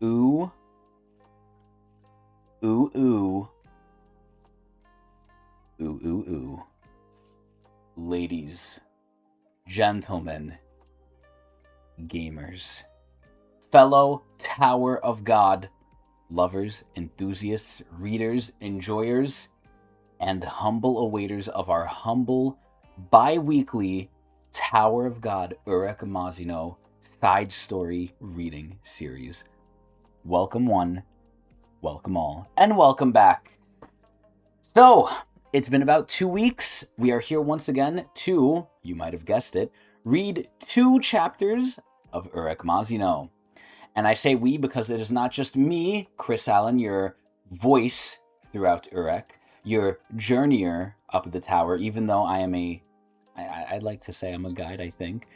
Ooh, ooh, ooh, ooh, ooh, ooh. Ladies, gentlemen, gamers, fellow Tower of God lovers, enthusiasts, readers, enjoyers, and humble awaiters of our humble bi-weekly Tower of God Urek Mazino side story reading series. Welcome one, welcome all, and welcome back. So, it's been about 2 weeks. We are here once again to, you might have guessed it, read 2 chapters of Urek Mazino. And I say we because it is not just me, Chris Allen, your voice throughout Urek, your journeyer up the tower, even though I'd like to say I'm a guide, I think.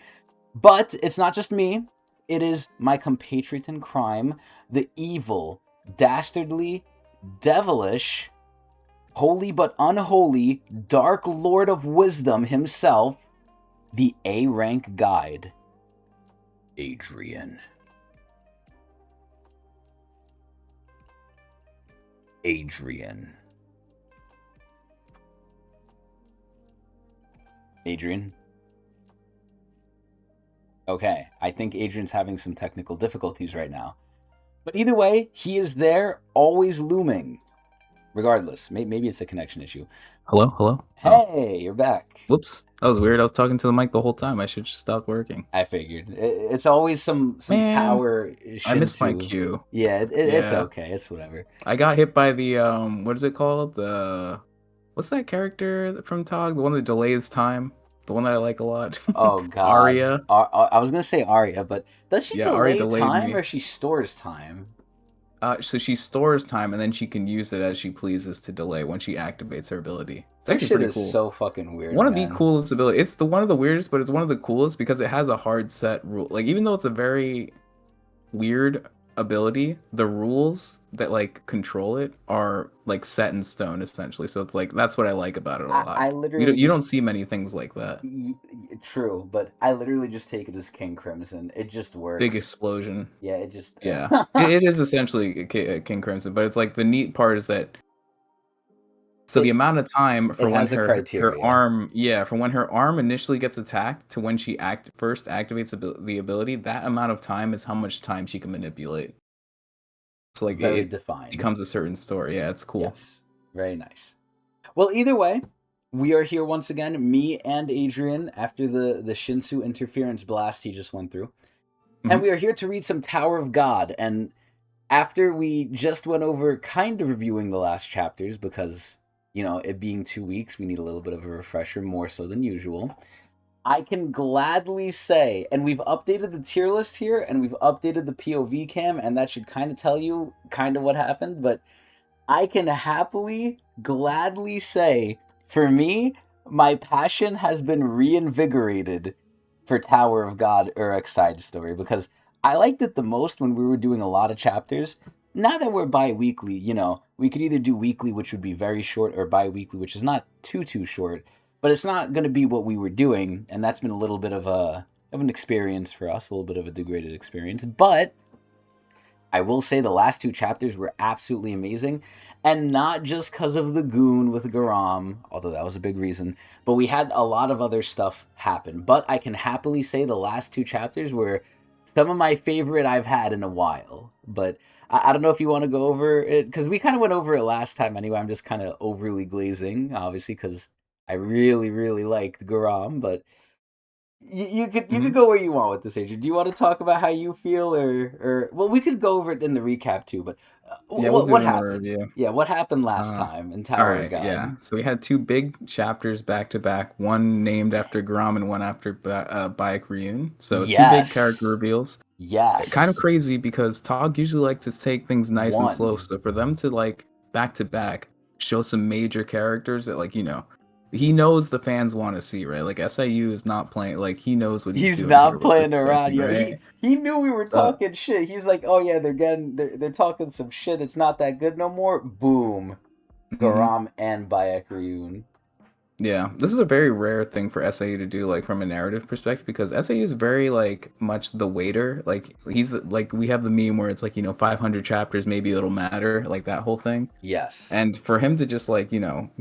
But it's not just me. It is my compatriot in crime, the evil, dastardly, devilish, holy but unholy, dark lord of wisdom himself, the A-rank guide, Adrian. Adrian. Okay, I think Adrian's having some technical difficulties right now. But either way, he is there, always looming. Regardless, maybe it's a connection issue. Hello? Hey, you're back. Whoops. That was weird. I was talking to the mic the whole time. I should just stop working. I figured. It's always some Man, tower I missed my Shinsu. cue. Yeah, it's Yeah. okay. It's whatever. I got hit by the, what is it called? What's that character from Tog? The one that delays time? The one that I like a lot. Oh, God. Arya. I was going to say Arya, but does she Yeah, Arya delay delayed time me. or she stores time? So she stores time and then she can use it as she pleases to delay when she activates her ability. It's That actually shit pretty is cool. so fucking weird, One of the man. coolest ability. It's one of the weirdest, but it's one of the coolest because it has a hard set rule. Like, even though it's a very weird ability, the rules that like control it are like set in stone essentially. So it's like that's what I like about it a lot. I literally You just... don't see many things like that. True, but I literally just take it as King Crimson. It just Big works. explosion. Yeah, it just... Yeah, it is essentially King Crimson, but it's like the neat part is that so the amount of time it for when has a her criteria. arm, from when her arm initially gets attacked to when she first activates the ability, that amount of time is how much time she can manipulate. So like Very it defined. becomes a certain story. Yeah, it's cool. Yes, very nice. Well, either way, we are here once again, me and Adrian, after the Shinsu interference blast he just went through. Mm-hmm. And we are here to read some Tower of God. And after we just went over kind of reviewing the last chapters, because, you know, it being 2 weeks, we need a little bit of a refresher, more so than usual. I can gladly say, and we've updated the tier list here, and we've updated the POV cam, and that should kind of tell you kind of what happened, but I can happily, gladly say, for me, my passion has been reinvigorated for Tower of God Urek's side story, because I liked it the most when we were doing a lot of chapters. Now that we're bi-weekly, you know, we could either do weekly, which would be very short, or bi-weekly, which is not too short, but it's not going to be what we were doing, and that's been a little bit of an experience for us, a little bit of a degraded experience, but I will say the last 2 chapters were absolutely amazing, and not just because of the goon with Garam, although that was a big reason, but we had a lot of other stuff happen. But I can happily say the last 2 chapters were some of my favorite I've had in a while. But I don't know if you want to go over it, because we kind of went over it last time anyway. I'm just kind of overly glazing, obviously, because I really, really liked Garam, but you could go where you want with this, Adrian. Do you want to talk about how you feel, or well, we could go over it in the recap too. But Yeah, we'll do what it in the happened? review. Yeah, what happened last time in All Tower of right, God? yeah. So we had 2 big chapters back to back, one named after Grom and one after Bayek Ryun. So 2 big character Yes, reveals. Kind of yes. crazy because Tog usually like to take things nice and slow. One. So for them to like back to back show some major characters that like he knows the fans want to see, right? Like SIU is not playing, like he knows what he's He's doing here not with this playing around, thing, yo. right? He knew we were So talking shit. He's like, oh yeah, they're talking some shit. It's not that good no more. Boom, mhm. Garam and Bayek Ryun. Yeah, this is a very rare thing for SAU to do, like from a narrative perspective, because SAU is very like much the waiter. Like like we have the meme where it's like 500 chapters, maybe it'll matter, like that whole thing. Yes. And for him to just like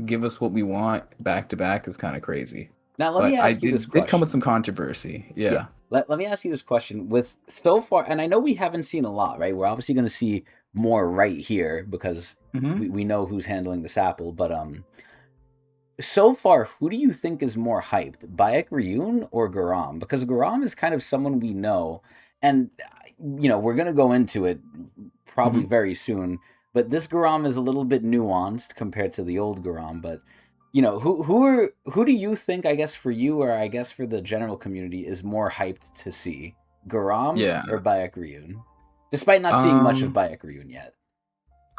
give us what we want back to back is kind of crazy. Now let me But I ask you this did come with some question. controversy. Yeah. Yeah. Let me ask you this question. With so far, and I know we haven't seen a lot, right? We're obviously going to see more right here because Hmm. we know who's handling this apple. But so far, who do you think is more hyped, Bayek Ryun or Garam? Because Garam is kind of someone we know, and we're gonna go into it probably Hmm. very soon. But this Garam is a little bit nuanced compared to the old Garam. But who do you think? I guess for you, or I guess for the general community, is more hyped to see Garam Yeah. or Bayek Ryun, despite not seeing much of Um. Bayek Ryun yet.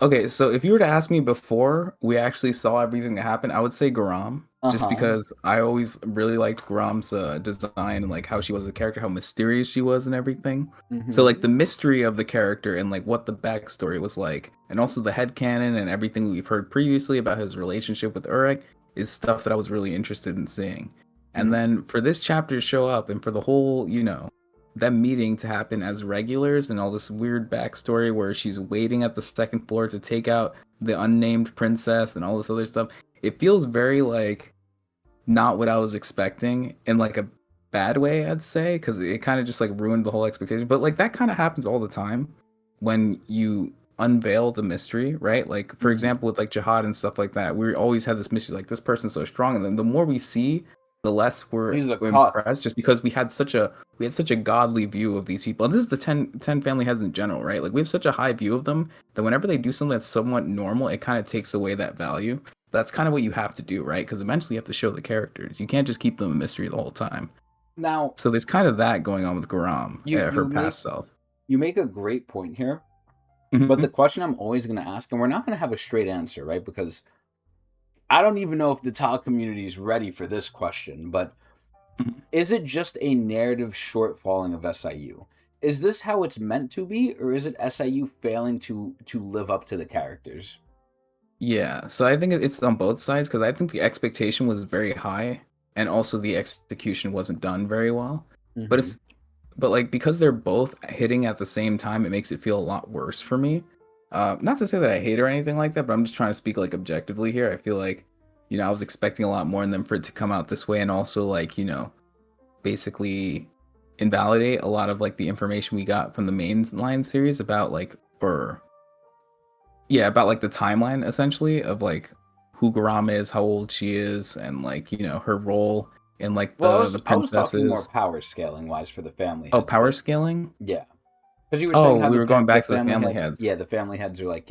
Okay, so if you were to ask me before we actually saw everything that happened, I would say Garam, Uh just huh. because I always really liked Garam's design and like how she was a character, how mysterious she was and everything. So like Mm-hmm. the mystery of the character and like what the backstory was like, and also the headcanon and everything we've heard previously about his relationship with Urek is stuff that I was really interested in seeing. And then for this chapter to show up and for the whole, them meeting to happen as regulars and all this weird backstory where she's waiting at the second floor to take out the unnamed princess and all this other stuff. It feels very like not what I was expecting in like a bad way, I'd say, because it kind of just like ruined the whole expectation. But like that kind of happens all the time when you unveil the mystery, right? Like for Mm-hmm. example, with like jihad and stuff like that, we always had this mystery like this person's so strong, and then the more we see, the less He's a we're cut. impressed, just because we had such a godly view of these people. And this is the ten family heads in general, right? Like we have such a high view of them that whenever they do something that's somewhat normal, it kind of takes away that value. That's kind of what you have to do, right? Because eventually you have to show the characters. You can't just keep them a mystery the whole time. Now So there's kind of that going on with Garam, you her you make past self. you make a great point here, but the Hmm. question I'm always going to ask, and we're not going to have a straight answer, right? Because I don't even know if the Tau community is ready for this question, but is it just a narrative shortfalling of SIU? Is this how it's meant to be, or is it SIU failing to live up to the characters? Yeah, so I think it's on both sides because I think the expectation was very high, and also the execution wasn't done very well. But Mm-hmm. if but like because they're both hitting at the same time, it makes it feel a lot worse for me. Not to say that I hate or anything like that, but I'm just trying to speak like objectively here. I feel like, I was expecting a lot more in them for it to come out this way, and also like, basically invalidate a lot of like the information we got from the mainline series about like or yeah, about like the timeline essentially of like who Garama is, how old she is, and like, her role in like Well, the I was talking more princesses. power scaling wise for the family Oh, heads, power but scaling? yeah, because you were saying Oh, how we were going the back to the family family head, heads. yeah, the family heads are like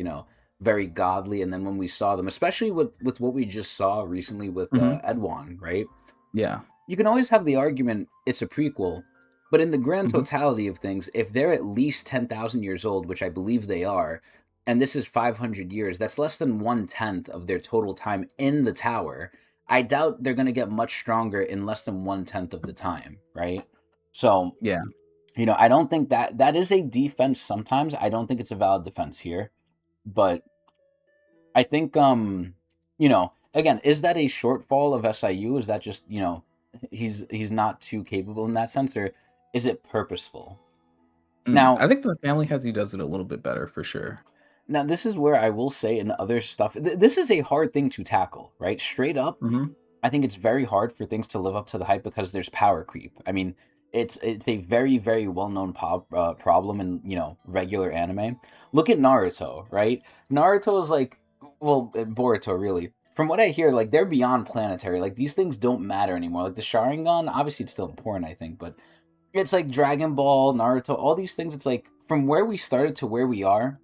very godly, and then when we saw them, especially with what we just saw recently with Hmm. Edwan, right? Yeah. You can always have the argument it's a prequel, but in the grand Hmm. totality of things, if they're at least 10,000 years old, which I believe they are, and this is 500 years, that's less than 1/10 of their total time in the tower. I doubt they're going to get much stronger in less than 1/10 of the time, right? So, Yeah. I don't think that is a defense sometimes. I don't think it's a valid defense here, but I think again, is that a shortfall of SIU? Is that just, he's not too capable in that sense, or is it purposeful? I Now, think the family heads he does it a little bit better for sure. now this is where I will say in other stuff, this is a hard thing to tackle, right? Straight up, Hmm. I think it's very hard for things to live up to the hype because there's power creep. I mean, it's a very very well known problem in regular anime. Look at Naruto, right? Naruto is like, well, Boruto really. From what I hear, like they're beyond planetary. Like these things don't matter anymore. Like the Sharingan, obviously it's still important, I think, but it's like Dragon Ball, Naruto, all these things. It's like from where we started to where we are,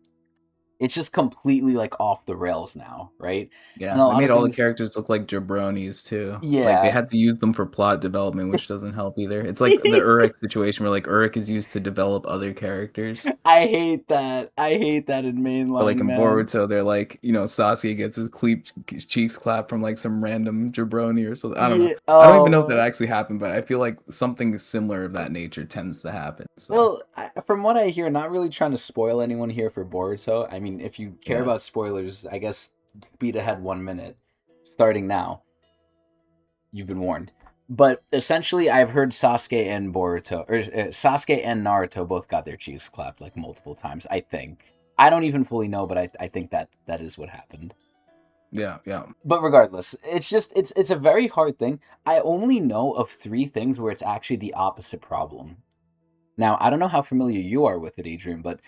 it's just completely like off the rails now, right? And Yeah, a they lot made of all the things, characters look like jabronis too. Like they yeah. had to use them for plot development, which doesn't help either. It's like the Urek situation where like Urek is used to develop other characters. I hate that. I hate that in Or like mainline, in man. Boruto, they're like, Sasuke gets his cheeks clapped from like some random jabroni or something. I don't know. Yeah. I don't even know if that Oh. actually happened, but I feel like something similar of that nature tends to happen. So Well, from what I hear, not really trying to spoil anyone here for Boruto. I mean, if you care yeah. about spoilers, I guess speed ahead 1 minute, starting now. you've been warned. But essentially, I've heard Sasuke and Boruto, or Sasuke and Naruto both got their cheeks clapped like multiple times. I think. I don't even fully know, but I think that is what happened. Yeah, yeah. But regardless, it's a very hard thing. I only know of 3 things where it's actually the opposite problem. Now, I don't know how familiar you are with it, Adrian, but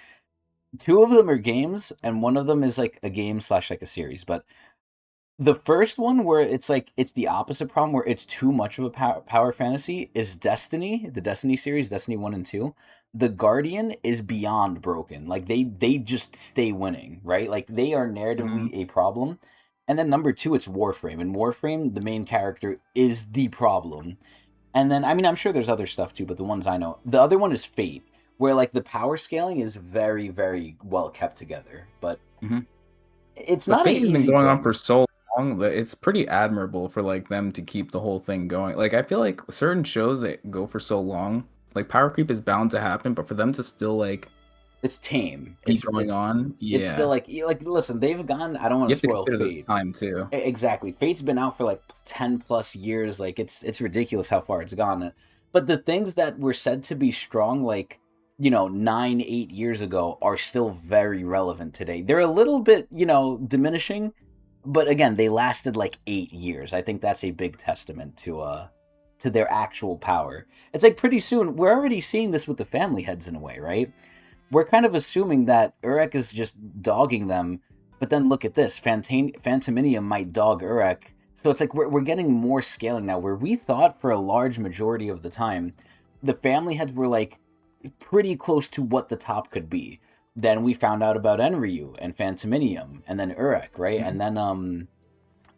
2 of them are games, and one of them is like a game slash like a series. But the first one where it's like it's the opposite problem where it's too much of a power fantasy is Destiny, the Destiny series, Destiny 1 and 2. The Guardian is beyond broken. Like they just stay winning, right? Like they are Hmm. narratively a problem. And then number 2 it's Warframe. And Warframe the main character is the problem. And then I mean I'm sure there's other stuff too, but the ones I know. The other one is Fate, where like the power scaling is very very well kept together, but Hmm. it's But not an Fate has been easy going on for thing. so long that it's pretty admirable for like them to keep the whole thing going. Like I feel like certain shows that go for so long, like power creep is bound to happen, but for them to still like It's tame. be going on, It's still yeah. like listen, they've gone. I don't want You to have to spoil consider the Fate. time too. Exactly, Fate's been out for like 10 plus years. Like it's ridiculous how far it's gone. But the things that were said to be strong, like 9 8 years ago, are still very relevant today. They're a little bit diminishing, but again, they lasted like 8 years. I think that's a big testament to their actual power. It's like pretty soon we're already seeing this with the family heads in a way, right? We're kind of assuming that Urek is just dogging them, but then look at this: Phantominium might dog Urek. So it's like we're getting more scaling now. Where we thought for a large majority of the time, the family heads were like pretty close to what the top could be. Then we found out about Enryu and Phantominium, and then Urek, right? Mhm. And then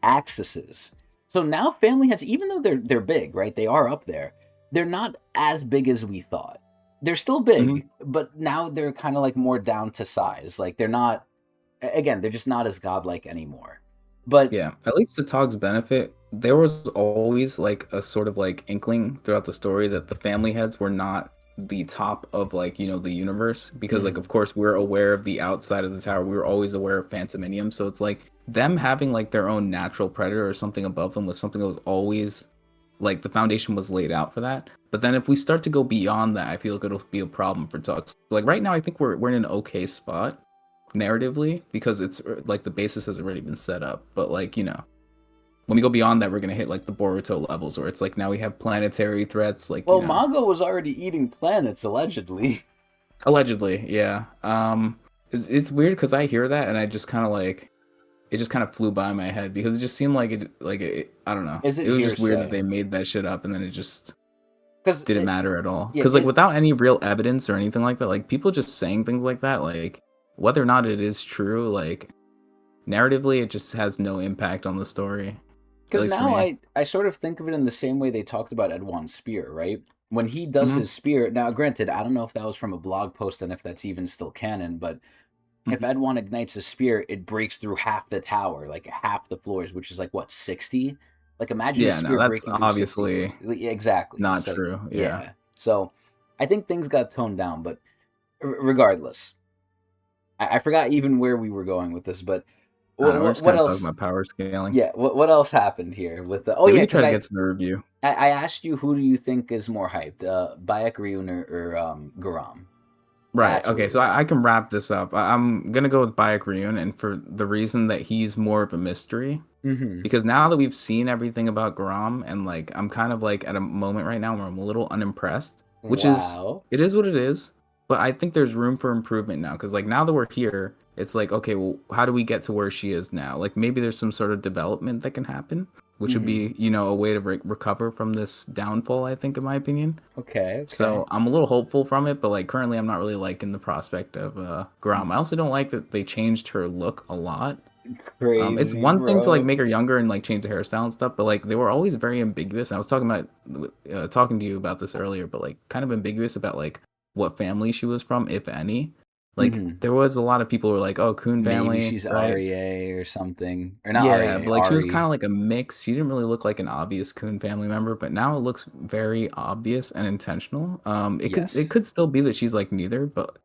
Axis's. So now family heads, even though they're big, right? They are up there. They're not as big as we thought. They're still Mhm. big, but now they're kind of like more down to size. Like they're not. Again, they're just not as godlike anymore. But Yeah, at least to Tog's benefit, there was always like a sort of like inkling throughout the story that the family heads were not the top of like, the universe because like mhm, of course we're aware of the outside of the tower. We were always aware of Phantominium, so it's like them having like their own natural predator or something above them was something that was always like the foundation was laid out for that. But then if we start to go beyond that, I feel like it'll be a problem for Tog. So, like right now I think we're in an okay spot narratively because it's like the basis has already been set up. But like, when we go beyond that, we're gonna hit like the Boruto levels where it's like now we have planetary threats, like, well, Mago was already eating planets allegedly. allegedly, yeah. It's weird because I hear that and I just kind of like it just kind of flew by my head because it just seemed I don't know. Is it It was just weird that hearsay? they made that shit up and then it just Because didn't matter at all. yeah, Because like without any real evidence or anything like that, like people just saying things like that, like whether or not it is true, like narratively, it just has no impact on the story, at because least for now me. I sort of think of it in the same way they talked about Edwan's spear, right? When he does Hmm. his spear. Now, granted, I don't know if that was from a blog post and if that's even still canon, but if Hmm. Edwan ignites a spear, it breaks through half the tower, like half the floors, which is like what 60. Like imagine a Yeah, no, spear that's breaking through 60 obviously floors. Exactly. not It's like true. Yeah. yeah. So I think things got toned down, but regardless, I forgot even where we were going with this, but I don't know. We're just what kind of talking else? about power scaling. Yeah, what else happened here with the? Oh Yeah, we yeah, could try because to get to the review. I asked you who do you think is more hyped, Bayek Ryun or Garam? Right. That's what Okay. we were So talking I can about. wrap this up. I'm gonna go with Bayek Ryun, and for the reason that he's more of a mystery. Mm-hmm. Because now that we've seen everything about Grom, and like I'm kind of like at a moment right now where I'm a little unimpressed, which is Wow. it is what it is. But I think there's room for improvement now. Because like now that we're here, it's like okay, well, how do we get to where she is now? Like maybe there's some sort of development that can happen, which would Mm-hmm. be a way to recover from this downfall. I think, in my opinion. Okay. So Okay. I'm a little hopeful from it, but like currently I'm not really liking the prospect of Grom. I also don't like that they changed her look a lot. It's Crazy, one thing to like bro. make her younger and like change the hairstyle and stuff, but like they were always very ambiguous. And I was talking to you about this earlier, but like kind of ambiguous about like what family she was from, if any. Like Mm-hmm. there was a lot of people who were like, "Oh, Coon Maybe family, she's right?" REA or something, or not Yeah, REA, but like she was kind Ari. of like a mix. She didn't really look like an obvious Coon family member, but now it looks very obvious and intentional. It could Yes. still be that she's like neither, but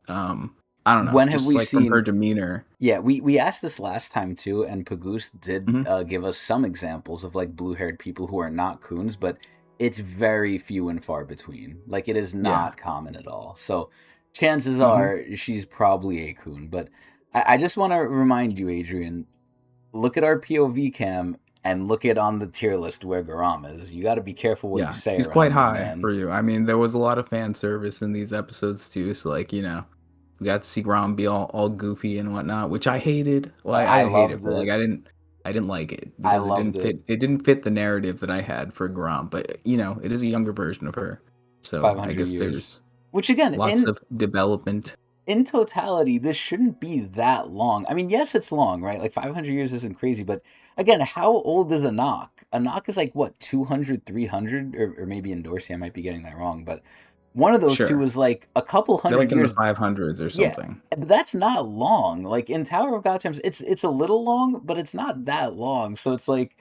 I don't know, When have just we like from her seen? demeanor. Yeah, we asked this last time too, and Pagoose did Mhm. give us some examples of like blue-haired people who are not coons, but it's very few and far between. Like it is Yeah. not common at all. So chances Mhm. are she's probably a coon. But I just want to remind you, Adrian, look at our POV cam and look at on the tier list where Garam is. You got to be careful what you Yeah, say she's quite around him, high man. for you. I mean, there was a lot of fan service in these episodes too, so like, we got to see Grom be all goofy and whatnot, which I hated. Well, I I didn't hate it, loved but like it. I didn't like it I because loved it. it didn't fit the narrative that I had for Grom. But it is a younger version of her, so I 500 guess years. there's Which again, lots of development. in totality, this shouldn't be that long. I mean, yes, it's long, right? Like 500 years isn't crazy, but again, how old is Anak? Anak is like what, 200, 300, or maybe in Dorsey, I might be getting that wrong, but one of those two Sure, was like a couple they're hundred like in the years. 500s or Yeah, something. but that's not long. Like in Tower of God times, it's a little long, but it's not that long. So it's like,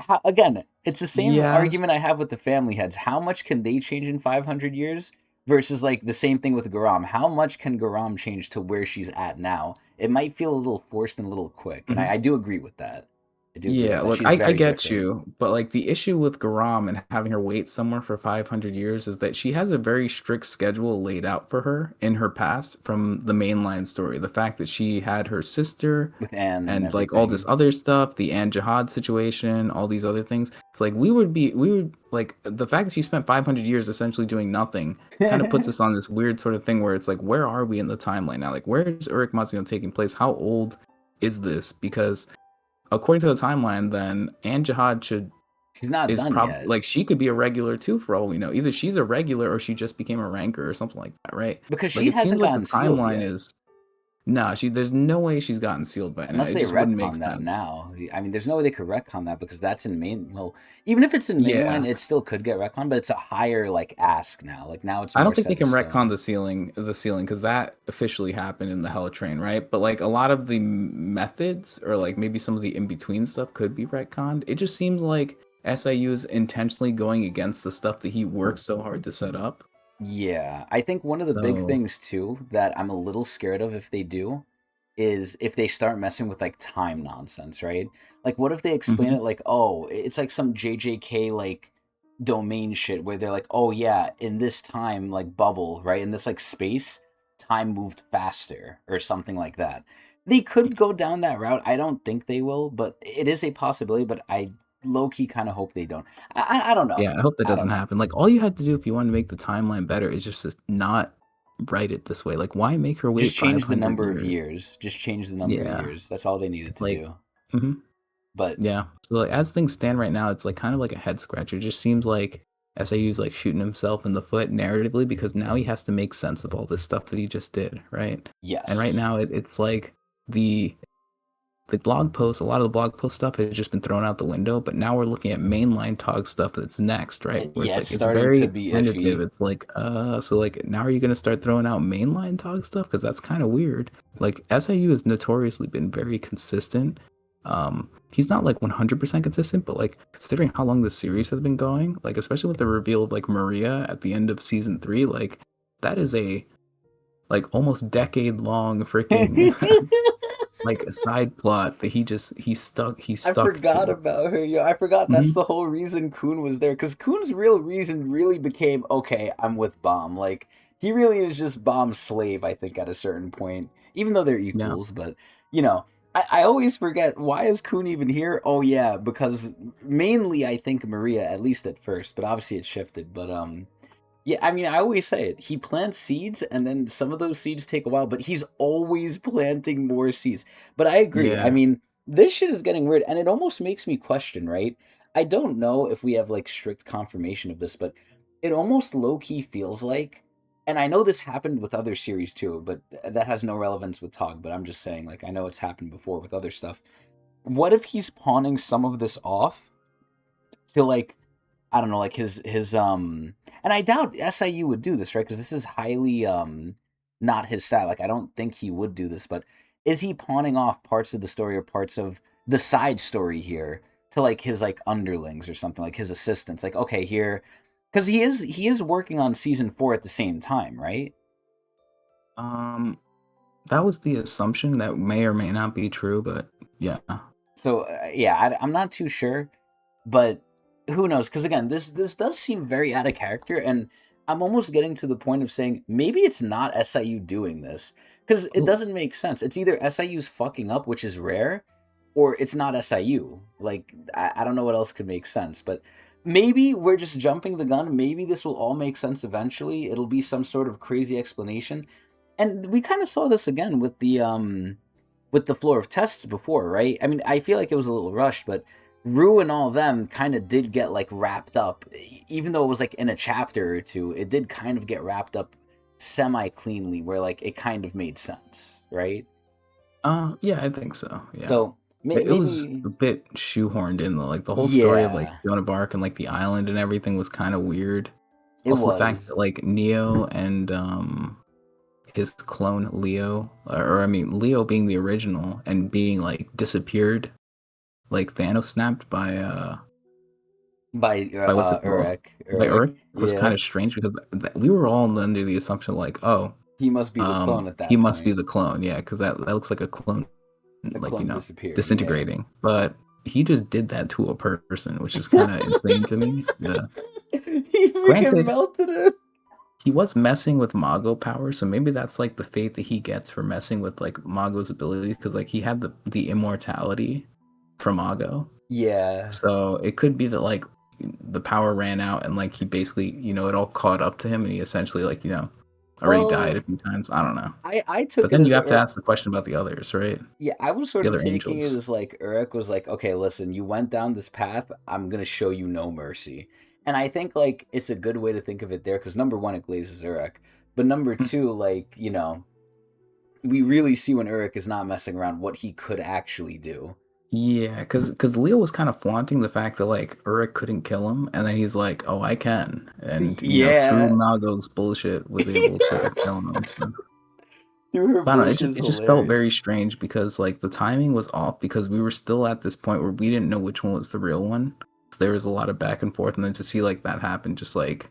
how, again, it's the same Yes. argument I have with the family heads. How much can they change in 500 years versus like the same thing with Garam? How much can Garam change to where she's at now? It might feel a little forced and a little quick, and Mhm. I do agree with that. I do agree with Yeah, that. look, She's I very get different you, but like the issue with Garam and having her wait somewhere for 500 years is that she has a very strict schedule laid out for her in her past from the mainline story. The fact that she had her sister with Anne and and like all this everything. other stuff, the Anne Jihad situation, all these other things. It's like we would like the fact that she spent 500 years essentially doing nothing kind of puts us on this weird sort of thing where it's like, where are we in the timeline now? Like, where is Urek Mazino taking place? How old is this? Because according to the timeline, then Anne Jihad should She's not is done probably yet like she could be a regular too for all we know. Either she's a regular or she just became a ranker or something like that, right? because Like she it seems hasn't like the gotten sealed timeline yet. is no, she there's no way she's gotten sealed by now. Unless It they just wouldn't make retcon that sense. now. I mean, there's no way they could retcon that because that's in main. Well, even if it's in Yeah. mainline, it still could get retcon, but it's a higher like ask now. Like now it's I more don't think they set in can retcon stone. the ceiling because that officially happened in the Hell Train, right? But like a lot of the methods or like maybe some of the in between stuff could be retconned. It just seems like SIU is intentionally going against the stuff that he worked so hard to set up. Yeah, I think one of the big So, things too that I'm a little scared of if they do is if they start messing with like time nonsense, right? Like what if they explain mhm. it like, "Oh, it's like some JJK like domain shit where they're like, "Oh yeah, in this time like bubble, right? In this like space, time moved faster or something like that." They could go down that route. I don't think they will, but it is a possibility, but I low key kind of hope they don't. I don't know. Yeah, I hope that I don't doesn't know. happen. Like all you had to do if you want to make the timeline better is just to not write it this way. Like why make her Just wait change the 500 number of years? years. Just change the number of Yeah. years. That's all they needed to Like do. mhm. But Yeah. So like as things stand right now, it's like kind of like a head scratcher. It just seems like SAU's like shooting himself in the foot narratively because now he has to make sense of all this stuff that he just did, right? And right yes. now it's like the the blog posts, a lot of the blog post stuff has just been thrown out the window, but now we're looking at mainline Tog stuff that's next, right? Where Yeah, it's it's like it's starting to very be tentative. iffy. It's like, so like now are you gonna start throwing out mainline Tog stuff? Because that's kind of weird. Like SIU has notoriously been very consistent. He's not like 100% consistent, but like considering how long the series has been going, like especially with the reveal of like Maria at the end of season 3, like that is a like almost decade long freaking like a side plot that he I stuck forgot to. about her. Yo, I forgot that's Hmm. the whole reason Kuhn was there. Because Kuhn's real reason really became, okay, I'm with Bomb. Like, he really is just Bomb's slave, I think, at a certain point. Even though they're Yeah. equals, but, you know, I always forget, why is Kuhn even here? Oh, yeah, because mainly I think Maria, at least at first, but obviously it shifted. But, yeah, I mean, I always say it. He plants seeds, and then some of those seeds take a while, but he's always planting more seeds. But I agree. I Yeah. mean, this shit is getting weird, and it almost makes me question, right? I don't know if we have like strict confirmation of this, but it almost low key feels like, and I know this happened with other series too, but that has no relevance with Tog. But I'm just saying, like, I know it's happened before with other stuff. What if he's pawning some of this off to like, I don't know, like his and I doubt SIU would do this, right? Because this is highly not his style. Like I don't think he would do this, but is he pawning off parts of the story or parts of the side story here to like his like underlings or something, like his assistants? Like, okay, here, because he is working on season 4 at the same time, right? Um that was the assumption that may or may not be true, but yeah. So yeah, I'm not too sure, but who knows? Because again, this does seem very out of character, and I'm almost getting to the point of saying maybe it's not SIU doing this because it Well, doesn't make sense. It's either SIU's fucking up, which is rare, or it's not SIU. Like I don't know what else could make sense, but maybe we're just jumping the gun. Maybe this will all make sense eventually. It'll be some sort of crazy explanation, and we kind of saw this again with the floor of tests before, right? I mean, I feel like it was a little rushed, but Rue and all them kind of did get like wrapped up, even though it was like in a chapter or two. It did kind of get wrapped up semi cleanly, where like it kind of made sense, right? yeah, I think so. Yeah. So It was maybe, a bit shoehorned in though. Like the whole story of like yeah, Joan of Arc and like the island and everything was kind of weird. it Also, the fact was. that like Neo and his clone Leo, or I mean Leo being the original and being like disappeared, like Thanos snapped by what's it called? By Urek, Uruk was kind yeah, of strange because we were all under the assumption like, oh, he must be the clone at he that must be point. the clone, yeah, because that looks like a clone, The like, you clone know, disappearing, yeah. disintegrating. But he just did that to a person, which is kind of insane to me. Yeah. He freaking Granted, melted him. he was messing with Mago power, so maybe that's like the fate that he gets for messing with like Mago's abilities, because like he had the immortality from Mago. Yeah. So it could be that like the power ran out and like he basically, it all caught up to him and he essentially like, already died a Well, few times. I don't know. I But took it then as you have to ask the question about the others, right? yeah, I was sort The of other taking it angels. as like Urek was like, okay, listen, you went down this path, I'm gonna show you no mercy. And I think like it's a good way to think of it there because number one, it glazes Urek, but number two, like we really see when Urek is not messing around what he could actually do. Yeah, because Leo was kind of flaunting the fact that like Uruk couldn't kill him, and then he's like, "Oh, I can," and through Yeah. Mago's bullshit was able to kill him. So, Through her I don't know. bush is It just felt very hilarious. strange because like the timing was off because we were still at this point where we didn't know which one was the real one. There was a lot of back and forth, and then to see like that happen, just like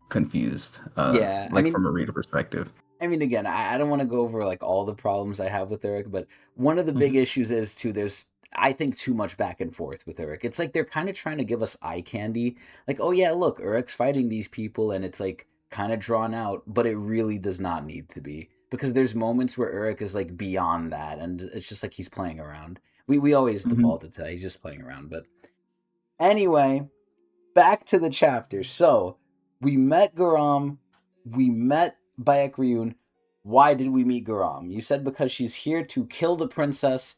confused, Yeah, like from a reader perspective. I mean, again, I don't want to go over like all the problems I have with Eric, but one of the big Hmm. issues is too. There's I think too much back and forth with Eric. It's like they're kind of trying to give us eye candy. Like, oh yeah, look, Eric's fighting these people, and it's like kind of drawn out, but it really does not need to be because there's moments where Eric is like beyond that, and it's just like he's playing around. We always Hmm. defaulted to that. He's just playing around. But anyway, back to the chapter. So we met Garam, we met Bayek Ryun. Why did we meet Garam? You said because she's here to kill the princess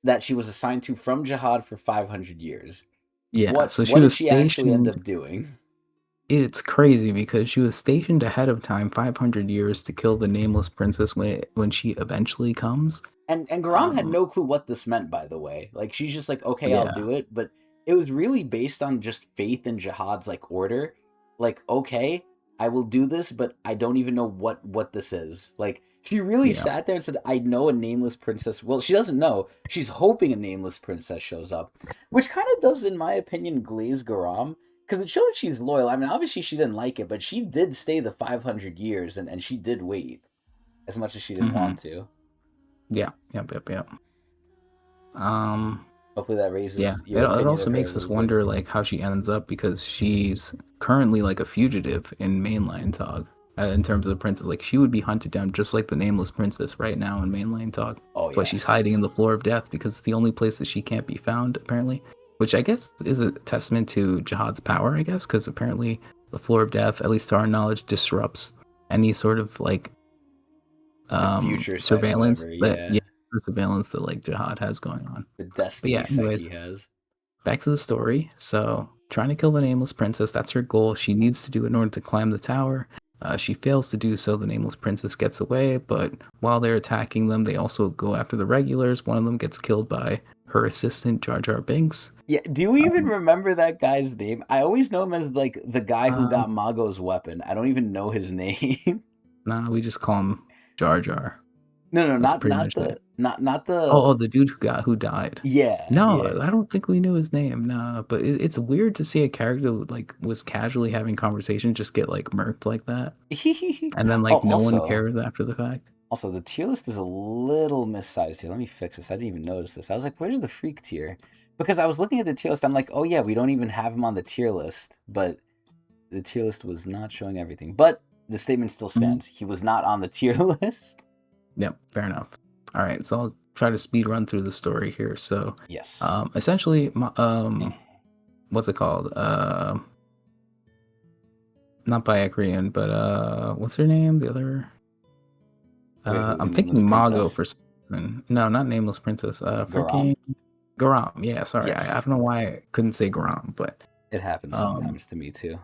that she was assigned to from Jihad for 500 years. Yeah, What so she what did was she actually end stationed. up doing? It's crazy because she was stationed ahead of time, 500 years, to kill the nameless princess when she eventually comes. And Garam had Um, no clue what this meant, by the way. Like she's just like, okay, I'll yeah. do it, but it was really based on just faith in Jihad's like order. Like, okay, I will do this, but I don't even know what this is. Like she really Yeah. sat there and said, I know a nameless princess. Well, she doesn't know. She's hoping a nameless princess shows up, which kind of does, in my opinion, glaze Garam. Because it showed she's loyal. I mean, obviously she didn't like it, but she did stay the 500 years and she did wait as much as she didn't Hmm. want to. Yeah. Yep. Yep. Yep. Um. Hopefully that Yeah. raises It your it opinion also of her a makes us little bit. wonder like how she ends up because she's currently like a fugitive in mainland Tog. In terms of the princess, like she would be hunted down just like the nameless princess right now in mainland Tog. Oh That's why she's yes. hiding in the floor of death because it's the only place that she can't be found apparently. Which I guess is a testament to Jihad's power, I guess, because apparently the floor of death, at least to our knowledge, disrupts any sort of like Like future sight or surveillance whatever, that, yeah. yeah, surveillance that like Jihad has going on. The But destiny yeah, sight anyways, he has. back to the story. So, trying to kill the nameless princess, that's her goal. She needs to do it in order to climb the tower. She fails to do so. The nameless princess gets away, but while they're attacking them, they also go after the regulars. One of them gets killed by her assistant, Jar Jar Binks. Yeah, do you even Um, remember that guy's name? I always know him as like the guy who um, got Mago's weapon. I don't even know his name. nah, we just call him Jar Jar. No, no, That's not pretty not much it. the not Oh, the the dude who died. yeah, No, yeah. I don't think we knew his name. Nah, but it's weird to see a character who, like was casually having conversation just get like murked like that, and then Oh, like no one also, cares after the fact. Also, the tier list is a little missized here. Let me fix this. I didn't even notice this. I was like, where's the freak tier? Because I was looking at the tier list. I'm like, oh yeah, we don't even have him on the tier list. But the tier list was not showing everything. But the statement still Mhm. stands. He was not on the tier list. Yep, fair enough. All right, so I'll try to speed run through the story here. So, Yes. essentially, what's it called? Not Byakuran, but what's her name? The other. Wait, who? The I'm nameless thinking Mago princess? for something. No, not Nameless Princess. Garam? Freaking Garam. Yeah, sorry. I Yes. don't know why I couldn't say Garam, but It happens um, sometimes to me too.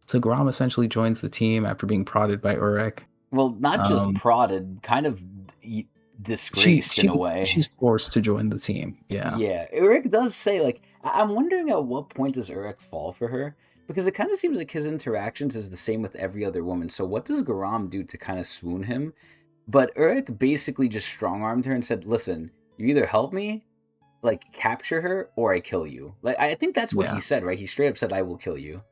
so Garam essentially joins the team after being prodded by Urek. Well, not just Um, prodded, kind of she disgraced in she a way. she's forced to join the team. Yeah, Yeah, Urek does say, like, I'm wondering at what point does Urek fall for her? Because it kind of seems like his interactions is the same with every other woman. So what does Garam do to kind of swoon him? But Urek basically just strong armed her and said, listen, you either help me, like, capture her, or I kill you. Like, I think that's what he yeah. said, right? He straight up said, I will kill you.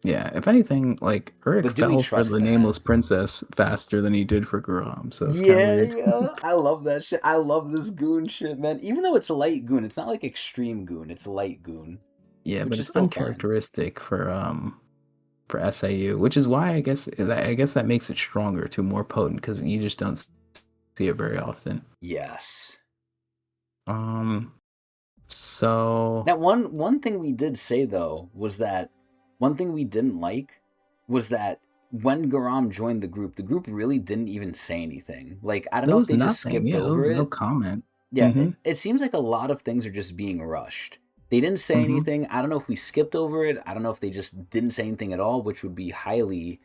Yeah, if anything, like Urek But do we fell for trust the that? Nameless Princess faster than he did for Garam, so it's kind of Yeah, weird. yeah. I love that shit. I love this goon shit, man. Even though it's light goon, it's not like extreme goon, it's light goon, Yeah, which but is it's still fine. uncharacteristic for SAU, which is why I guess that makes it stronger too, more potent because you just don't see it very often. Yes. Um, so Now, one thing we did say though was that one thing we didn't like was that when Garam joined the group really didn't even say anything. Like, I don't there know if was they just nothing. skipped Yeah, there over was no it. comment. Yeah, Mm-hmm. it seems like a lot of things are just being rushed. They didn't say Mm-hmm. anything. I don't know if we skipped over it. I don't know if they just didn't say anything at all, which would be highly,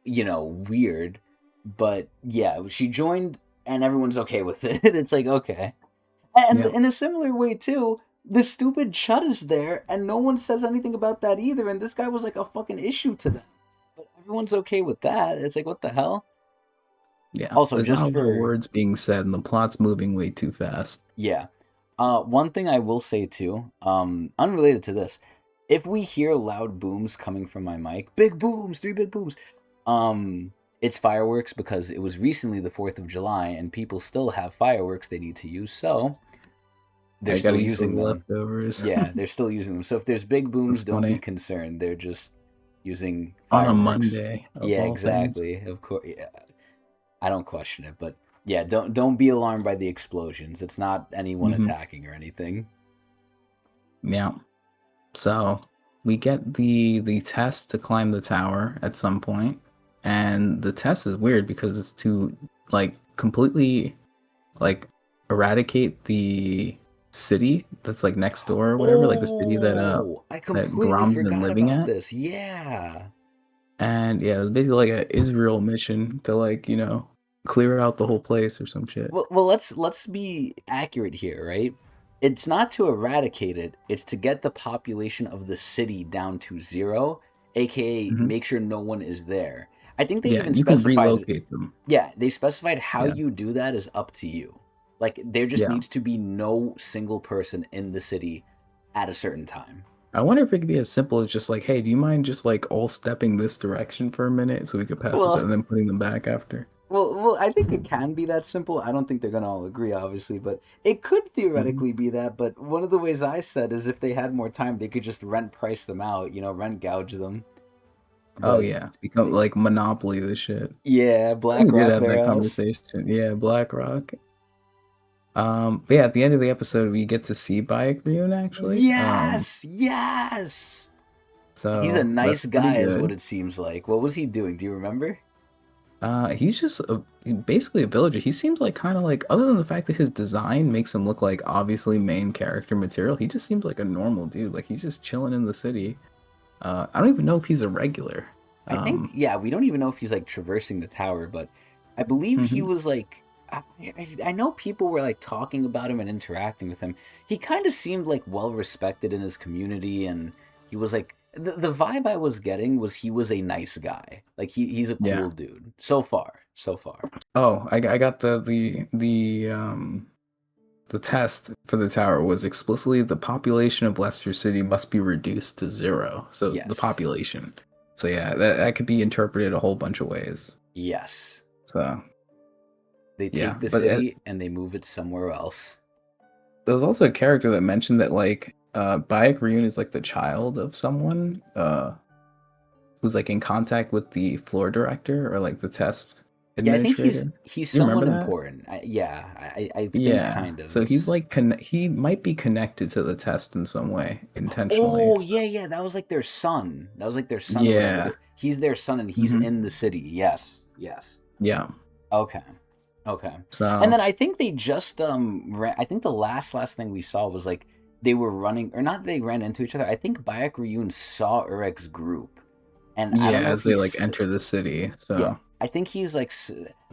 weird. But yeah, she joined and everyone's okay with it. It's like, okay. And Yep. in a similar way too, the stupid Chud is there, and no one says anything about that either. And this guy was like a fucking issue to them, but everyone's okay with that. It's like, what the hell? Yeah. Also, There's not a just lot of for words being said, and the plot's moving way too fast. yeah, one thing I will say too, unrelated to this, if we hear loud booms coming from my mic, big booms, three big booms, it's fireworks because it was recently the 4th of July, and people still have fireworks they need to use, so they're I gotta still use those using them. leftovers. Yeah, they're still using them. So if there's big That's booms, don't be funny. concerned. They're just using On a fireworks. Monday, of Yeah, all things. exactly. Of course. Yeah, I don't question it, but yeah, don't be alarmed by the explosions. It's not anyone Mm-hmm. attacking or anything. Yeah. So we get the test to climb the tower at some point, and the test is weird because it's to like completely like eradicate the city that's like next door or whatever, like the city Oh, I that completely Grom's been forgot living about at. this. Yeah. And yeah, it's basically like a Israel mission to like, clear out the whole place or some shit. Well, let's be accurate here, right? It's not to eradicate it, it's to get the population of the city down to zero, aka Hmm. make sure no one is there. I think they Yeah, even you can specified, relocate them. yeah, they specified how Yeah. you do that is up to you. Like, there just Yeah. needs to be no single person in the city at a certain time. I wonder if it could be as simple as just like, hey, do you mind just like all stepping this direction for a minute so we could pass this out Well, and then putting them back after? I think it can be that simple. I don't think they're gonna all agree, obviously, but it could Hmm. theoretically be that. But one of the ways I said is if they had more time, they could just rent price them out, rent gouge them. Oh But yeah, become like Monopoly this shit. yeah, I think we did BlackRock have their that ass. conversation. Yeah, BlackRock. But yeah, at the end of the episode, we get to see Bayek actually. Yes, yes. He's a So nice that's pretty guy, is what good. it seems like. What was he doing? Do you remember? He's just basically a villager. He seems like kind of like, other than the fact that his design makes him look like obviously main character material, he just seems like a normal dude. Like he's just chilling in the city. I don't even know if he's a regular. I think, Um, yeah, we don't even know if he's like traversing the tower, but I believe he mhm. was like. I know people were like talking about him and interacting with him. He kind of seemed like well respected in his community, and he was like the vibe I was getting was he was a nice guy. Like he's a Yeah. cool dude. So far, so far. Oh, I got the test for the tower was explicitly the population of Leicester City must be reduced to zero. So the Yes, population. So yeah, that could be interpreted a whole bunch of ways. yes. So They yeah, take the but city and they move it somewhere else. there was also a character that mentioned that like Bayek Ryun is like the child of someone who's like in contact with the floor director or like the test Yeah, I think he's administrator. he's You remember someone that? important. I think Yeah. kind of. So he's It's like he might be connected to the test in some way intentionally. oh So, yeah, that was like their son. That was like their son or whatever. yeah. He's their son and he's Hmm. in the city. Yes. Yeah. Okay. Okay. And So then I think they just I think the last thing we saw was like they were running or not they ran into each other. I think Bayak Ryun saw Urek's group. And I yeah, don't know if as they like he's enter the city. yeah, So I think he's like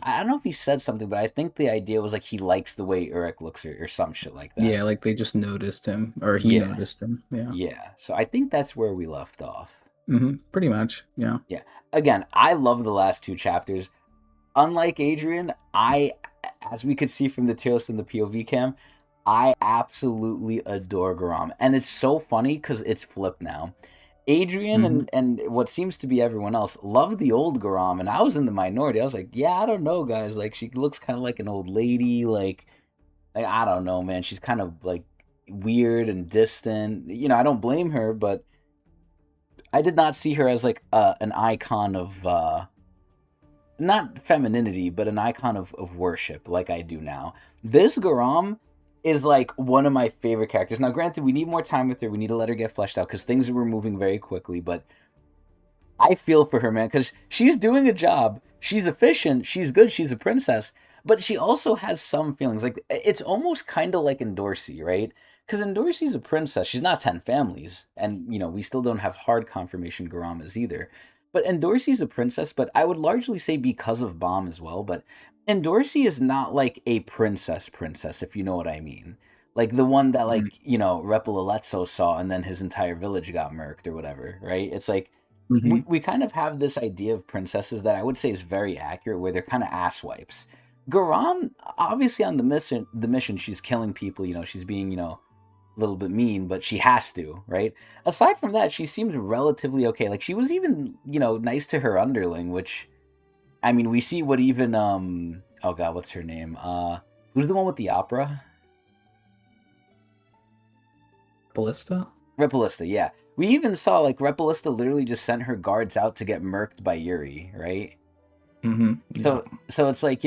I don't know if he said something, but I think the idea was like he likes the way Urek looks or some shit like that. yeah, like they just noticed him or he Yeah. noticed him. Yeah. Yeah. So I think that's where we left off. Pretty much. Yeah. Yeah. Again, I love the last two chapters. Unlike Adrian, as we could see from the tier list and the POV cam, I absolutely adore Garam. And it's so funny because it's flipped now. Adrian Hmm. and what seems to be everyone else love the old Garam, and I was in the minority. I was like, yeah, I don't know, guys. Like, she looks kind of like an old lady. Like I don't know, man. She's kind of like weird and distant. I don't blame her, but I did not see her as like an icon of not femininity, but an icon of worship like I do now. This Garam is like one of my favorite characters. Now, granted, we need more time with her. We need to let her get fleshed out because things were moving very quickly. But I feel for her, man, because she's doing a job. She's efficient. She's good. She's a princess. But she also has some feelings. Like, it's almost kind of like in Dorsey, right? Because in Dorsey's a princess. She's not 10 families. And, we still don't have hard confirmation Garam is either. But Endorsey's a princess, but I would largely say because of Bomb as well. But Endorsey is not like a princess, if you know what I mean. Like the one that Repoleletso saw and then his entire village got murked or whatever, right? It's like Hmm. we kind of have this idea of princesses that I would say is very accurate, where they're kind of asswipes. Garam, obviously on the mission, she's killing people. She's being a little bit mean, but she has to, right? Aside from that, she seems relatively okay. Like she was even nice to her underling, which I mean, we see what even oh god, what's her name? Who's the one with the opera? Ballista? Repalista, yeah. We even saw like Repalista literally just sent her guards out to get murked by Yuri, right? Yeah. So it's like,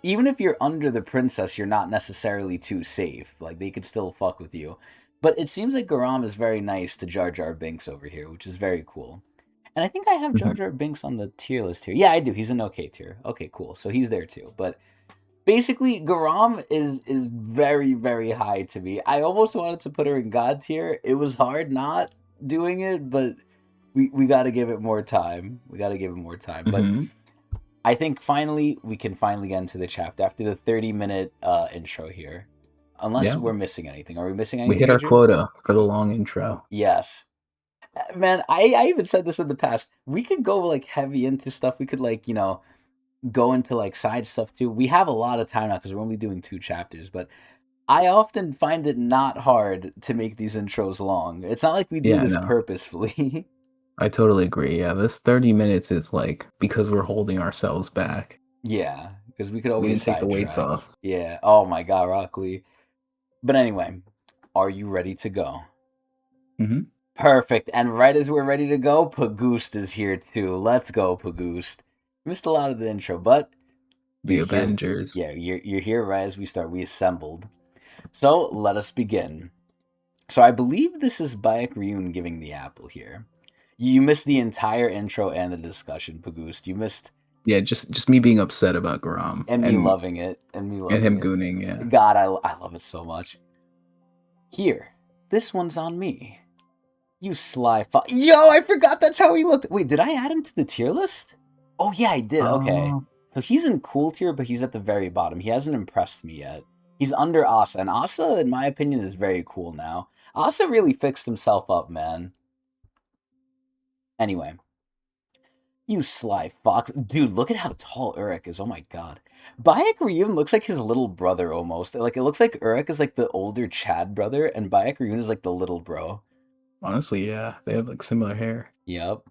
even if you're under the princess, you're not necessarily too safe. Like they could still fuck with you. But it seems like Garam is very nice to Jar Jar Binks over here, which is very cool. And I think I have Jar Hmm. Jar Binks on the tier list here. Yeah, I do. He's an okay tier. Okay, cool. So he's there too. But basically, Garam is very, very high to me. I almost wanted to put her in God tier. It was hard not doing it, but we got to give it more time. We got to give it more time. But Hmm. I think we can finally get into the chapter after the 30-minute intro here. Unless Yeah. we're missing anything. Are we missing We anything, hit our Adrian? quota for the long intro. Yes. Man, I even said this in the past. We could go like heavy into stuff. We could like, go into like side stuff too. We have a lot of time now because we're only doing 2 chapters, but I often find it not hard to make these intros long. It's not like we do Yeah, this no. purposefully. I totally agree. Yeah, this 30 minutes is like because we're holding ourselves back. Yeah, because we could We always didn't take the weights sidetrack. off. Yeah. Oh my God, Rockley. But anyway, are you ready to go? Hmm. Perfect. And right as we're ready to go, Pagoost is here too. Let's go, Pagoost. Missed a lot of the intro, but The you're here. Avengers. Yeah, you're here right as we start. We assembled. So let us begin. So I believe this is Bayek Ryun giving the apple here. You missed the entire intro and the discussion, Pagoost. You missed Yeah, just me being upset about Garam and me loving it and me and loving him it. gooning. Yeah, God, I love it so much. Here, this one's on me. You sly Yo, I forgot that's how he looked. Wait, did I add him to the tier list? Oh yeah, I did. Okay. uh, So he's in cool tier, but he's at the very bottom. He hasn't impressed me yet. He's under Asa, and Asa, in my opinion, is very cool now. Asa really fixed himself up, man. Anyway, you sly fox. Dude, look at how tall Urek is. Oh my god. Bayek Ryun looks like his little brother almost. Like, it looks like Urek is like the older Chad brother, and Bayek Ryun is like the little bro. honestly, yeah, they have like similar hair. Yep.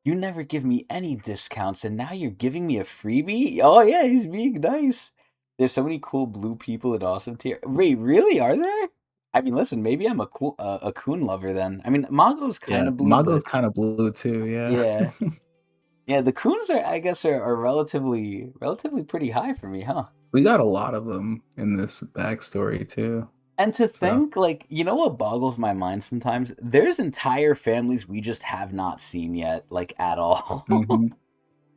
You never give me any discounts, and now you're giving me a freebie? Oh yeah, he's being nice. There's so many cool blue people in Awesome Tier. Wait, really? Are there? I mean, listen, maybe I'm a coon lover then. I mean, Mago's kind Yeah, of blue, Mago's but kind of blue too. Yeah, yeah, yeah. The coons are, I guess, are relatively pretty high for me, huh? we got a lot of them in this backstory too. And to So, think, like, you know what boggles my mind sometimes? There's entire families we just have not seen yet, like, at all. hmm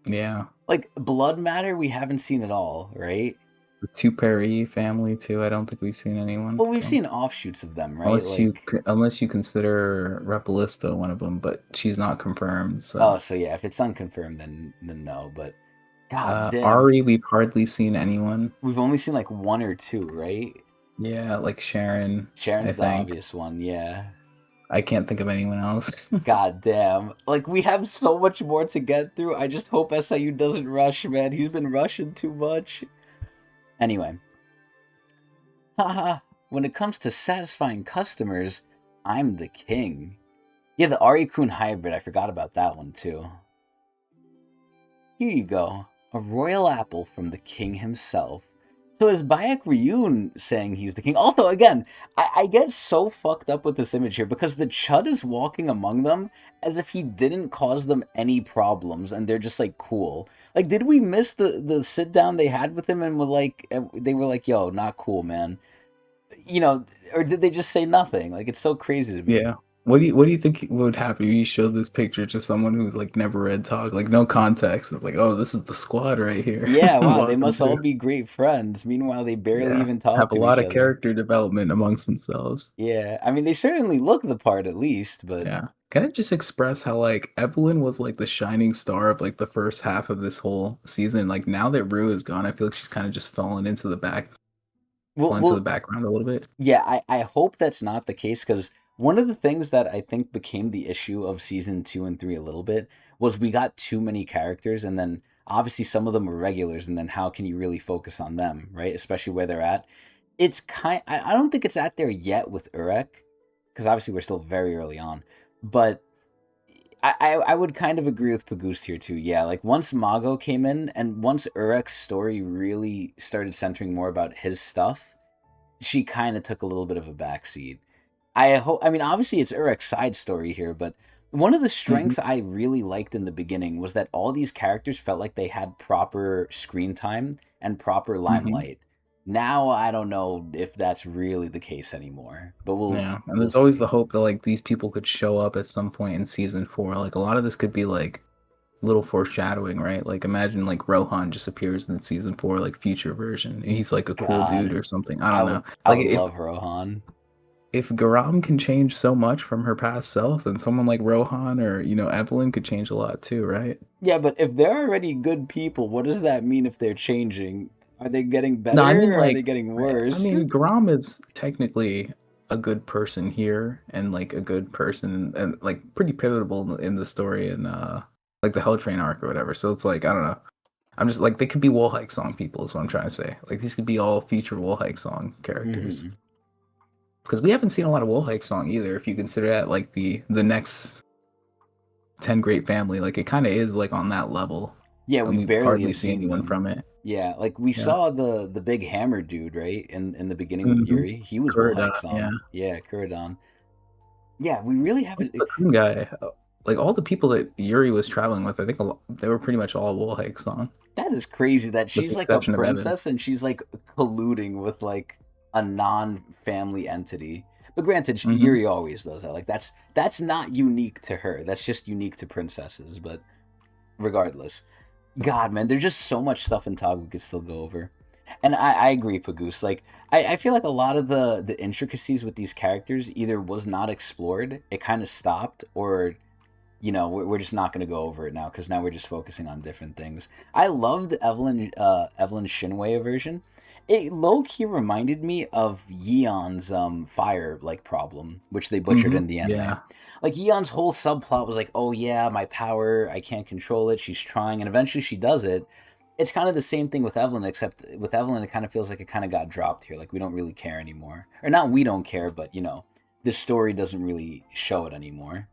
yeah, Like, blood matter, we haven't seen at all, right? the two Perry family too. I don't think we've seen anyone Well, we've from seen offshoots of them, right? Like, unless you consider Repalista one of them, but she's not confirmed. oh, So, so yeah, if it's unconfirmed, then no. But god damn, Ari, we've hardly seen anyone. we've only seen like one or two, right? Yeah, like Sharon, I Sharon's the think. obvious one, yeah. I can't think of anyone else. God damn. Like, we have so much more to get through. I just hope SIU doesn't rush, man. He's been rushing too much. Anyway. Haha. When it comes to satisfying customers, I'm the king. Yeah, the Ari-kun hybrid. I forgot about that one, too. Here you go. A royal apple from the king himself. So is Bayek Ryun saying he's the king? Also, again, I get so fucked up with this image here because the Chud is walking among them as if he didn't cause them any problems and they're just like cool. Like, did we miss the sit down they had with him and they were like, yo, not cool, man. You know, or did they just say nothing? Like, it's so crazy to me. Yeah. What do you think would happen if you showed this picture to someone who's like never read talk, like no context? It's like, oh, this is the squad right here. Yeah, wow, they Welcome must all to be great friends. Meanwhile, they barely yeah. even talk Have a to lot each of other. character development amongst themselves. Yeah, I mean, they certainly look the part at least, but Yeah. Can I just express how like Evelyn was like the shining star of like the first half of this whole season? Like now that Rue is gone, I feel like she's kind of just fallen into the well, fallen to the well, background a little bit. yeah, I hope that's not the case because one of the things that I think became the issue of season 2 and 3 a little bit was we got too many characters, and then obviously some of them were regulars, and then how can you really focus on them, right? Especially where they're at. I don't think it's at there yet with Urek, because obviously we're still very early on, but I would kind of agree with Pagoost here too. Yeah, like once Mago came in and once Urek's story really started centering more about his stuff, she kind of took a little bit of a backseat. I hope. I mean, obviously it's Urek's side story here, but one of the Mhm. strengths I really liked in the beginning was that all these characters felt like they had proper screen time and proper Mhm. limelight. Now I don't know if that's really the case anymore, but Yeah, and we'll there's always the see. hope that like these people could show up at some point in season 4. Like a lot of this could be like little foreshadowing, right? Like imagine like Rohan just appears in season 4, like future version, and he's like a cool dude God, or something. I don't know. I Like would love Rohan. if Garam can change so much from her past self, then someone like Rohan or Evelyn could change a lot too, right? Yeah, but if they're already good people, what does that mean if they're changing? Are they getting No, I mean better or are they like getting I worse? mean Garam is technically a good person here and like a good person and like pretty pivotal in the story and like the Hell Train arc or whatever. So it's like I don't know. I'm just like they could be Wall Hike song people is what I'm trying to say. Like these could be all future Wall Hike song characters. Hmm. Because we haven't seen a lot of Wall Hike song either. If you consider that like the next 10 Great Family, like it kind of is like on that level, Yeah, we and we barely hardly have see seen anyone them. from it. Yeah, like we Yeah. saw the big hammer dude, right? In the beginning with Mm-hmm. Yuri. He was Kurda, Wolhike yeah. song. Yeah, Kuradon. Yeah, we really Who's haven't. the Coon guy? Like all the people that Yuri was traveling with, I think they were pretty much all Wall Hike song, That is crazy that with she's the like a exception of Evan. princess and she's like colluding with like a non-family entity. But granted, Mm-hmm. Yuri always does that. Like that's not unique to her. That's just unique to princesses. But regardless, God, man, there's just so much stuff in Tog we could still go over. And I agree, Pagoose. Like I feel like a lot of the intricacies with these characters either was not explored, it kind of stopped, or we're just not going to go over it now because now we're just focusing on different things. I loved Evelyn Shinwei version. It low key reminded me of Yeon's fire like problem, which they butchered Mm-hmm. in the anime. Yeah. Like Yeon's whole subplot was like, oh yeah, my power, I can't control it. She's trying, and eventually she does it. It's kind of the same thing with Evelyn, except with Evelyn, it kind of feels like it kind of got dropped here. Like we don't really care anymore, or not we don't care, but the story doesn't really show it anymore.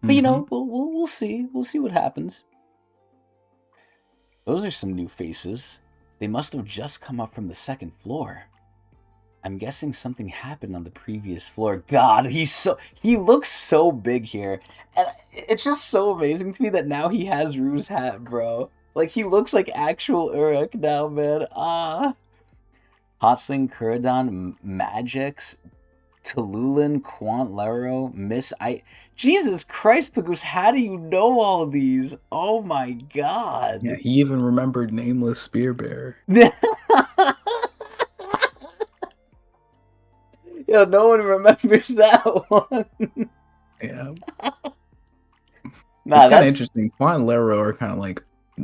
But Mm-hmm. we'll see. We'll see what happens. Those are some new faces. They must have just come up from the second floor. I'm guessing something happened on the previous floor. God, he looks so big here. And it's just so amazing to me that now he has Rue's hat, bro. Like he looks like actual Urek now, man. Hotsling, Kuradon, Magix, Tululin, Quant Lero, Miss I. Jesus Christ, Pagoose, how do you know all these? Oh my Yeah, god. he even remembered Nameless Spear Bearer. Yo, no one remembers that one. Yeah, it's Nah, kind of that's. interesting. Quan and Lero are kind of like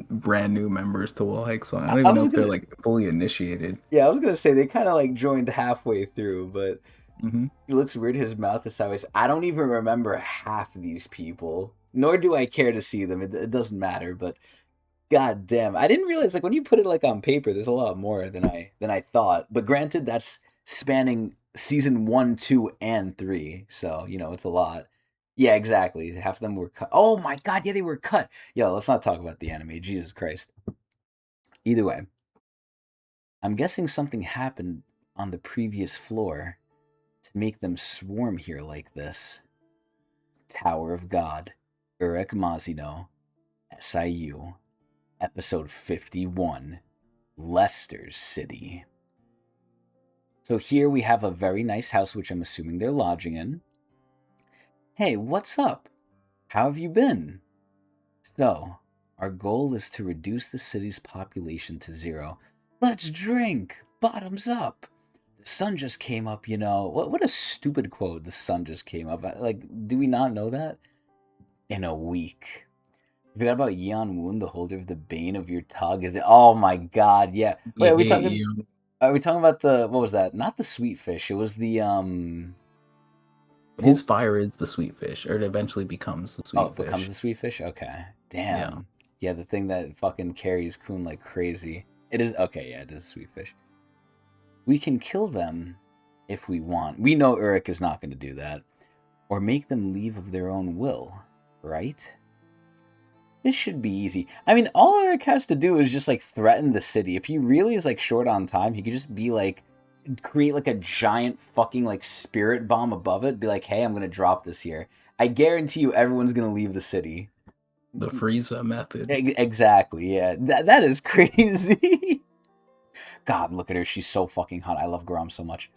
brand new members to Wallhike, so I I, don't I even know was if they're gonna. like fully initiated. Yeah, I was gonna say they kind of like joined halfway through, but Hmm. he looks weird. His mouth is sideways. I don't even remember half of these people, nor do I care to see them. It doesn't matter. But god damn, I didn't realize like when you put it like on paper, there's a lot more than I thought. But granted, that's spanning season 1, 2, and 3, so it's a lot. Yeah, exactly. Half of them were cut. Oh my god, yeah, they were cut. Yo, let's not talk about the anime. Jesus Christ. Either way, I'm guessing something happened on the previous floor to make them swarm here like this. Tower of God, Urek Mazino, SIU, episode 51, Leicester's City. So here we have a very nice house, which I'm assuming they're lodging in. Hey, what's up? How have you been? So, our goal is to reduce the city's population to 0. Let's drink! Bottoms up! The sun just came up, you know. What a stupid quote. The sun just came up. Like, do we not know that? In a week. You forgot about Yeon Woon, the holder of the bane of your tug. Is it? Oh my god, yeah. Wait, Yeah, yeah, yeah. are we talking about the, what was that? Not the sweet fish. It was the His who fire is the sweet fish, or it eventually becomes the oh, sweet it becomes fish. the sweet fish? Okay. Yeah. Damn. Yeah, the thing that fucking carries Kun like crazy. It is okay, yeah, it is sweet fish. We can kill them if we want. We know Urek is not going to do that. Or make them leave of their own will, right? This should be easy. I mean, all Eric has to do is just like threaten the city. If he really is like short on time, he could just be like create like a giant fucking like spirit bomb above it. Be like, hey, I'm gonna drop this here. I guarantee you, everyone's gonna leave the city. The Frieza method. Exactly. Yeah, that is crazy. God, look at her. She's so fucking hot. I love Grom so much.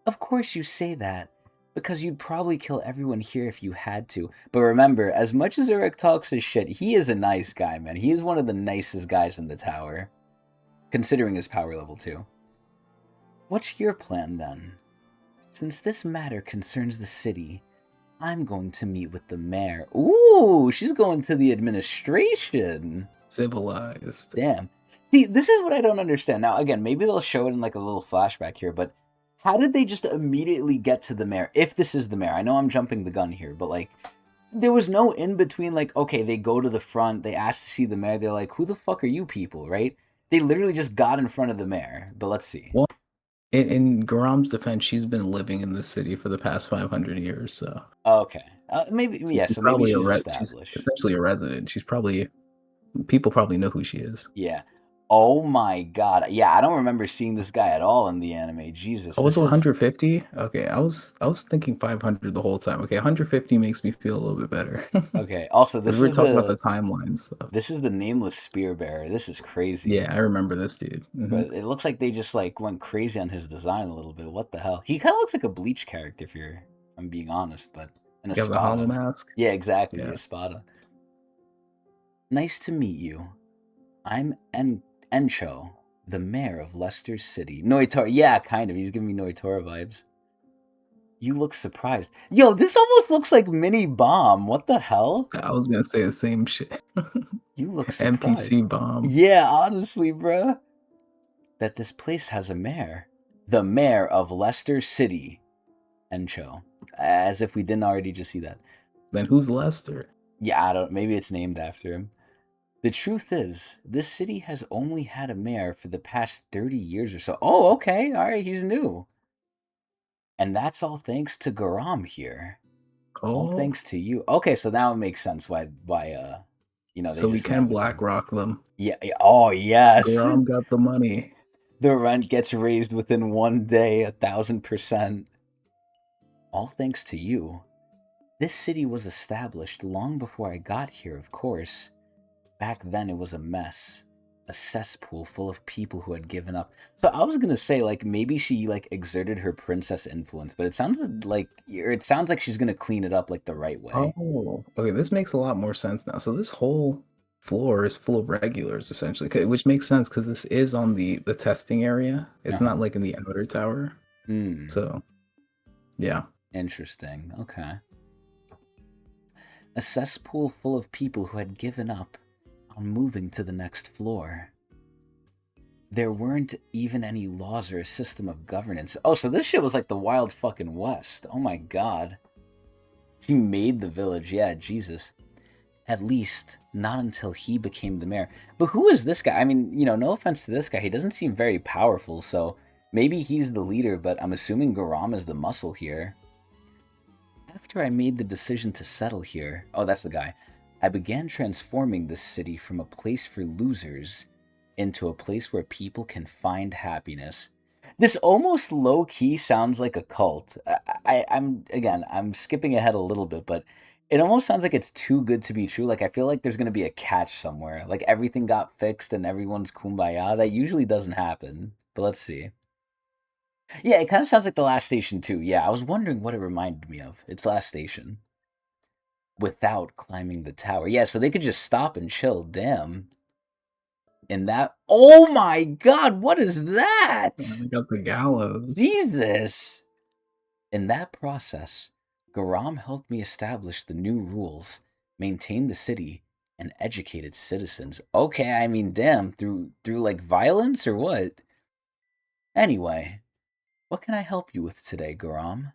Of course you say that, because you'd probably kill everyone here if you had to. But remember, as much as Eric talks his shit, he is a nice guy, man. He is one of the nicest guys in the tower, considering his power level too. What's your plan then? Since this matter concerns the city, I'm going to meet with the mayor. Ooh, she's going to the administration. Civilized. Damn. See, this is what I don't understand. Now, again, maybe they'll show it in like a little flashback here, but how did they just immediately get to the mayor? If this is the mayor, I know I'm jumping the gun here, but like, there was no in between. Like, okay, they go to the front, they ask to see the mayor, they're like, who the fuck are you people, right? They literally just got in front of the mayor. But let's see. Well, in Garam's defense, she's been living in this city for the past 500 years, so Okay, maybe so yeah. she's So maybe probably she's she's established. essentially a resident. She's probably people probably know who she is. Yeah. Oh my god. Yeah, I don't remember seeing this guy at all in the anime. Jesus, Oh, was it this is 150? Okay, I was thinking 500 the whole time. Okay, 150 makes me feel a little bit better. okay. Also, Because we're talking about the timeline stuff. this is the nameless spear bearer. This is crazy. Yeah, I remember this dude. But it looks like they just like went crazy on his design a little bit. What the hell? He kind of looks like a Bleach character if I'm being honest, but an You have the hollow Espada. mask. Yeah, exactly, Yeah. Espada. Nice to meet you. I'm Encho, the mayor of Leicester City. Noitora, yeah, kind of. He's giving me Noitora vibes. You look surprised. Yo, this almost looks like Mini Bomb. What the hell? I was gonna say the same shit. You look NPC surprised. bomb. Yeah, honestly, bruh. That this place has a mayor. The mayor of Leicester City. Encho. As if we didn't already just see that. Then who's Lester? Yeah, I don't. Maybe it's named after him. The truth is, this city has only had a mayor for the past 30 years or so. Oh, okay. All right, he's new. And that's all thanks to Garam here. All Oh, thanks to you. Okay, so now it makes sense why they so we just went can with him. BlackRock them. Yeah. Oh yes. Garam got the money. The rent gets raised within one day, 1,000%. All thanks to you. This city was established long before I got here, of course. Back then it was a mess. A cesspool full of people who had given up. So I was gonna say, like, maybe she like exerted her princess influence, but it sounds like she's gonna clean it up like the right way. Oh, okay. This makes a lot more sense now. So this whole floor is full of regulars, essentially, which makes sense because this is on the testing area. It's Uh-huh. not like in the outer tower. Hmm. So yeah. Interesting. Okay. A cesspool full of people who had given up on moving to the next floor. There weren't even any laws or a system of governance. Oh, so this shit was like the wild fucking west. Oh my god. She made the village. Yeah, Jesus. At least, not until he became the mayor. But who is this guy? I mean, no offense to this guy. He doesn't seem very powerful, so maybe he's the leader, but I'm assuming Garam is the muscle here. After I made the decision to settle here, oh, that's the guy, I began transforming this city from a place for losers into a place where people can find happiness. This almost low key sounds like a cult. I'm skipping ahead a little bit, but it almost sounds like it's too good to be true. Like I feel like there's gonna be a catch somewhere. Like everything got fixed and everyone's kumbaya. That usually doesn't happen. But let's see. Yeah, it kind of sounds like the last station too. Yeah, I was wondering what it reminded me of. It's last station without climbing the tower. Yeah, so they could just stop and chill. Damn. And that. Oh my god, what is that? I got the gallows. Jesus. In that process, Garam helped me establish the new rules, maintain the city, and educate its citizens. Okay, I mean, damn, through like violence or what? Anyway, what can I help you with today, Garam?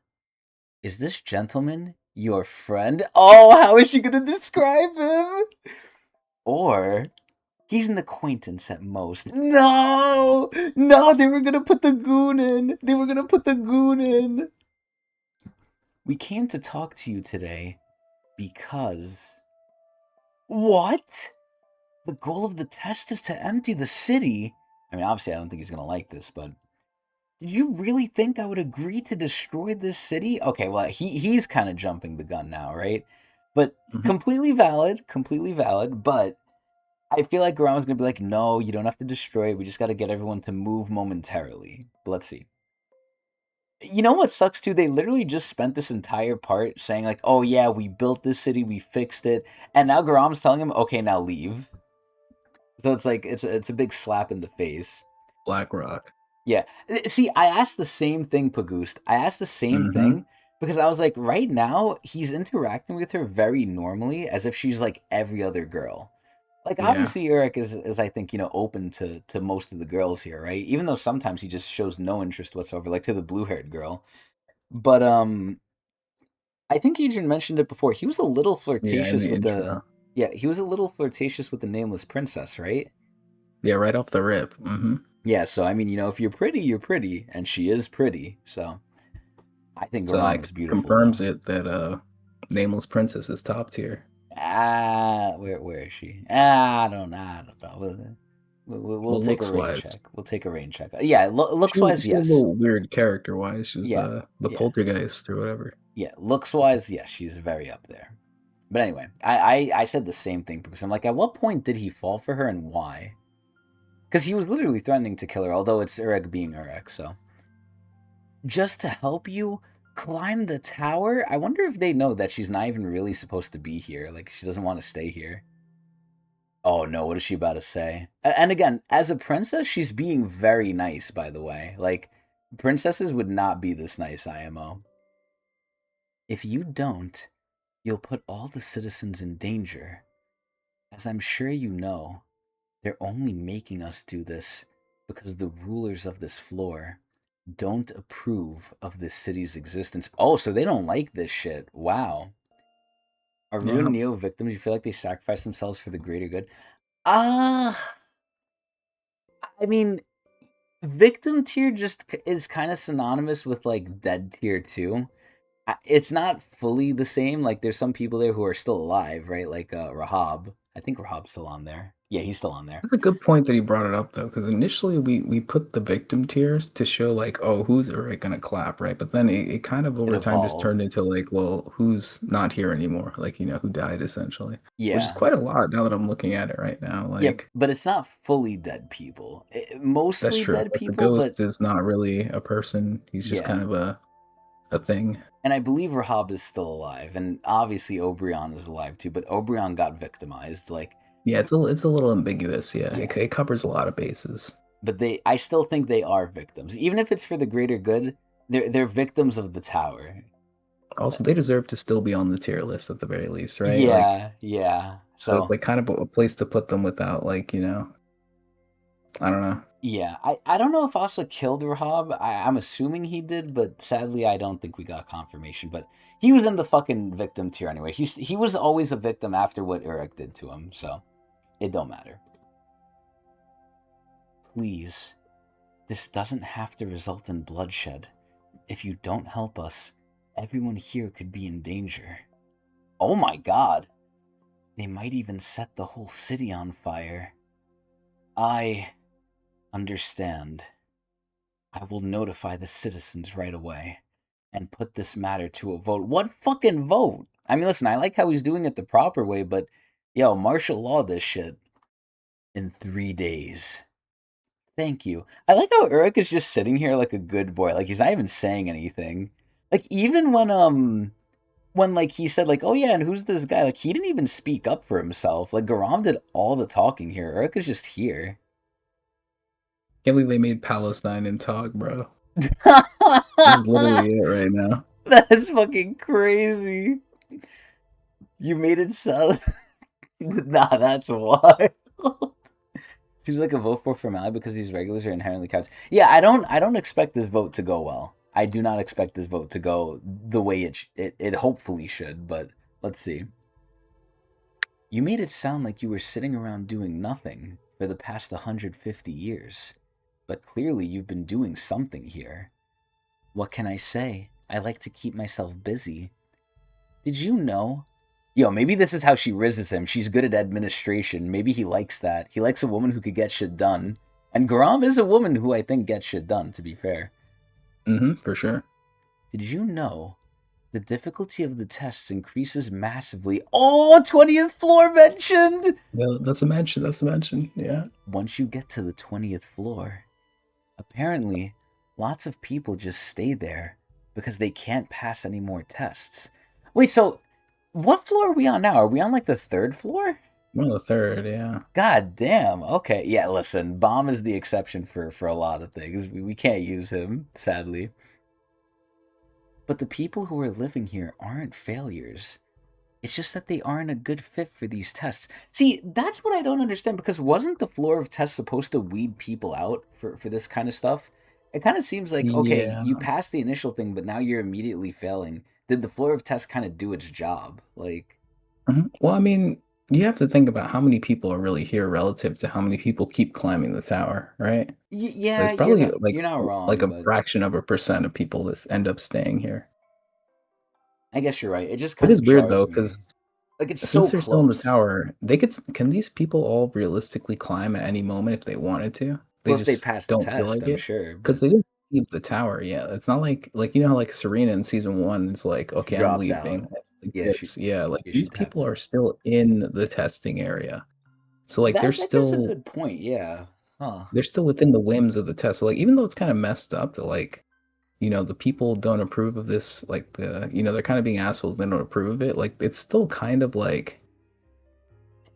Is this gentleman your friend? Oh, how is she gonna describe him? Or he's an acquaintance at most. No! No, they were gonna put the goon in. They were gonna put the goon in. We came to talk to you today because. What? The goal of the test is to empty the city. I mean, obviously, I don't think he's gonna like this, but did you really think I would agree to destroy this city? Okay, well, he's kind of jumping the gun now, right? But Mhm. completely valid. But I feel like Garam's gonna be like, no, you don't have to destroy it. We just got to get everyone to move momentarily. But let's see. You know what sucks too? They literally just spent this entire part saying like, oh yeah, we built this city, we fixed it, and now Garam's telling him, okay, now leave. So it's like it's a big slap in the face. BlackRock. Yeah. See, I asked the same thing, Pagoost. I asked the same Mm-hmm. thing because I was like, right now, he's interacting with her very normally as if she's like every other girl. Like, Yeah. obviously, Urek is I think, open to most of the girls here, right? Even though sometimes he just shows no interest whatsoever, like to the blue haired girl. But, I think Adrian mentioned it before. He was a little Yeah, in flirtatious the with the. intro. Yeah, he was a little flirtatious with the nameless princess, right? Yeah, right off the rip. Mm-hmm. Yeah, so I mean, if you're pretty, you're pretty, and she is pretty. So I think So Garam like is beautiful confirms though. it that Nameless Princess is top tier. Where is she? I don't know. We'll Well, take a looks rain wise. check. We'll take a rain check. Yeah, looks wise, She was a yes. little weird character wise. She was Yeah, the yeah, poltergeist or whatever. yeah. Looks wise, yes, she's very up there. But anyway, I said the same thing because I'm like, at what point did he fall for her and why? Because he was literally threatening to kill her, although it's Urek being Urek, so. Just to help you climb the tower? I wonder if they know that she's not even really supposed to be here. Like, she doesn't want to stay here. Oh no, what is she about to say? And again, as a princess, she's being very nice, by the way. Like, princesses would not be this nice, IMO. If you don't, you'll put all the citizens in danger. As I'm sure you know, they're only making us do this because the rulers of this floor don't approve of this city's existence. Oh, so they don't like this shit. Wow. Are Yeah. ruined Neo victims? You feel like they sacrifice themselves for the greater good? Ah, I mean, victim tier just is kind of synonymous with like dead tier too. It's not fully the same. Like there's some people there who are still alive, right? Like Rahab. I think Rahab's still on there. Yeah, he's still on there. That's a good point that he brought it up though, because initially we put the victim tiers to show like, oh, who's Urek gonna clap, right? But then it kind of It over time just evolved. turned into like, well, who's not here anymore? Like, who died essentially, which is Yeah. quite a lot now that I'm looking at it right now. Yeah, Like, but it's not fully dead people. that's Mostly true. dead Like the people, but ghost is not really a person; he's just kind yeah. of a thing. And I believe Rahab is still alive, and obviously Obrion is alive too. But Obrion got victimized, like Yeah, it's a little ambiguous. Yeah, yeah. it covers a lot of bases. But I still think they are victims, even if it's for the greater good. They're victims of the tower. Also, they deserve to still be on the tier list at the very least, right? Like, Yeah, yeah. so it's So like kind of a place to put them without like, I don't know. yeah, I don't know if Asa killed Rahab. I'm assuming he did, but sadly, I don't think we got confirmation. But he was in the fucking victim tier anyway. He was always a victim after what Urek did to him, so it don't matter. Please, this doesn't have to result in bloodshed. If you don't help us, everyone here could be in danger. Oh my god. They might even set the whole city on fire. I understand. I will notify the citizens right away and put this matter to a vote. What fucking vote? I mean, listen, I like how he's doing it the proper way, but yo, martial law this shit in 3 days. Thank you. I like how Uruk is just sitting here like a good boy. Like he's not even saying anything. Like even when like he said like, oh yeah, and who's this guy? Like he didn't even speak up for himself. Like Garam did all the talking here. Uruk is just here. Can't believe they made Palestine in talk, bro. This is literally it right now. That's fucking crazy. You made it sound. Nah, that's wild. Seems like a vote for formality because these regulars are inherently cowards. Yeah, I don't expect this vote to go well. I do not expect this vote to go the way it hopefully should, but let's see. You made it sound like you were sitting around doing nothing for the past 150 years. But clearly you've been doing something here. What can I say? I like to keep myself busy. Did you know? Yo, maybe this is how she rizzes him. She's good at administration. Maybe he likes that. He likes a woman who could get shit done. And Garam is a woman who I think gets shit done, to be fair. For sure. Did you know the difficulty of the tests increases massively? Oh, 20th floor mentioned! Yeah, that's a mention. That's a mention. Yeah. Once you get to the 20th floor, apparently, lots of people just stay there because they can't pass any more tests. Wait, so what floor are we on now? Are we on like the third floor? One of the third, yeah. God damn. Okay. Yeah, listen, Bomb is the exception for a lot of things. We can't use him, sadly. But the people who are living here aren't failures. It's just that they aren't a good fit for these tests. See, that's what I don't understand because wasn't the floor of tests supposed to weed people out for this kind of stuff? It kind of seems like, okay, Yeah. you passed the initial thing, but now you're immediately failing. Did the floor of tests kind of do its job? Like, Well, I mean, you have to think about how many people are really here relative to how many people keep climbing the tower, right? yeah, There's probably you're not like wrong, a but fraction of a percent of people that end up staying here. I guess you're right. It just It kind is of weird jars though, me. because Like, it's so since they're still in the close. tower, can these people all realistically climb at any moment if they wanted to? They Well, if they just pass the don't feel test, like I'm it sure, because but they didn't leave the tower yet. It's not like how like Serena in season one is like, she okay, I'm dropped out. leaving. Like, Yeah, dips. Yeah, like she these tapped people out. are still in the testing area, so like That is a good point. Yeah. Huh. they're still within the whims of the test. So like even though it's kind of messed up that like the people don't approve of this, like they're kind of being assholes. They don't approve of it. Like it's still kind of like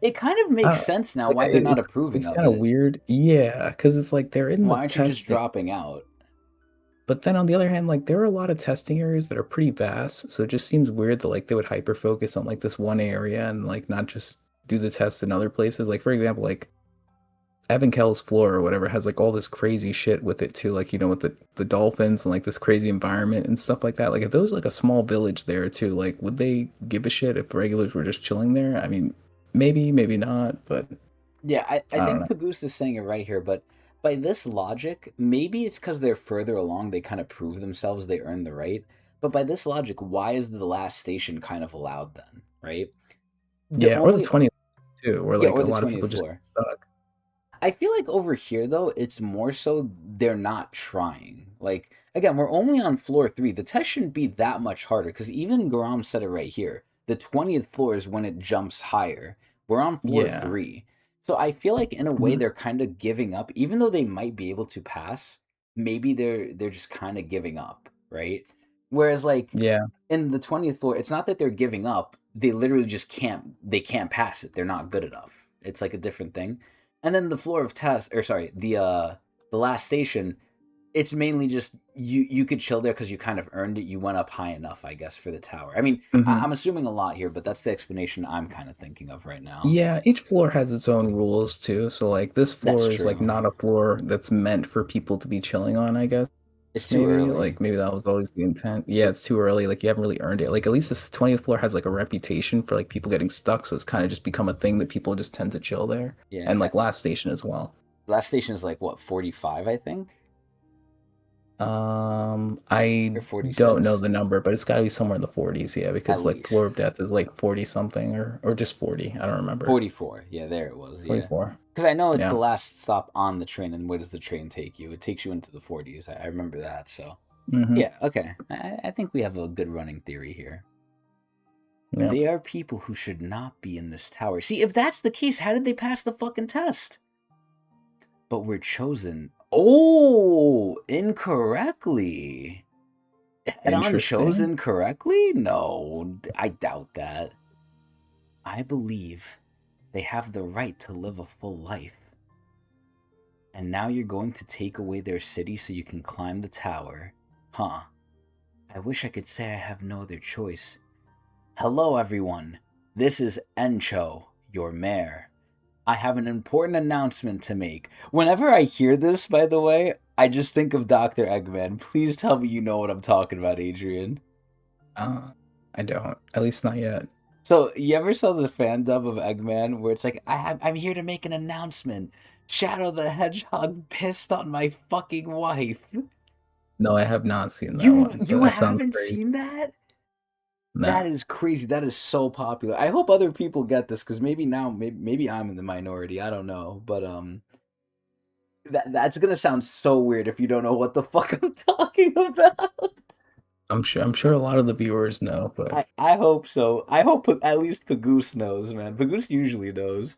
It kind of makes Uh, sense now like why they're not approving it's of kind of it. weird, yeah, because it's like they're in the Why aren't you just testing, dropping out? but then on the other hand, like there are a lot of testing areas that are pretty vast, so it just seems weird that like they would hyper focus on like this one area and like not just do the tests in other places. Like for example, like Evan Kell's floor or whatever has like all this crazy shit with it too, like with the dolphins and like this crazy environment and stuff like that. Like if there was like a small village there too, like would they give a shit if regulars were just chilling there? I mean, maybe, maybe not, but Yeah, I I don't think know. Pagoose is saying it right here, but by this logic, maybe it's because they're further along, they kind of prove themselves, they earn the right. But by this logic, why is the last station kind of allowed then, right? The Yeah, or the only 20th too, where Yeah, like or a the lot of 20th people just floor. get stuck. I feel like over here though, it's more so they're not trying. Like again, we're only on floor 3. The test shouldn't be that much harder because even Garam said it right here. The 20th floor is when it jumps higher. We're on floor Yeah. 3. So I feel like in a way Mhm. they're kind of giving up even though they might be able to pass. Maybe they're just kind of giving up, right? Whereas like Yeah. in the 20th floor, it's not that they're giving up. They literally just can't pass it. They're not good enough. It's like a different thing. And then the floor of test, or sorry, the last station, it's mainly just you could chill there because you kind of earned it. You went up high enough, I guess, for the tower. I mean, Hmm. I'm assuming a lot here, but that's the explanation I'm kind of thinking of right now. Yeah, each floor has its own rules too. So like this That's floor is like true. not a floor that's meant for people to be chilling on, I guess. It's too Maybe early. like maybe that was always the intent. Yeah, it's too early. Like you haven't really earned it. Like at least this 20th floor has like a reputation for like people getting stuck, so it's kind of just become a thing that people just tend to chill there. Yeah. And like last station as well. Last station is like what 45, I think, I or don't know 46 the number, but it's got to be somewhere in the 40s, yeah, at because like Floor least. of Death is like 40 something or just 40. I don't remember. 44. Yeah, there it was. Yeah. 44. Because I know it's the Yeah. last stop on the train, and where does the train take you? It takes you into the 40s. I remember that. So, Hmm. yeah, okay. I think we have a good running theory here. Yeah. They are people who should not be in this tower. See, if that's the case, how did they pass the fucking test? But we're chosen. Oh, incorrectly. Head on Interesting. chosen correctly? No, I doubt that. I believe they have the right to live a full life. And now you're going to take away their city so you can climb the tower. Huh. I wish I could say I have no other choice. Hello, everyone. This is Encho, your mayor. I have an important announcement to make. Whenever I hear this, by the way, I just think of Dr. Eggman. Please tell me you know what I'm talking about, Adrian. Uh, I don't. At least not yet. So, you ever saw the fan dub of Eggman where it's like, I'm here to make an announcement. Shadow the Hedgehog pissed on my fucking wife. No, I have not seen that You one, but you that sounds haven't crazy. seen that? Nah. That is crazy. That is so popular. I hope other people get this because maybe now, maybe I'm in the minority. I don't know, but that's gonna sound so weird if you don't know what the fuck I'm talking about. I'm sure a lot of the viewers know, but I hope so. I hope at least Pagoose knows, man. Pagoose usually knows.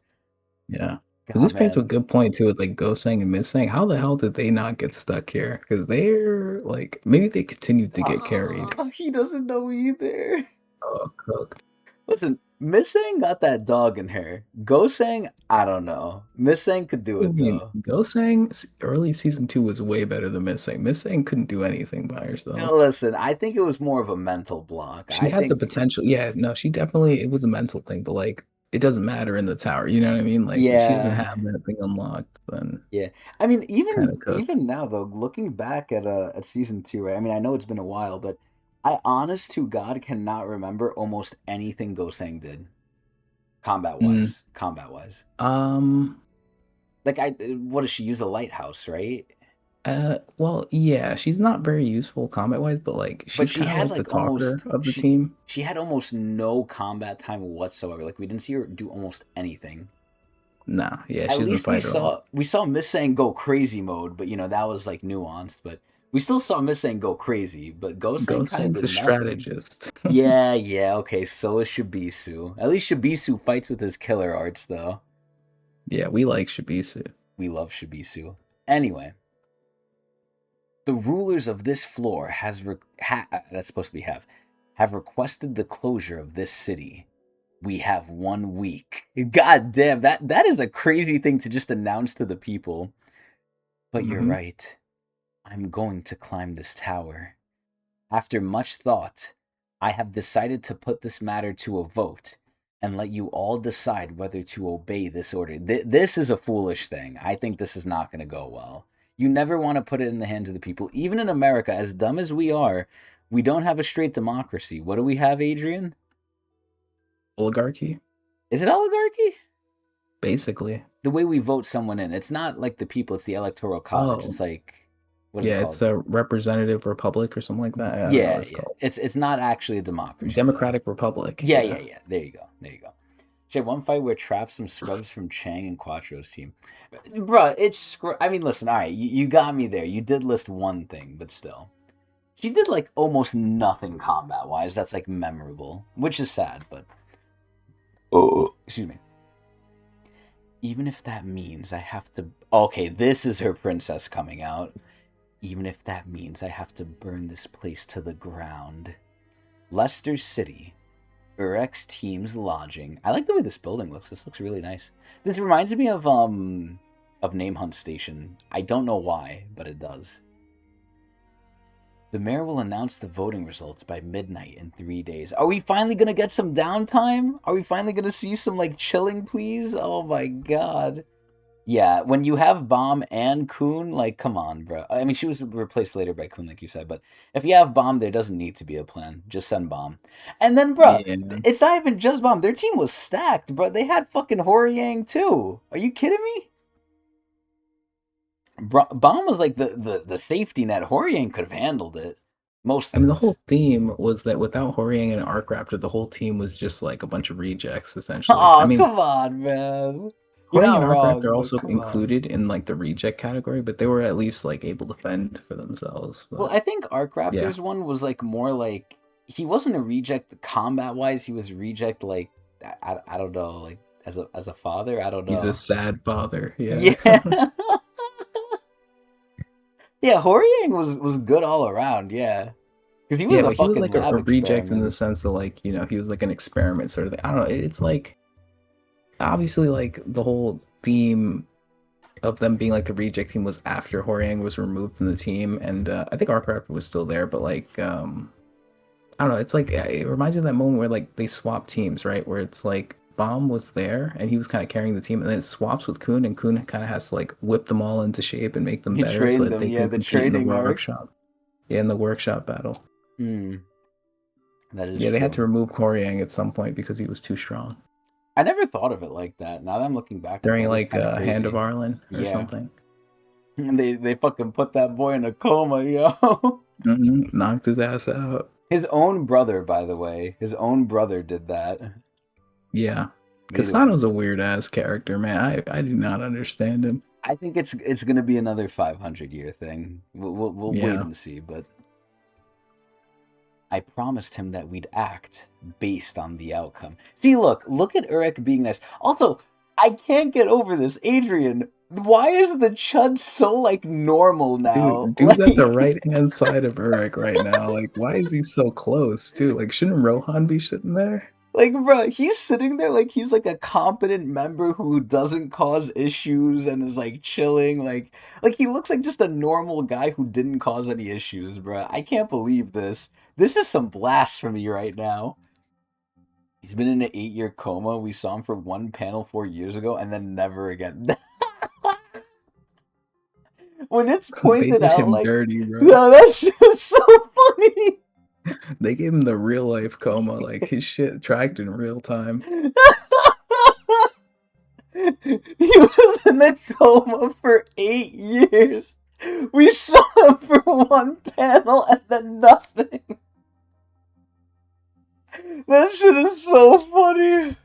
yeah. But God, this brings to a man. good point too with like Goseng and Missing. How the hell did they not get stuck here? Because they're like maybe they continued to get carried. He doesn't know either. Oh, cooked. Listen, Missing got that dog in her. Goseng, I don't know. Missing could do I it mean, though. Goseng early season 2 was way better than Missing. Missing couldn't do anything by No, herself. listen, I think it was more of a mental block. She I had the think, potential. Yeah, no, she definitely it was a mental thing, but like it doesn't matter in the tower. You know what I mean? Like if she doesn't yeah, have that thing unlocked, then yeah. I mean, kind of even cooked. even now though, looking back at season 2, right? I mean, I know it's been a while, but I honest to God cannot remember almost anything Goseng did combat Mm. wise. Combat wise, Um. like what does she use a lighthouse, right? Well, yeah, she's not very useful combat wise, but like But she's she kind of had like the like talker almost of the team. she had almost no combat time whatsoever. Like we didn't see her do almost anything. Nah, yeah, At she doesn't least we fight at all. saw Miss Sang go crazy mode, but that was like nuanced. But we still saw Miss Sang go crazy, but Go Sang kind of Goseng's did a nothing. strategist. Yeah, yeah, okay. So is Shibisu. At least Shibisu fights with his killer arts, though. Yeah, we like Shibisu. We love Shibisu. Anyway, the rulers of this floor that's supposed to be have requested the closure of this city. We have 1 week. God damn, that is a crazy thing to just announce to the people. But you're Hmm. right. I'm going to climb this tower. After much thought, I have decided to put this matter to a vote and let you all decide whether to obey this order. This is a foolish thing. I think this is not going to go well. You never want to put it in the hands of the people. Even in America, as dumb as we are, we don't have a straight democracy. What do we have, Adrian? Oligarchy, Is it oligarchy? basically. The way we vote someone in. It's not like the people, it's the electoral college. Oh, It's like. What is it Yeah, called? it's a representative republic or something like that. I don't know what Yeah, it's yeah. called. It's not actually a democracy though. Democratic Republic. Yeah, yeah, Yeah. yeah. There you go. There you go. She had one fight where trapped some scrubs from Chang and Quattro's team. Bruh, I mean, listen, all right, you got me there. You did list one thing, but still. She did, like, almost nothing combat-wise that's, like, memorable, which is sad, but... Oh, excuse me. Even if that means I have to... Okay, this is her princess coming out. Even if that means I have to burn this place to the ground. Leicester City. Urek's team's lodging. I like the way this building looks. This looks really nice. This reminds me of Name Hunt Station. I don't know why, but it does. The mayor will announce the voting results by midnight in 3 days. Are we finally gonna get some downtime? Are we finally gonna see some, like, chilling, please? Oh my god. Yeah, when you have Bomb and Kun, like, come on, bro. I mean, she was replaced later by Kun, like you said, but if you have Bomb, there doesn't need to be a plan. Just send Bomb. And then, bro, Yeah. it's not even just Bomb. Their team was stacked, bro. They had fucking Horyang, too. Are you kidding me? Bomb was like the safety net. Horyang could have handled it. Most I mean, the things. whole theme was that without Horiang and Arc Raptor, the whole team was just like a bunch of rejects, essentially. I Oh, mean, come on, man. You're Horiang not and Arc Raptor wrong, are but also come on. included in like the reject category, but they were at least like able to fend for themselves. Well, But I think Arc yeah, Raptor's one was like more like he wasn't a reject combat wise. He was a reject like I don't know, like as a father. I don't he's a know. sad father. Yeah. Yeah, yeah. Horyang was good all around. Yeah, because he was Yeah, a but he was fucking like a lab reject in the experiment. sense that like, he was like an experiment sort of thing. I don't know. It's like obviously like the whole theme of them being like the reject team was after Horiang was removed from the team, and I think Arc Raptor was still there, but like I don't know. It's like it reminds me of that moment where like they swap teams, right? Where it's like Bomb was there and he was kind of carrying the team, and then it swaps with Kun, and Kun kind of has to like whip them all into shape and make them He better so trained that them. they Yeah, can the compete in the training arc. workshop. Yeah, in the workshop battle. Hmm, that is Yeah, they had true. to remove Horiang at some point because he was too strong I never thought of it like that. Now that I'm looking back, like during that is like kind of Hand of crazy. Arlen or Yeah, something. and they fucking put that boy in a coma, yo. Knocked his ass out. His own brother, by the way, his own brother did that. Yeah, But either way, Kasano's a weird ass character, man. I do not understand him. I think it's gonna be another 500-year thing. We'll wait Yeah, and see. But I promised him that we'd act based on the outcome. See, look at Urek being nice. Also, I can't get over this, Adrian. Why is the Chud so like normal now? dude's at the Like, right hand side of Urek right now. Like, why is he so close too? Like, shouldn't Rohan be sitting there? like, bro, he's sitting there like he's like a competent member who doesn't cause issues and is like chilling. Like he looks like just a normal guy who didn't cause any issues, bro. I can't believe this. This is some blasphemy right now. He's been in an 8-year coma. We saw him for one panel 4 years ago, and then never again. When it's They pointed did out, him like, dirty, bro. no, that's so funny. They gave him the real life coma. Like his shit tracked in real time. He was in a coma for 8 years. We saw him for one panel and then nothing. That shit is so funny.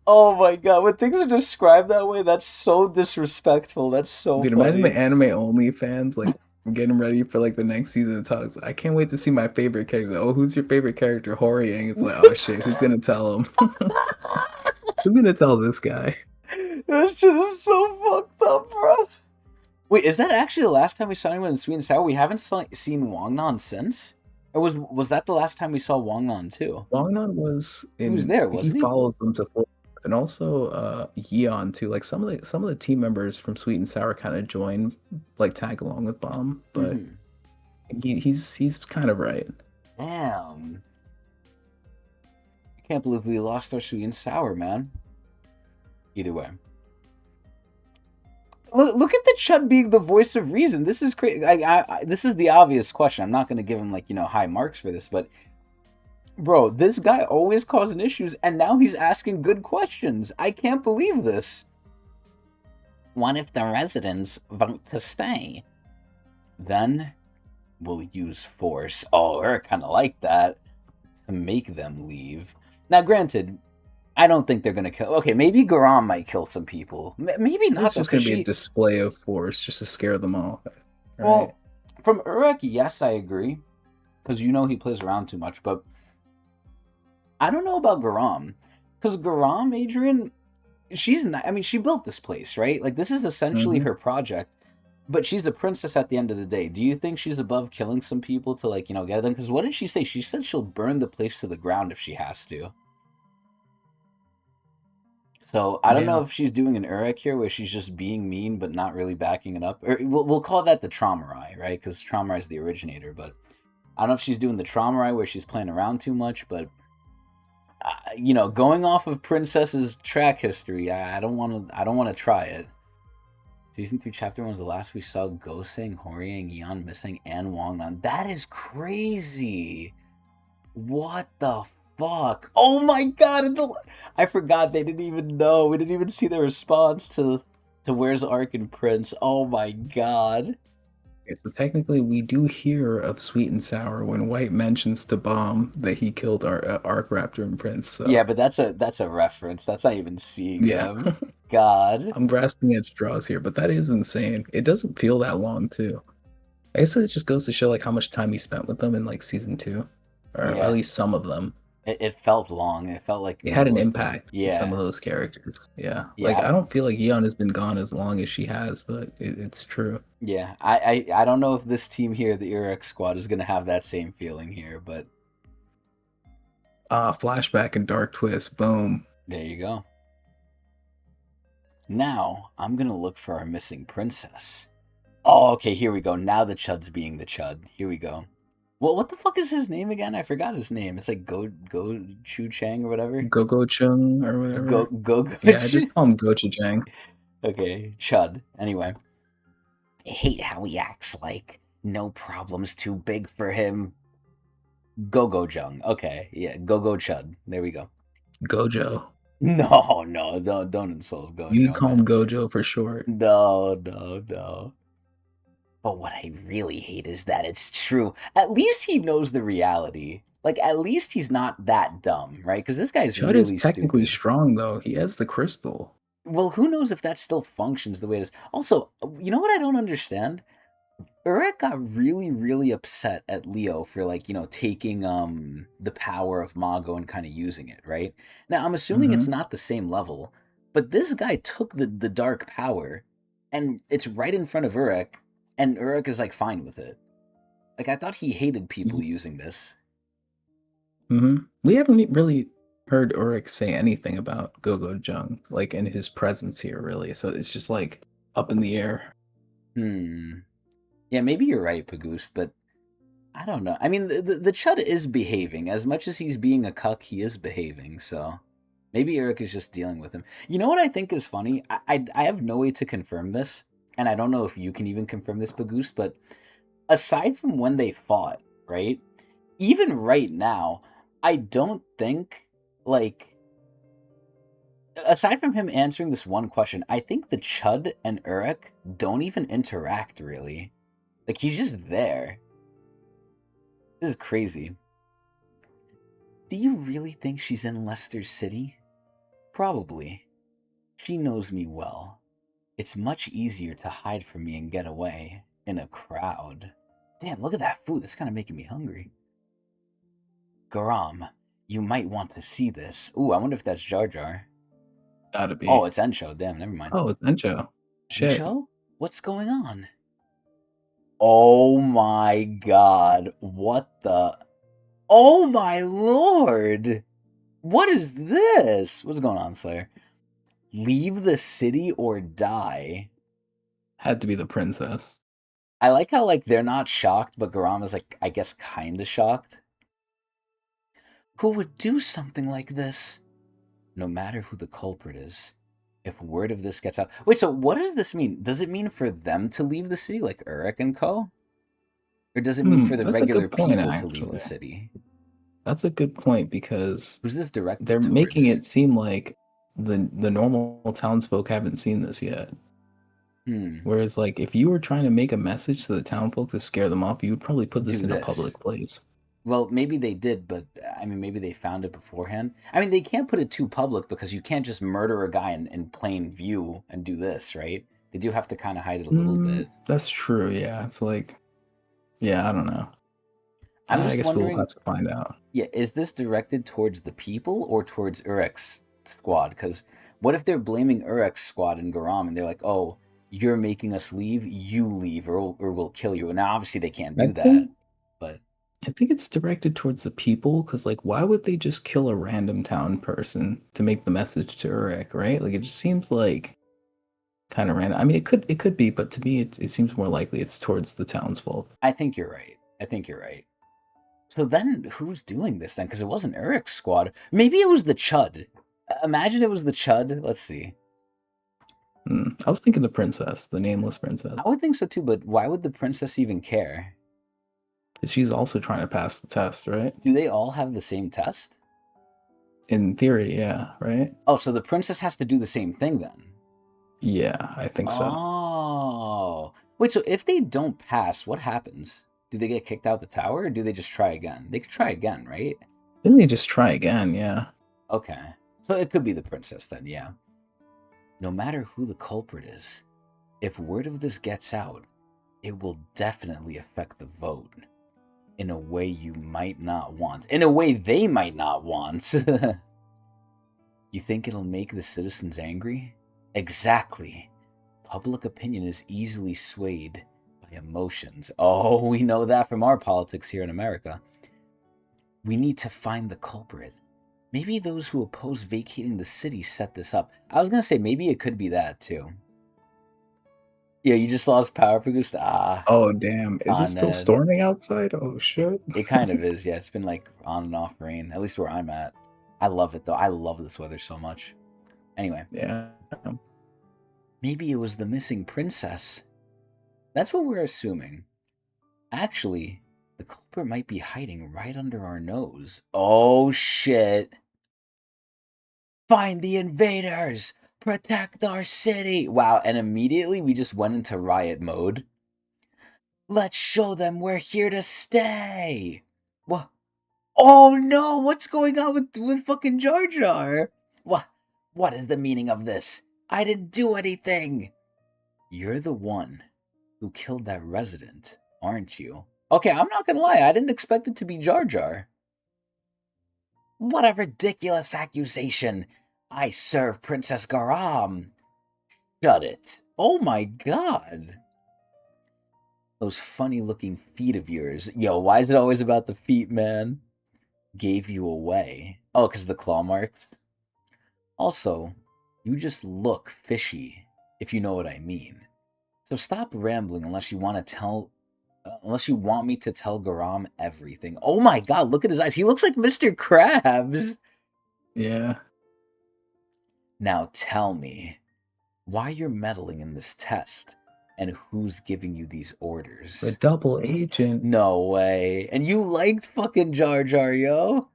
Oh my god, when things are described that way, that's so disrespectful. That's so Dude, imagine the funny. anime only fans like getting ready for like the next season of Talks. I can't wait to see my favorite character. Oh, who's your favorite character? Horyang. It's like, oh shit, who's gonna tell him? Who's gonna tell this guy? That shit is so fucked up, bro. Wait, is that actually the last time we saw anyone in Sweet and Sour? We haven't seen Wangnan since? Or was that the last time we saw Wangnan too? Wangnan was He was in. there, He wasn't he? follows them to full, and also Yeon too. Like some of the team members from Sweet and Sour kind of join, like tag along with Bomb, but Mm-hmm. he's kind of right. Damn. I can't believe we lost our Sweet and Sour, man. Either way. Look at the Chud being the voice of reason. This is crazy. This is the obvious question. I'm not going to give him, like, high marks for this, but, bro, this guy always causing issues, and now he's asking good questions. I can't believe this. What if the residents vote to stay? Then we'll use force. Oh, Urek kind of like that to make them leave. Now, granted, I don't think they're gonna kill. Okay, maybe Garam might kill some people. Maybe not It's though, just because going to be a she. display of force just to scare them off, right? Well, from Urek, yes, I agree, because he plays around too much. But I don't know about Garam, because Garam, Adrian, she's not. I mean, she built this place, right? Like this is essentially Mm-hmm. her project. But she's a princess at the end of the day. Do you think she's above killing some people to get them? Because what did she say? She said she'll burn the place to the ground if she has to. So I don't know Yeah. if she's doing an Urek here where she's just being mean but not really backing it up. Or we'll call that the Traumarai, right? Because Traumarai is the originator. But I don't know if she's doing the Traumarai where she's playing around too much. But going off of Princess's track history, I don't want to. I don't want to try it. Season 3, Chapter 1 was the last we saw Goseng, Horiang, Yeon missing, and Wangnan. That is crazy. What the fuck? Oh my god! I forgot they didn't even know. We didn't even see the response to Where's Ark and Prince. Oh my god. Okay, so technically, we do hear of Sweet and Sour when White mentions to Bomb that he killed our Arc Raptor and Prince. Yeah, So but that's a reference. That's not even seeing yeah, them. God. I'm grasping at straws here, but that is insane. It doesn't feel that long too. I guess it just goes to show like how much time he spent with them in like season 2, or at Yeah. least some of them. It felt long. It felt like It had an like impact to some of yeah. those characters. Yeah, like Yeah. I don't feel like Yeon has been gone as long as she has, but it's true. Yeah. I don't know if this team here, the Urek squad, is gonna have that same feeling here, but Flashback and Dark Twist. Boom. there you go. Now, I'm gonna look for our missing princess. Oh, okay, here we go. Now the Chud's being the Chud. Here we go. Well, what the fuck is his name again? I forgot his name. It's like Go Chu Chang or whatever. Go Chung or Go whatever. Go Yeah, just call him Gochujang. Okay, Chud. Anyway, I hate how he acts like no problem's too big for him. Go Jung. Okay, yeah, Go Chud. There we go. Gojo. No, don't insult You can Gojo, call man. him Gojo for short. No. But what I really hate is that it's true. At least he knows the reality. Like, at least he's not that dumb, right? Because this guy's Chud is really technically stupid. strong though. He has the crystal. Well, who knows if that still functions the way it is. Also, you know what I don't understand? Urek got really, really upset at Leo for taking the power of Mago and kind of using it, right? Now I'm assuming it's Mm-hmm. not the same level, but this guy took the dark power and it's right in front of Urek, and Urek is like fine with it. Like I thought he hated people using this. Mm-hmm. We haven't really heard Urek say anything about Gogo Jung, like in his presence here, really. So it's just like up in the air. Yeah, maybe you're right, Pagoost, but I don't know. I mean, the Chud is behaving. As much as he's being a cuck, he is behaving, so maybe Eric is just dealing with him. You know what I think is funny? I have no way to confirm this, and I don't know if you can even confirm this, Pagoost, but aside from when they fought, right? Even right now, I don't think, like, aside from him answering this one question, I think the Chud and Urek don't even interact, really. Like, he's just there. This is crazy. Do you really think she's in Leicester City? Probably. She knows me well. It's much easier to hide from me and get away in a crowd. Damn, look at that food. That's kind of making me hungry. Garam, you might want to see this. Ooh, I wonder if that's Jar Jar. Gotta be. Oh, it's Encho. Damn, never mind. Oh, it's Encho. Shit. Encho? What's going on? Oh my god. What the... Oh my lord! What is this? What's going on, Slayer? Leave the city or die. Had to be the princess. I like how they're not shocked, but Garama's I guess kinda shocked. Who would do something like this? No matter who the culprit is. If word of this gets out. Wait, so what does this mean? Does it mean for them to leave the city, like Urek and Co? Or does it mean for the That's a regular good point, people to leave the actually. city? That's a good point because Who's this they're directed making towards? it seem like the normal townsfolk haven't seen this yet. Hmm. Whereas, like, if you were trying to make a message to the town folk to scare them off, you would probably put this Do in a this. public place. Well, maybe they did, but I mean, maybe they found it beforehand. I mean, they can't put it too public because you can't just murder a guy in plain view and do this, right? They do have to kind of hide it a little bit. That's true. Yeah, it's like, yeah, I don't know. I'm I just guess we'll have wondering, to find out. yeah, is this directed towards the people or towards Urek's squad? Because what if they're blaming Urek's squad and Garam and they're like, oh, you're making us leave, you leave, or we'll kill you. Now, obviously, they can't I do that, think but I think it's directed towards the people because, like, why would they just kill a random town person to make the message to Urek, right? Like, it just seems like kind of random. I mean, it could be, but to me, it seems more likely it's towards the townsfolk. I think you're right. I think you're right. So then, who's doing this then? Because it wasn't Eric's squad. Maybe it was the Chud. Imagine it was the Chud. Let's see. I was thinking the princess, the nameless princess, I would think so too, but why would the princess even care? because she's also trying to pass the test, right? Do they all have the same test? In theory, yeah, right? Oh, so the princess has to do the same thing then. Yeah, I think so. Oh. Wait, so if they don't pass, what happens? Do they get kicked out the tower or do they just try again? They could try again, right? Then they just try again, yeah. Okay. So it could be the princess then, yeah. No matter who the culprit is, if word of this gets out, it will definitely affect the vote in a way you might not want. In a way they might not want. You think it'll make the citizens angry? Exactly. Public opinion is easily swayed by emotions. Oh, we know that from our politics here in America. We need to find the culprit. Maybe those who oppose vacating the city set this up. I was going to say maybe it could be that too. Yeah, you just lost power, Pagusta. Oh, damn. Is it still Ned. storming outside? Oh, shit. It kind of is, yeah. It's been like on and off rain, at least where I'm at. I love it though. I love this weather so much. Anyway, Yeah. maybe it was the missing princess. That's what we're assuming. Actually, the culprit might be hiding right under our nose. Oh shit. Find the invaders! Protect our city! Wow, and immediately we just went into riot mode. Let's show them we're here to stay! What? Oh no, what's going on with fucking Jar Jar? What is the meaning of this? I didn't do anything! You're the one who killed that resident, aren't you? Okay, I'm not gonna lie, I didn't expect it to be Jar Jar. What a ridiculous accusation! I serve Princess Garam! Shut it. Oh my god! Those funny looking feet of yours. Yo, why is it always about the feet, man? Gave you away. Oh, because the claw marks? Also, you just look fishy, if you know what I mean. So stop rambling unless you want to tell. Unless you want me to tell Garam everything. Oh my god, look at his eyes. He looks like Mr. Krabs. Yeah. Now tell me why you're meddling in this test and who's giving you these orders. A double agent. No way. And you liked fucking Jar Jar, yo?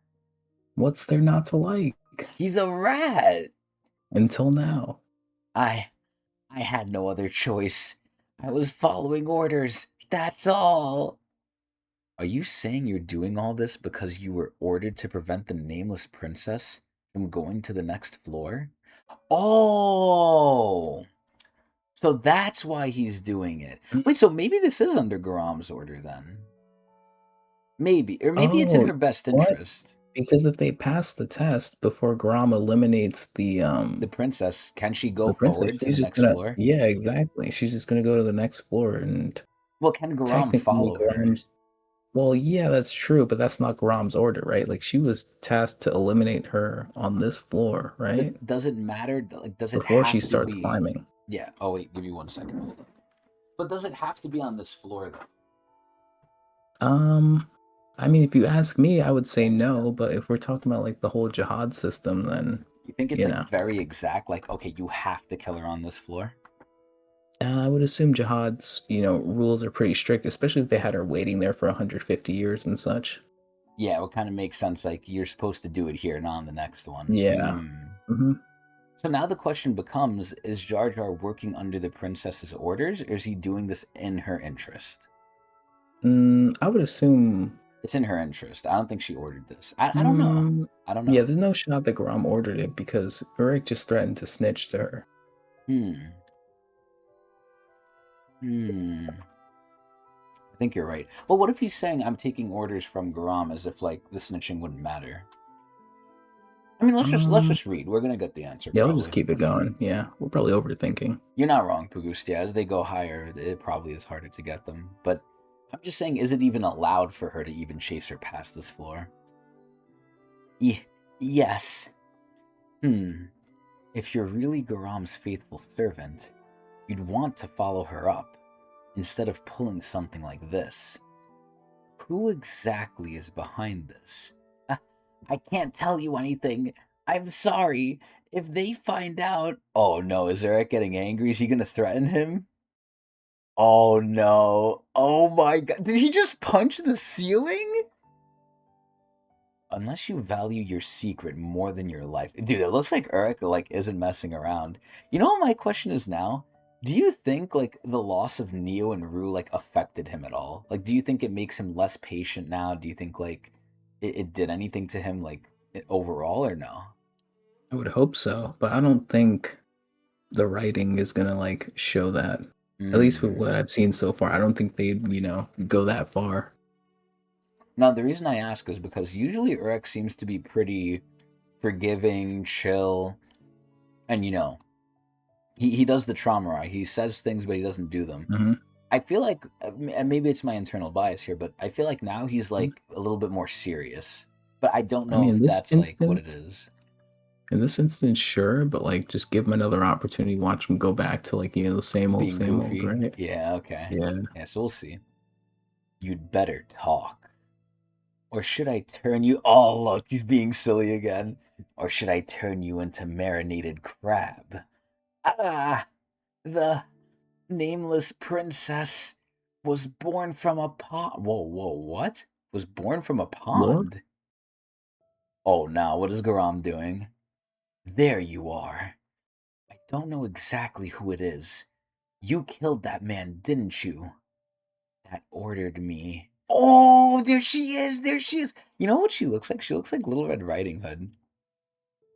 What's there not to like? He's a rat. Until now. I had no other choice. I was following orders. That's all. Are you saying you're doing all this because you were ordered to prevent the nameless princess from going to the next floor? Oh! So that's why he's doing it. Wait, so maybe this is under Garam's order then? Maybe. Or maybe it's in Oh, her best what? interest. Because if they pass the test before Grom eliminates The princess, can she go the princess, forward to she's the just next gonna, floor? yeah, exactly. She's just gonna go to the next floor, and Well, can Garam technically follow her? Grom's. Well, yeah, that's true, but that's not Grom's order, right? Like she was tasked to eliminate her on this floor, right? But does it matter? Like, does it Before she have to starts be? climbing. Yeah. Oh wait, give me 1 second. Hold on. But does it have to be on this floor though? I mean, if you ask me, I would say no, but if we're talking about like the whole jihad system, then You think it's you like know, very exact? Like, okay, you have to kill her on this floor. I would assume jihad's, rules are pretty strict, especially if they had her waiting there for 150 years and such. Yeah, it would kind of make sense. Like, you're supposed to do it here, not on the next one. Yeah. Hmm. hmm So now the question becomes, is Jar Jar working under the princess's orders, or is he doing this in her interest? I would assume. It's in her interest. I don't think she ordered this. I don't know. Mm, I don't yeah, know. there's no shot that Grom ordered it because Urek just threatened to snitch to her. Hmm. Hmm. I think you're right. Well, what if he's saying I'm taking orders from Garam as if like the snitching wouldn't matter? I mean, let's Um, just read. We're gonna get the answer yeah, we'll just probably. keep it going. Yeah, we're probably overthinking. You're not wrong, Pugustia. As they go higher, it probably is harder to get them. But I'm just saying, is it even allowed for her to even chase her past this floor? Yes. Hmm. If you're really Garam's faithful servant, you'd want to follow her up, instead of pulling something like this. Who exactly is behind this? I can't tell you anything. I'm sorry. If they find out... Oh no, is Eric getting angry? Is he gonna threaten him? Oh no. Oh my god. Did he just punch the ceiling? Unless you value your secret more than your life. Dude, it looks like Urek like isn't messing around. You know what my question is now? Do you think like the loss of Neo and Rue like affected him at all? Like do you think it makes him less patient now? Do you think like it did anything to him like overall or no? I would hope so, but I don't think the writing is gonna like show that. At least with Mm. what I've seen so far, I don't think they'd go that far. Now the reason I ask is because usually Urek seems to be pretty forgiving, chill, and he does the trauma right. He says things but he doesn't do them. Hmm. I feel like and maybe it's my internal bias here, but I feel like now he's like a little bit more serious. But I don't I know mean, if that's like what it is. in this instance, sure, but like just give him another opportunity. Watch him go back to like the Being same old, goofy. right? Yeah, okay. Yeah. Yeah, so we'll see. You'd better talk. Or should I turn you... Oh, look, he's being silly again. Or should I turn you into marinated crab? Ah, the nameless princess was born from a pond. Whoa, whoa, what? Was born from a Lore? pond? Oh, now what is Garam doing? There you are. I don't know exactly who it is. You killed that man, didn't you? That ordered me. Oh, there she is. There she is. You know what she looks like? She looks like Little Red Riding Hood.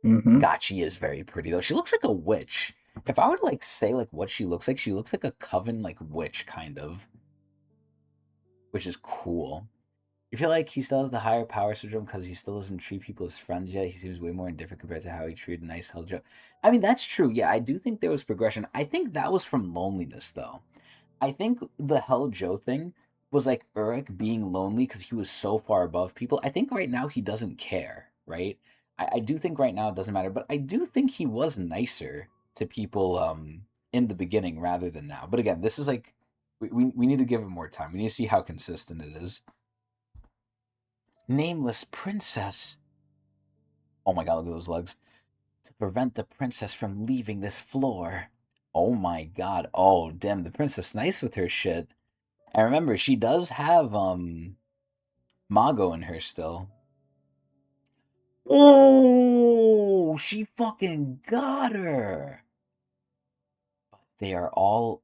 Mm-hmm. God, she is very pretty though. She looks like a witch. If I were to like say like what she looks like a coven like witch kind of, which is cool. You feel like he still has the higher power syndrome because he still doesn't treat people as friends yet. He seems way more indifferent compared to how he treated Nice Hell Joe. I mean, that's true. Yeah, I do think there was progression. I think that was from loneliness, though. I think the Hell Joe thing was like Urek being lonely because he was so far above people. I think right now he doesn't care, right? I do think right now it doesn't matter, but I do think he was nicer to people in the beginning rather than now. But again, this is like we need to give it more time. We need to see how consistent it is. Nameless princess. Oh my god, look at those legs. To prevent the princess from leaving this floor. Oh my god. Oh, damn, the princess nice with her shit. And remember, she does have Mago in her still. Oh, she fucking got her. They are all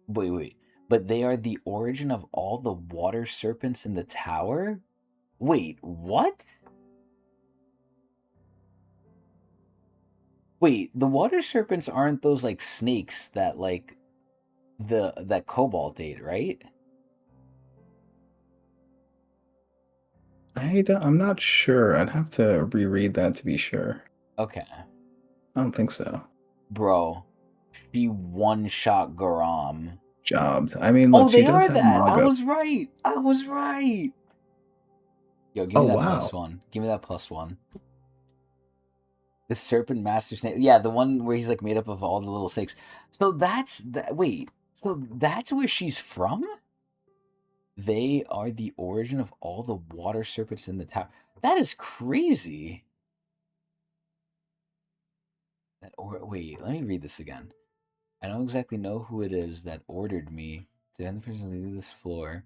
wait. But they are the origin of all the water serpents in the tower? Wait, what? Wait, the water serpents aren't those like snakes that like that Cobalt ate, right? I'm not sure. I'd have to reread that to be sure. Okay. I don't think so. Bro, she one-shot Garam. Jobs. I mean, Oh, look, she they does are have that. I Mago. was right. I was right. Yo, give Oh me that wow. +1. Give me that +1. The Serpent Master Snake. Yeah, the one where he's like made up of all the little snakes. So that's that. Wait. So that's where she's from? They are the origin of all the water serpents in the tower. That is crazy. Wait, let me read this again. I don't exactly know who it is that ordered me to end the person to leave this floor.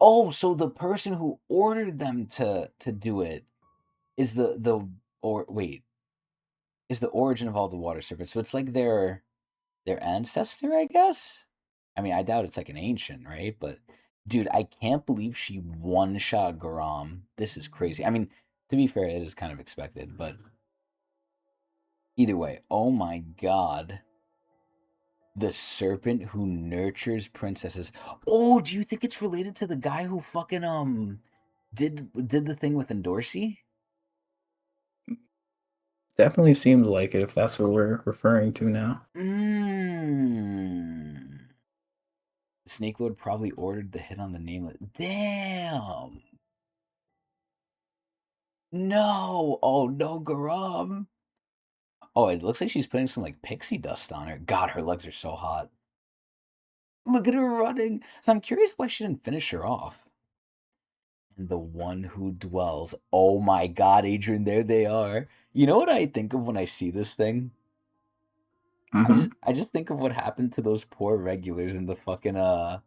Oh, so the person who ordered them to do it is the or wait. is the origin of all the water serpents. So it's like their ancestor, I guess. I mean, I doubt it's like an ancient, right? But dude, I can't believe she one shot Garam. This is crazy. I mean, to be fair, it is kind of expected, but either way, oh my god. The serpent who nurtures princesses. Oh, do you think it's related to the guy who fucking did the thing with Endorsi? Definitely seems like it if that's what we're referring to now. Mmm. Snake Lord probably ordered the hit on the nameless. Damn. No. Oh no, Garam. Oh, it looks like she's putting some like pixie dust on her. God, her legs are so hot. Look at her running. So I'm curious why she didn't finish her off. And the one who dwells. Oh my god, Adrian, there they are. You know what I think of when I see this thing? Mm-hmm. I just think of what happened to those poor regulars in the fucking the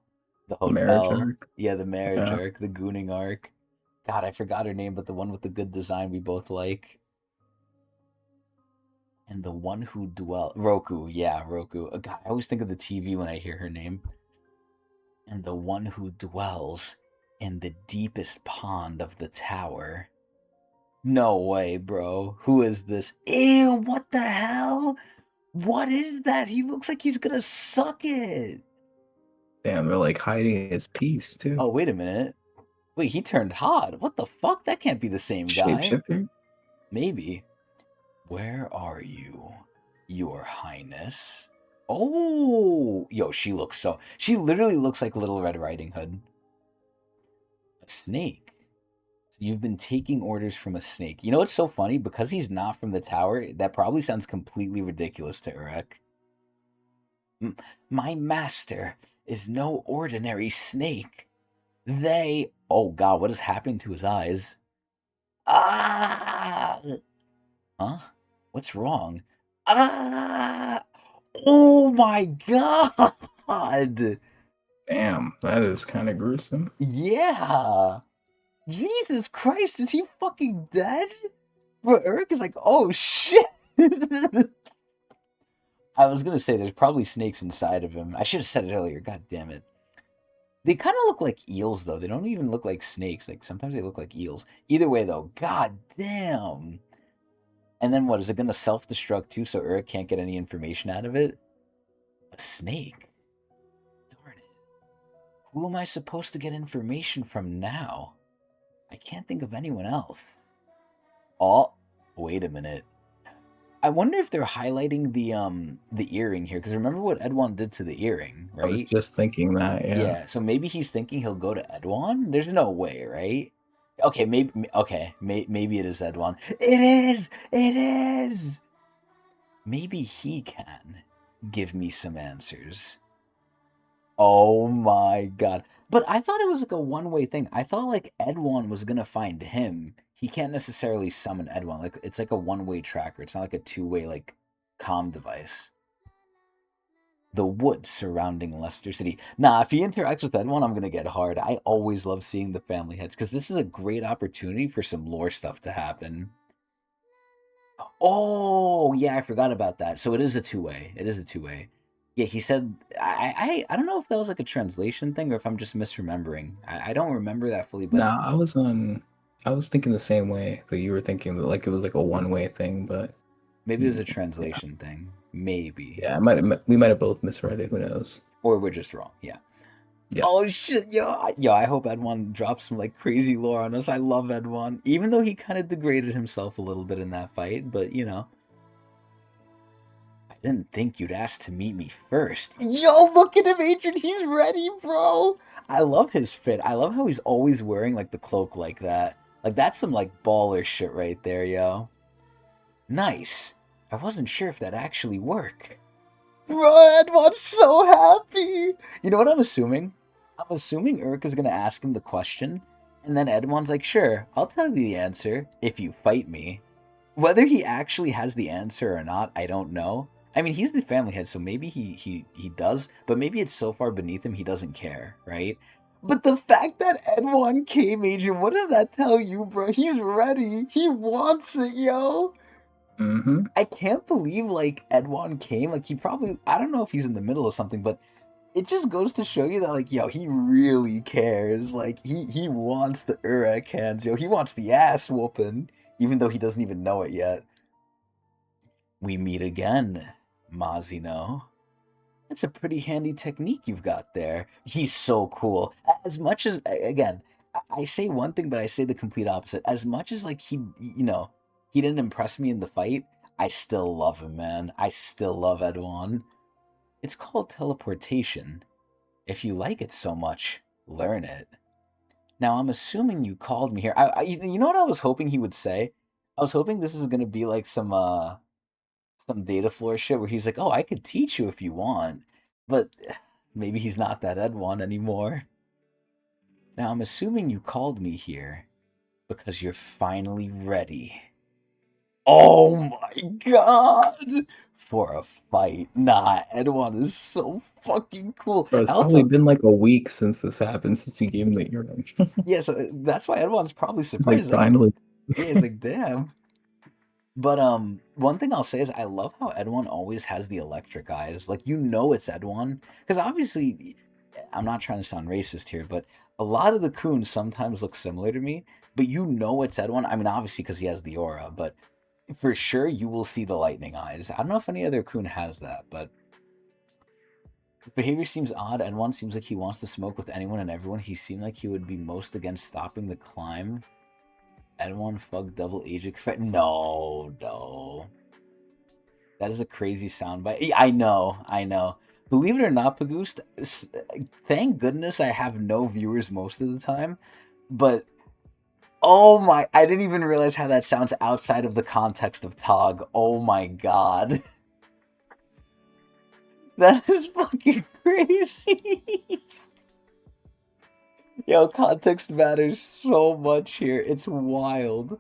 The marriage hotel. arc. Yeah, the marriage Yeah. arc, the gooning arc. God, I forgot her name, but the one with the good design we both like. And the one who dwell Roku, yeah, Roku. God, I always think of the TV when I hear her name. And the one who dwells in the deepest pond of the tower. No way, bro. Who is this? Ew, what the hell? What is that? He looks like he's gonna suck it. Damn, they're like hiding his piece too. Oh, wait a minute. Wait, he turned hot. What the fuck? That can't be the same guy. Shapeshifter? Maybe. Where are you, Your Highness? Oh, yo, she looks so. She literally looks like Little Red Riding Hood. A snake. So you've been taking orders from a snake. You know what's so funny? Because he's not from the tower, that probably sounds completely ridiculous to Urek. My master is no ordinary snake. They. Oh god, what has happened to his eyes? Ah! Huh? What's wrong? Ah! Oh my god! Damn, that is kind of gruesome. Yeah! Jesus Christ, is he fucking dead? Bro, Eric is like, oh shit! I was gonna say there's probably snakes inside of him. I should have said it earlier. God damn it. They kind of look like eels, though. They don't even look like snakes. Like sometimes they look like eels. Either way, though, god damn. And then what? Is it gonna self-destruct too, so Uruk can't get any information out of it? A snake. Darn it. Who am I supposed to get information from now? I can't think of anyone else. Oh, wait a minute. I wonder if they're highlighting the earring here, because remember what Edwan did to the earring, I was right? just thinking that, yeah. Yeah, so maybe he's thinking he'll go to Edwan? There's no way, right? Okay, maybe it is Edwan. It is! It is! Maybe he can give me some answers. Oh my god. But I thought it was like a one-way thing. I thought like Edwan was gonna find him. He can't necessarily summon Edwan. Like it's like a one-way tracker. It's not like a two-way like comm device. The woods surrounding Leicester City. Nah, if he interacts with Edwan, I'm gonna get hard. I always love seeing the family heads because this is a great opportunity for some lore stuff to happen. Oh yeah, I forgot about that. So it is a two-way. It is a two-way. Yeah, he said I don't know if that was like a translation thing or if I'm just misremembering. I don't remember that fully, but Nah, I was thinking the same way that you were thinking that like it was like a one-way thing, but maybe it was a yeah, translation thing. Maybe. yeah, we might have both misread it. Who knows? Or we're just wrong. Yeah. Yeah, Oh shit, yo, I hope Edwan drops some like crazy lore on us. I love Edwan. Even though he kind of degraded himself a little bit in that fight, but you know. I didn't think you'd ask to meet me first. Yo, look at him, Adrian. He's ready, bro. I love his fit. I love how he's always wearing like the cloak like that. Like that's some like baller shit right there, yo. Nice. I wasn't sure if that actually worked. Bro, Edward's so happy. You know what I'm assuming? I'm assuming Urk is gonna ask him the question, and then Edward's like, sure, I'll tell you the answer if you fight me. Whether he actually has the answer or not, I don't know. I mean, he's the family head, so maybe he does, but maybe it's so far beneath him he doesn't care, right? But the fact that Edwan came, Adrian, what does that tell you, bro? He's ready. He wants it, yo. Mm-hmm. I can't believe like Edwan came. Like he probably, I don't know if he's in the middle of something, but it just goes to show you that like yo, he really cares. Like he wants the Urek hands, yo. He wants the ass whooping, even though he doesn't even know it yet. We meet again, Mazino. That's a pretty handy technique you've got there. He's so cool. As much as again, I say one thing, but I say the complete opposite. As much as like he didn't impress me in the fight, I still love him, man. I still love Edwan. It's called teleportation. If you like it so much, learn it. Now, I'm assuming you called me here. You know what I was hoping he would say? I was hoping this is gonna be like some data floor shit where he's like, "Oh, I could teach you if you want," but maybe he's not that Ed1 anymore. Now, I'm assuming you called me here because you're finally ready. Oh my god! For a fight. Nah, Ed1 is so fucking cool. Bro, it's probably Also, been like a week since this happened, since you gave him the earring. yeah, so that's why Ed1's probably Like surprised. Like, finally. yeah, he's like, damn. But one thing I'll say is I love how Edwan always has the electric eyes. Like you know it's Edwan because obviously I'm not trying to sound racist here, but a lot of the Coons sometimes look similar to me. But you know it's Edwan. I mean, obviously because he has the aura, but for sure you will see the lightning eyes. I don't know if any other Coon has that, but his behavior seems odd. Edwan seems like he wants to smoke with anyone and everyone. He seemed like he would be most against stopping the climb. Edwan fuck double agent. No, no. That is a crazy soundbite. I know, I know. Believe it or not, Pagoost, thank goodness I have no viewers most of the time. But oh my, I didn't even realize how that sounds outside of the context of Tog. Oh my god. That is fucking crazy. Yo, context matters so much here. It's wild.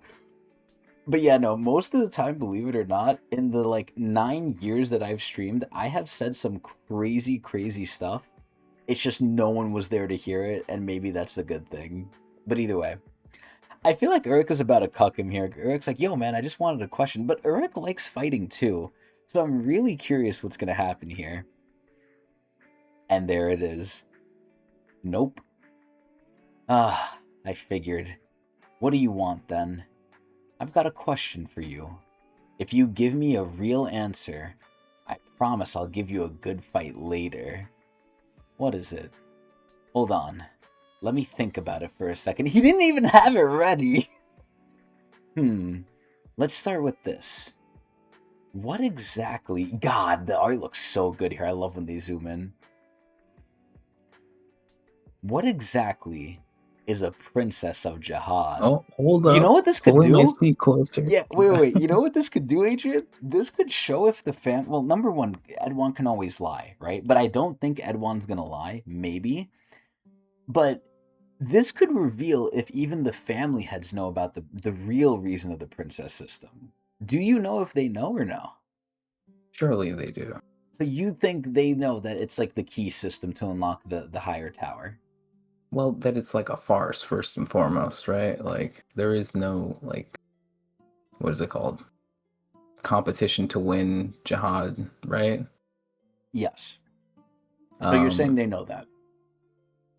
But yeah, no, most of the time, believe it or not, in the like 9 years that I've streamed, I have said some crazy, crazy stuff. It's just no one was there to hear it, and maybe that's the good thing. But either way, I feel like Urek is about to cuck him here. Urek's like, yo, man, I just wanted a question. But Urek likes fighting too. So I'm really curious what's going to happen here. And there it is. Nope. Ah, I figured. What do you want then? I've got a question for you. If you give me a real answer, I promise I'll give you a good fight later. What is it? Hold on. Let me think about it for a second. He didn't even have it ready. Let's start with this. What exactly... God, the art looks so good here. I love when they zoom in. What exactly is a princess of Jihad? Oh, hold You know up. what this could Pulling my do? seat closer. Yeah, wait. You know what this could do, Adrian? This could show if the fam. Well, number one, Edwan can always lie, right? But I don't think Edwan's gonna lie. Maybe, but this could reveal if even the family heads know about the real reason of the princess system. Do you know if they know or no? Surely they do. So you think they know that it's like the key system to unlock the higher tower? Well, that it's like a farce first and foremost, right? Like there is no like what is it called? Competition to win jihad, right? Yes. So you're saying Um they know that?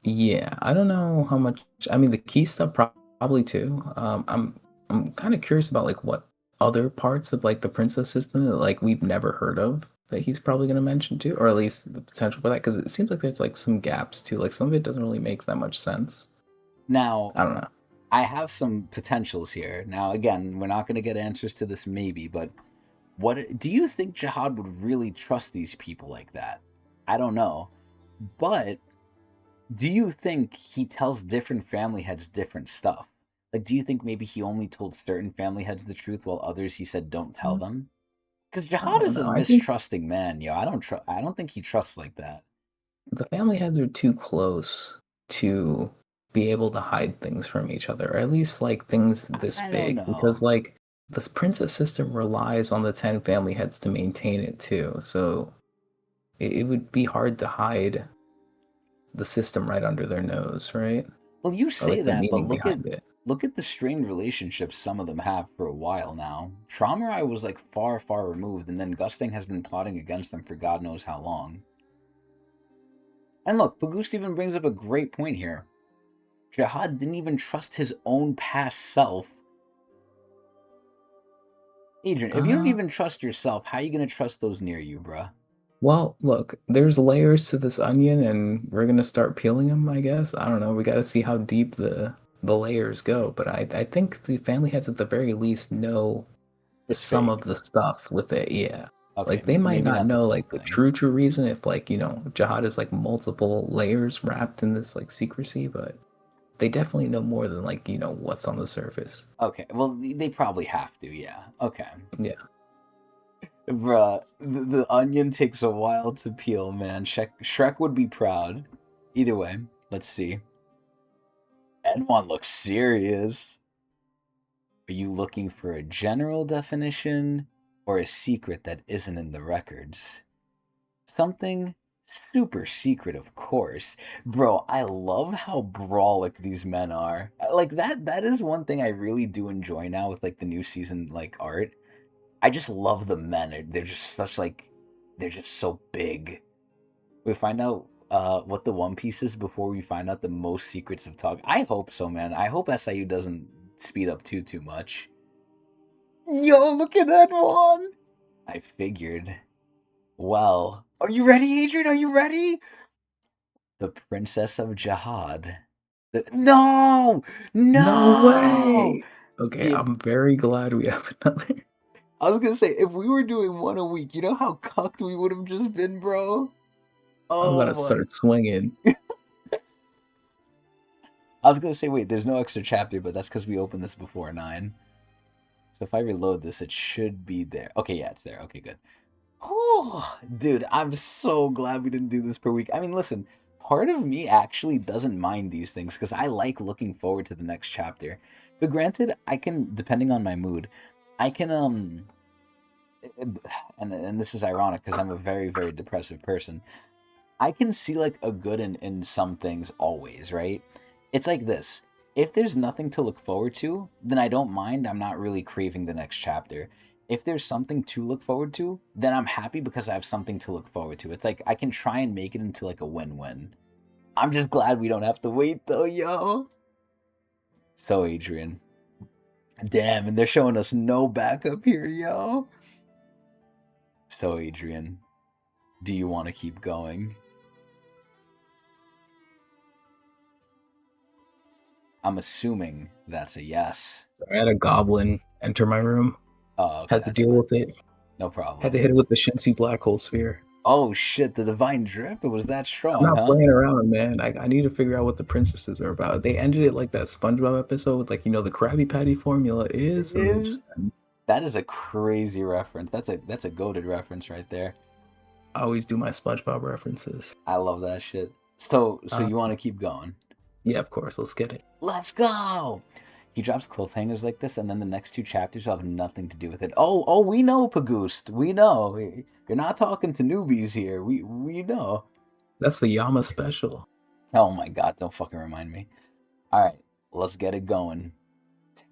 yeah, I don't know how much. I mean, the key stuff probably too. I'm kind of curious about like what other parts of like the princess system that like we've never heard of that he's probably going to mention too, or at least the potential for that, because it seems like there's like some gaps too. Like some of it doesn't really make that much sense. Now, I don't know. I have some potentials here. Now, again, we're not going to get answers to this maybe, but what do you think Jihad would really trust these people like that? I don't know. But do you think he tells different family heads different stuff? Like, do you think maybe he only told certain family heads the truth while others he said don't tell them? Because I Jihad don't is a know. I think mistrusting man, yo. I don't think he trusts like that. the family heads are too close to be able to hide things from each other, or at least like things this I don't big, because know. like this princess system relies on the 10 family heads to maintain it too. So it would be hard to hide the system right under their nose, right? Well, you Or say like the that, but meaning behind it. Look at the strained relationships some of them have for a while now. Traumerai was like far, far removed, and then Gusting has been plotting against them for God knows how long. And look, Pagust even brings up a great point here. Jihad didn't even trust his own past self. Adrian, if you don't Uh, even trust yourself, how are you going to trust those near you, bruh? well, look, there's layers to this onion, and we're gonna start peeling them, I guess. I don't know. We got to see how deep the layers go, but I think the family heads at the very least know It's some fake. of the stuff with it. Yeah. Okay, Like they might maybe not not the know full like the thing. true reason if like, jihad is like multiple layers wrapped in this like secrecy, but they definitely know more than like, what's on the surface. Okay, well, they probably have to, yeah. Okay. Yeah. Bruh, the onion takes a while to peel, man. Shrek would be proud. Either way, let's see. Edmond looks serious. Are you looking for a general definition or a secret that isn't in the records? Something super secret, of course. Bro, I love how brawlic these men are. Like that is one thing I really do enjoy now with like the new season like art. I just love the men. They're just such like they're just so big. We find out what the One Piece is before we find out the most secrets of Tog. I hope so, man. I hope SIU doesn't speed up too much. Yo, look at that one! I figured. Well, are you ready, Adrian? Are you ready? The Princess of Jihad. No! No No! way. Okay, Dude, I'm very glad we have another. I was gonna say, if we were doing one a week, you know how cucked we would have just been, bro? I'm about Oh to my. start swinging. I was gonna say, wait, there's no extra chapter, but that's because we opened this before 9. So if I reload this, it should be there. Okay, yeah, it's there. Okay, good. Oh, dude, I'm so glad we didn't do this per week. I mean, listen, part of me actually doesn't mind these things because I like looking forward to the next chapter. But granted, I can, depending on my mood, I can and this is ironic because I'm a very very depressive person. I can see like a good in some things always, right? It's like this. If there's nothing to look forward to, then I don't mind. I'm not really craving the next chapter. If there's something to look forward to, then I'm happy because I have something to look forward to. It's like I can try and make it into like a win-win. I'm just glad we don't have to wait though, yo. So Adrian, damn, and they're showing us no backup here, yo. So Adrian, do you want to keep going? I'm assuming that's a yes. I had a goblin enter my room. Oh, okay, Had to that's deal fine. with it. No Had to problem. hit it with the Shinsu black hole sphere. Oh shit, the divine drip? It was that I'm strong, not huh? playing around, man. I need to figure out what the princesses are about. They ended it like that SpongeBob episode with like, the Krabby Patty formula It is, and they is. just That is a crazy reference. That's a goated reference right there. I always do my SpongeBob references. I love that shit. So Uh, you want to keep going? yeah, of course. Let's get it. Let's go. He drops cliffhangers like this, and then the next 2 chapters will have nothing to do with it. Oh, we know, Pagoost. We know. You're not talking to newbies here. We know. That's the Yama special. Oh my god, don't fucking remind me. Alright, let's get it going.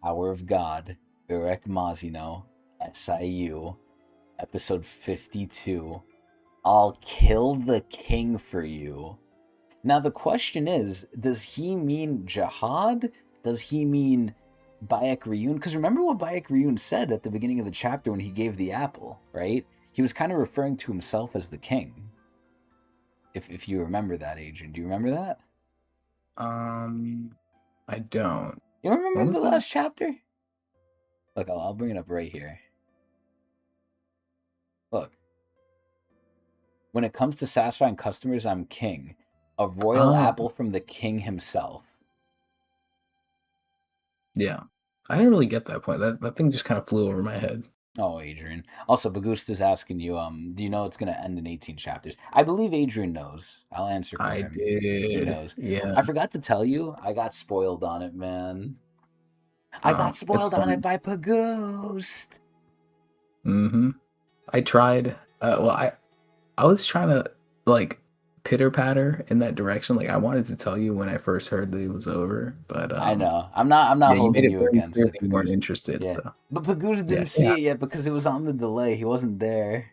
Tower of God, Urek Mazino, SIU, episode 52. I'll kill the king for you. Now the question is, does he mean jihad? Does he mean Bayek Ryun? Because remember what Bayek Ryun said at the beginning of the chapter when he gave the apple, right? He was kind of referring to himself as the king. If you remember that, Adrian. Do you remember that? Um, I don't. You don't What remember was the that? last chapter? Look, I'll bring it up right here. Look, when it comes to satisfying customers, I'm king. A royal Oh, apple from the king himself. yeah. I didn't really get that point. That thing just kind of flew over my head. Oh, Adrian. Also, Bagoost is asking you, do you know it's going to end in 18 chapters? I believe Adrian knows. I'll answer for I him. He did. knows. Yeah. I forgot to tell you, I got spoiled on it, man. I got It's spoiled on it fun. by Pagoost. Mm-hmm. I tried. Well, I was trying to like pitter patter in that direction. Like I wanted to tell you when I first heard that it was over, but I know. I'm not yeah, you made holding it you very against clear it, that you weren't Pagoose. interested. Yeah. So But Pagoose yeah, didn't yeah. see it yet because it was on the delay. He wasn't there.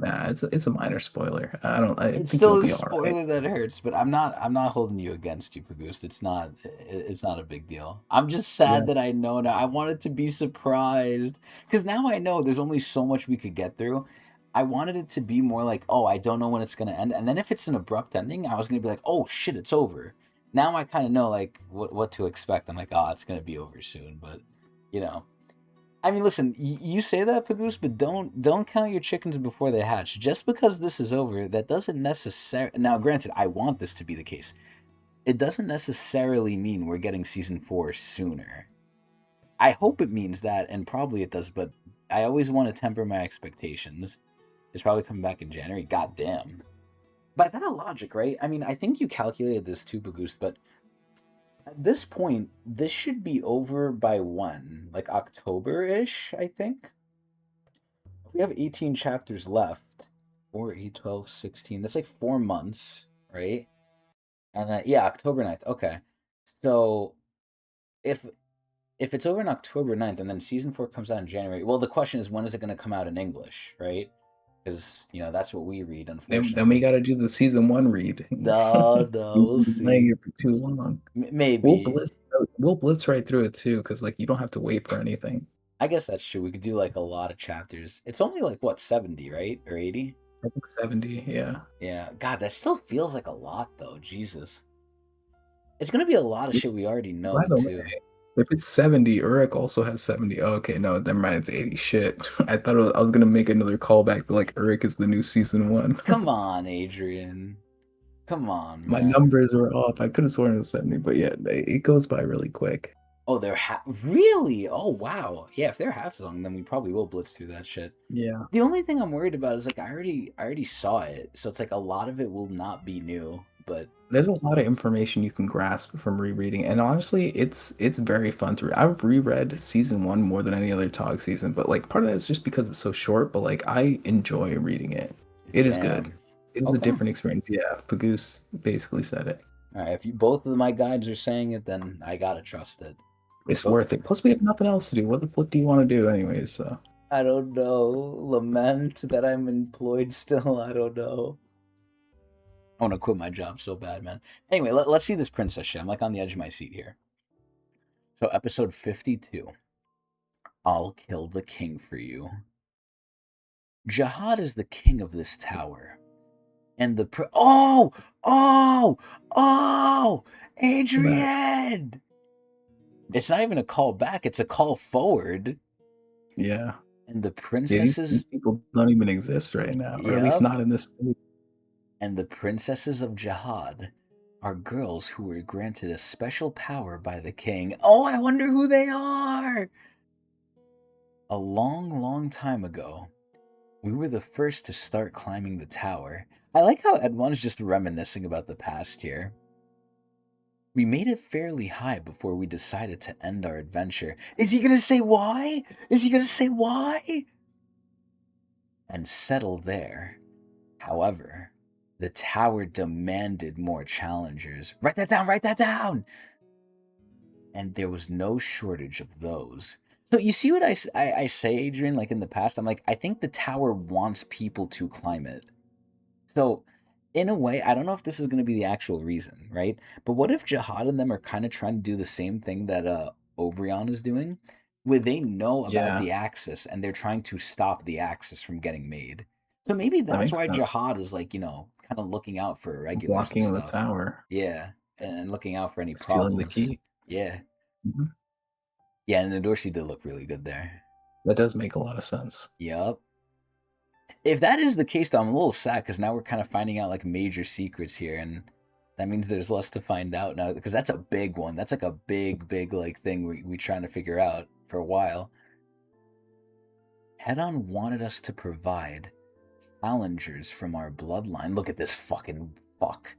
Nah, it's a minor spoiler. I don't. I It's think you'll still a be all right. spoiler that hurts, but I'm not holding you against you, Pagoose. It's not a big deal. I'm just Yeah, sad that I know now. I wanted to be surprised because now I know there's only so much we could get through. I wanted it to be more like, oh, I don't know when it's gonna end, and then if it's an abrupt ending, I was gonna be like, oh shit, it's over. Now I kind of know like what to expect. I'm like, oh, it's gonna be over soon, but you know. I mean, listen, you say that, Pagoose, but don't count your chickens before they hatch. Just because this is over, that doesn't necessarily. Now, granted, I want this to be the case. It doesn't necessarily mean we're getting season 4 sooner. I hope it means that, and probably it does, but I always want to temper my expectations. It's probably coming back in January. Goddamn. By that logic, right? I mean, I think you calculated this too, Pagoose, but at this point, this should be over by when? Like October ish, I think? We have 18 chapters left. 4, 8, 12, 16. That's like 4 months, right? And then, yeah, October 9th. Okay. So if it's over on October 9th and then season 4 comes out in January, well, the question is when is it going to come out in English, right? Because, that's what we read, then we unfortunately. got to do the season one read. No, no, You've we'll been playing see. it for too long. We'll Maybe. blitz. We'll blitz right through it too, because like you don't have to wait for anything. I guess that's true. We could do like a lot of chapters. It's only like, what, 70, right? Or 80? I think 70. Yeah. Yeah. God, that still feels like a lot, though. Jesus. It's gonna be a lot of shit we already By know the way, too. if it's 70, Urek also has 70. Oh, okay, no, never mind. It's 80. Shit. I was gonna make another callback, but like Urek is the new season one. Come on, Adrian. Come on, My man. numbers were off. I could have sworn it was 70, but yeah, it goes by really quick. Oh, they're really? Oh, wow. Yeah, if they're half song, then we probably will blitz through that shit. Yeah. The only thing I'm worried about is like I already saw it, so it's like a lot of it will not be new. But There's a lot of information you can grasp from rereading, and honestly, it's very fun to read. I've reread season one more than any other Tog season, but like part of that is just because it's so short, but like I enjoy reading it. It is good. damn. It is a Okay. All different experience. Yeah, Pagoose basically said it. right. If you both of my guides are saying it, then I gotta trust it. It's But worth it. Plus, we have nothing else to do. What the flip do you want to do, anyways? So I don't know. Lament that I'm employed still. I don't know. I want to quit my job so bad, man. Anyway, let's see this princess shit. I'm like on the edge of my seat here. So, episode 52. I'll kill the king for you. Jihad is the king of this tower. And oh! Oh! Oh! back. Adrian! It's not even a call back, it's a call forward. Yeah. And the Yeah, these princesses. people don't even exist right now, or at least Yep. not in this. And the princesses of Jihad are girls who were granted a special power by the king. Oh, I wonder who they are! A long, long time ago, we were the first to start climbing the tower. I like how Edmon's just reminiscing about the past here. We made it fairly high before we decided to end our adventure. Is he gonna say why? Is he gonna say why? And settle there. However, the tower demanded more challengers. Write that down, write that down! And there was no shortage of those. So you see what I say, Adrian, like in the past? I'm like, I think the tower wants people to climb it. So, in a way, I don't know if this is going to be the actual reason, right? But what if Jihad and them are kind of trying to do the same thing that Obrion is doing, where they know about Yeah, the Axis and they're trying to stop the Axis from getting made? So maybe that that's makes why sense. Jihad is like, kind of looking out for irregulars and Blocking the stuff. tower, Yeah, and looking out for any stealing the problems. key. Yeah. Mhm. Yeah, and the Dorsey did look really good there. That does make a lot of sense. Yup. If that is the case, though, I'm a little sad because now we're kind of finding out like major secrets here, and that means there's less to find out now because that's a big one. That's like a big, big like thing we trying to figure out for a while. Head-On wanted us to provide challengers from our bloodline. Look at this fucking fuck.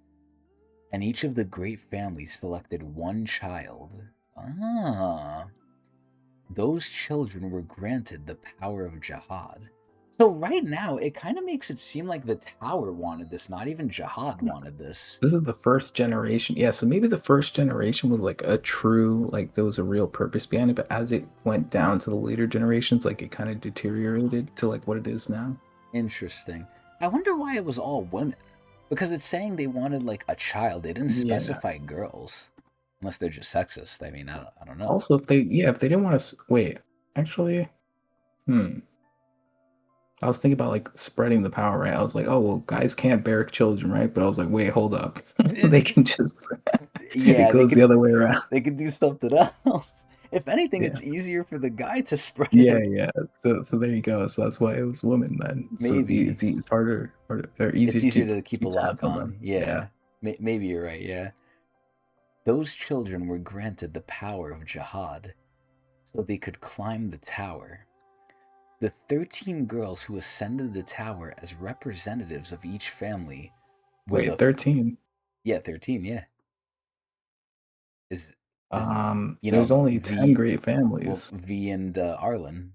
And each of the great families selected one child. Ah. Those children were granted the power of Jihad. So right now, it kind of makes it seem like the Tower wanted this, not even Jihad wanted this. This is the first generation. Yeah, so maybe the first generation was like a true, like there was a real purpose behind it, but as it went down to the later generations, like it kind of deteriorated to like what it is now. Interesting. I wonder why it was all women. Because it's saying they wanted like a child. They didn't Yeah. specify girls. Unless they're just sexist. I mean, I don't know. Also, if they didn't want to wait, actually, hmm. I was thinking about like spreading the power, right? I was like, oh well, guys can't bear children, right? But I was like, wait, hold up, they can just. It Yeah, goes the other way around. they could do something else. If anything, Yeah. it's easier for the guy to spread Yeah, it. yeah. So there you go. So that's why it was women then. So Maybe. it's harder or It's easier to easier to keep a keep tabs lock on them. on. Yeah. Yeah. Maybe you're right, yeah. Those children were granted the power of jihad so they could climb the tower. The 13 girls who ascended the tower as representatives of each family were Wait, the 13. yeah, 13, yeah. Is is There's only 10 V great well families. V and Arlen.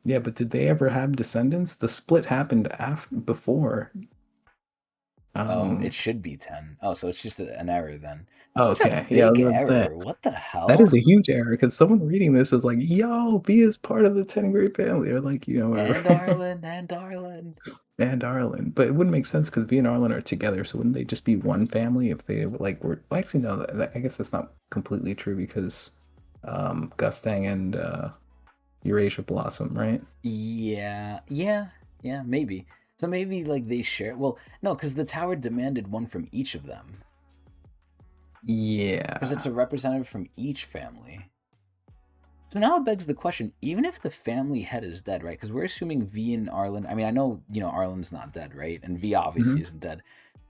Yeah, but did they ever have descendants? The split happened after before. Oh, it Um, should be 10. Oh, so it's just an error then. oh, That's a okay. Yeah, I big was about to say error. What the that is hell? a huge error because someone reading this is like, "Yo, B is part of the 10 great family," or like, whatever. And Arlen, and Arlen. And Arlen, but it wouldn't make sense because B and Arlen are together, so wouldn't they just be one family if they like were? Well, actually, no. I guess that's not completely true because Gustang and Eurasia Blossom, right? Yeah, yeah, maybe. So maybe like they share. Well, no, because the tower demanded one from each of them. Because it's Yeah. a representative from each family. So now it begs the question: even if the family head is dead, right? Because we're assuming V and Arlen. I mean, I know Arlen's not dead, right? And V obviously Hmm. isn't dead.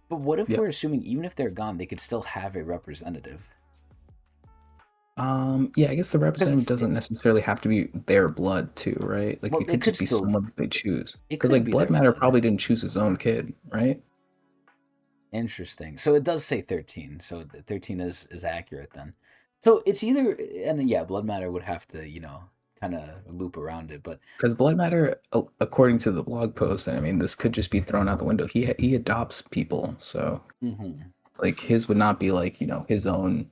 But what if Yep. we're assuming even if they're gone, they could still have a representative? Yeah, I guess the representative Because doesn't necessarily have to be their blood too, right? Like well, it could just be someone that they choose. it Because could like be Blood their Matter blood. probably didn't choose his own kid, right? Interesting. So it does say 13. So 13 is accurate then. So it's either and yeah, blood matter would have to, kind of loop around it, but Because Blood Matter, according to the blog post, and I mean, this could just be thrown out the window. He adopts people, so mhm. like his would not be like his own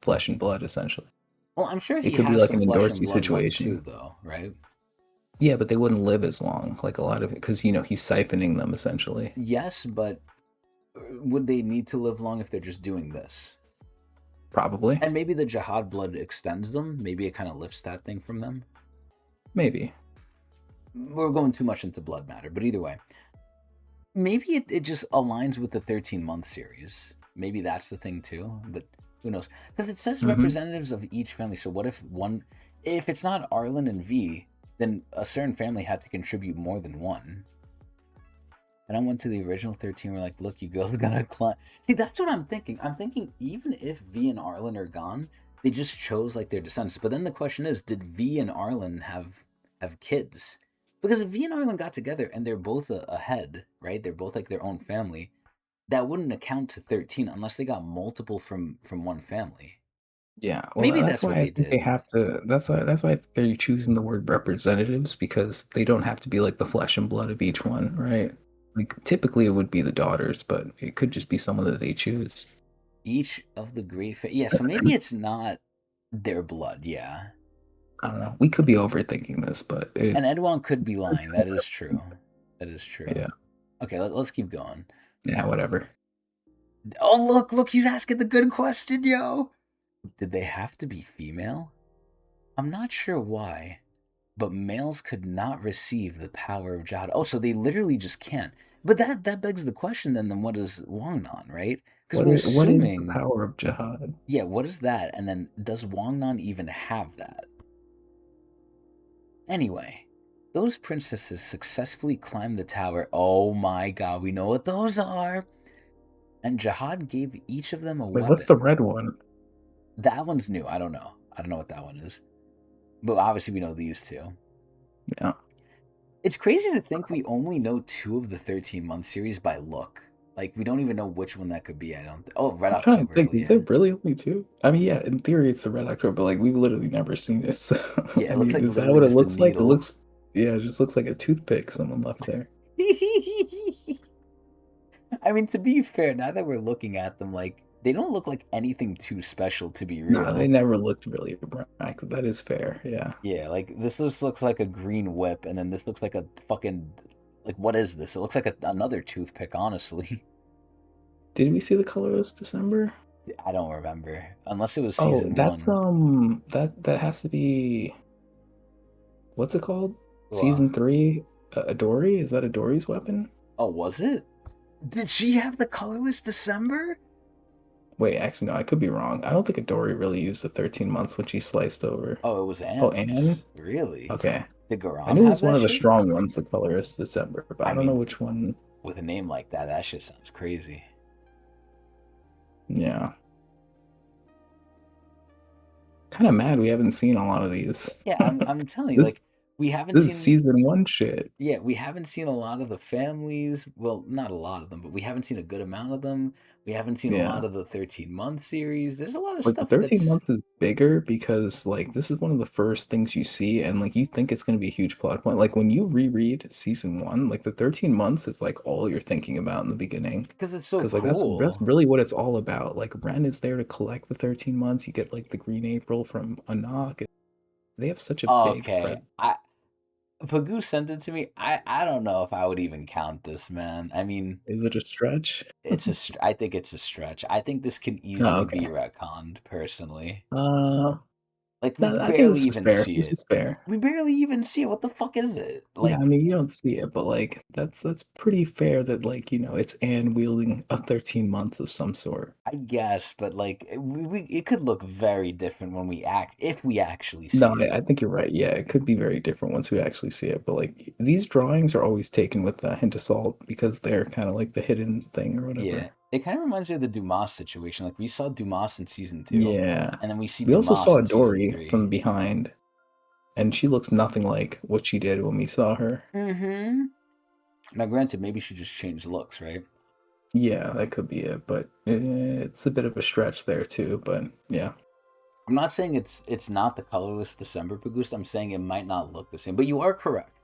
flesh and blood essentially. Well, I'm sure It he could be has like some an flesh and Endorsey blood ones too situation. though, right? Yeah, but they wouldn't live as long. Like a lot of it, because he's siphoning them essentially. Yes, but would they need to live long if they're just doing this? Probably, And maybe the jihad blood extends them, maybe it kind of lifts that thing from them. maybe. We're going too much into blood matter, but either way, maybe it just aligns with the 13-month series. Maybe that's the thing too, but who knows? Because it says Hmm. representatives of each family. So what if it's not Arlen and V, then a certain family had to contribute more than one. And I went to the original 13. We're like, look, you girls gotta climb. See, that's what I'm thinking. I'm thinking even if V and Arlen are gone, they just chose like their descendants. But then the question is, did V and Arlen have kids? Because if V and Arlen got together and they're both a head, right? They're both like their own family. That wouldn't account to 13 unless they got multiple from one family. Yeah, well, Maybe that's that's why what I they think they did. have to. That's why they're choosing the word representatives because they don't have to be like the flesh and blood of each one, right? Like typically it would be the daughters, but it could just be someone that they choose. Each of the yeah. So maybe it's not their blood. Yeah, I don't know. We could be overthinking this, but and Edwin could be lying. That is true. That is true. yeah, Okay, let's keep going. yeah, whatever. Oh, look, he's asking the good question, yo. Did they have to be female? I'm not sure why, but males could not receive the power of Jihad. Oh, so they literally just can't. But that begs the question then what is Wangnan, right? Because we're What is the assuming, power of jihad? yeah, what is that? And then does Wangnan even have that? Anyway, those princesses successfully climbed the tower. Oh my god, we know what those are. And Jihad gave each of them a Wait, what's the weapon. red one? That one's new. I don't know. I don't know what that one is. But obviously we know these two. Yeah, It's crazy to think we only know two of the 13-month series by look. Like we don't even know which one that could be. I don't. Oh, Red I'm trying to October. think. Hell Is there yeah. really only two? I mean, yeah, in theory it's the red October, but like we've literally never seen it. So Yeah, I it looks mean, like is that literally what it just a looks like? It needle. looks. Yeah, it just looks like a toothpick someone left there. I mean, to be fair, now that we're looking at them, like they don't look like anything too special to be No, they real. never looked really bright. That is fair. Yeah. Yeah, like this just looks like a green whip, and then this looks like a fucking like what is this? It looks like another toothpick, honestly. Did we see the colorless December? I don't remember unless it was Oh, season that's one. that has to be what's it called? Wow. Season three. Adori? Is that Adori's weapon? Oh, was it? Did she have the colorless December? Wait, actually, no, I could be wrong. I don't think Adori really used the 13 months when she sliced over. Oh, it was Oh, Anne? Anne's. Really? Okay. Did I Garam knew it have was one that of the shit? strong ones, the colorist December, but I I don't know mean, which one. with a name like that, that shit sounds crazy. Yeah. Kind of mad we haven't seen a lot of these. Yeah, I'm telling you, This like we haven't this is seen. season one shit. Yeah, we haven't seen a lot of the families. Well, not a lot of them, but we haven't seen a good amount of them. We haven't seen a lot Yeah. of the 13-month series. There's a lot of Like the stuff 13 that's months is bigger because like this is one of the first things you see and like you think it's going to be a huge plot point. Like when you reread season 1, like the 13 months is like all you're thinking about in the beginning. because it's so Because like that's cool. really what it's all about. Like Ren is there to collect the 13 months. You get like the Green April from Anak. They have such a big Okay, presence. I Pagu sent it to me. I don't know if I would even count this, man. I mean, Is it a stretch? I think it's a stretch. I think this can Oh, easily be okay. retconned, personally. Uh, Like we no, I think barely this is even fair. see This it. is fair. We barely even see it. What the fuck is it? Yeah, I Like mean, you don't see it, but like that's pretty fair that like, it's Anne wielding a 13 months of some sort. I guess, but like it could look very different when we act if we actually No, see it. I think you're right. Yeah, it could be very different once we actually see it. But like these drawings are always taken with a hint of salt because they're kind of like the hidden thing or Yeah, whatever. it kind of reminds me of the Dumas situation. Like we saw Dumas in season two, Yeah. and then we see We also Dumas saw in season Dory three. from behind, and she looks nothing like what she did when we saw her. Mm-hmm. Now, granted, maybe she just changed looks, right? Yeah, that could be it, but it's a bit of a stretch there too. But yeah, I'm not saying it's not the colorless December Pagoose. I'm saying it might not look the same, but you are correct.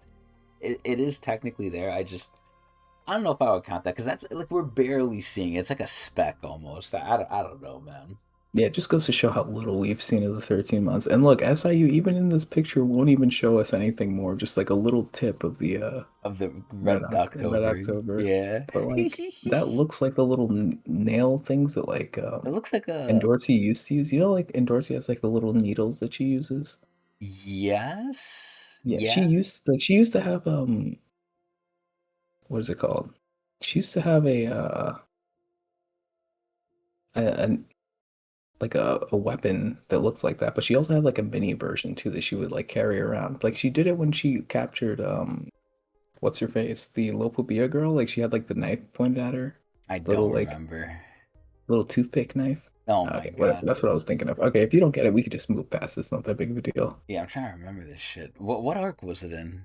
It is technically there. I don't know if I would count that because that's like we're barely seeing it. It's like a speck almost. I don't know, man. yeah, it just goes to show how little we've seen of the 13 months. And look, SIU even in this picture won't even show us anything more, just like a little tip of the Of the Red Red October, October. yeah. But like that It looks like the little nail things that like looks like a Endorsi used to use. You know, like Endorsi has like the little needles that she uses. yes, Yeah, yeah. she used to have what is it called? She used to have a like a weapon that looks like that, but she also had like a mini version too that she would like carry around. Like she did it when she captured what's her face? The Lopobia girl, like she had like the knife pointed at her. I don't Little like remember. little toothpick knife. Oh my Okay, whatever. god. That's what I was thinking of. Okay, if you don't get it, we could just move past. It's not that big of a deal. Yeah, I'm trying to remember this shit. What arc was it in?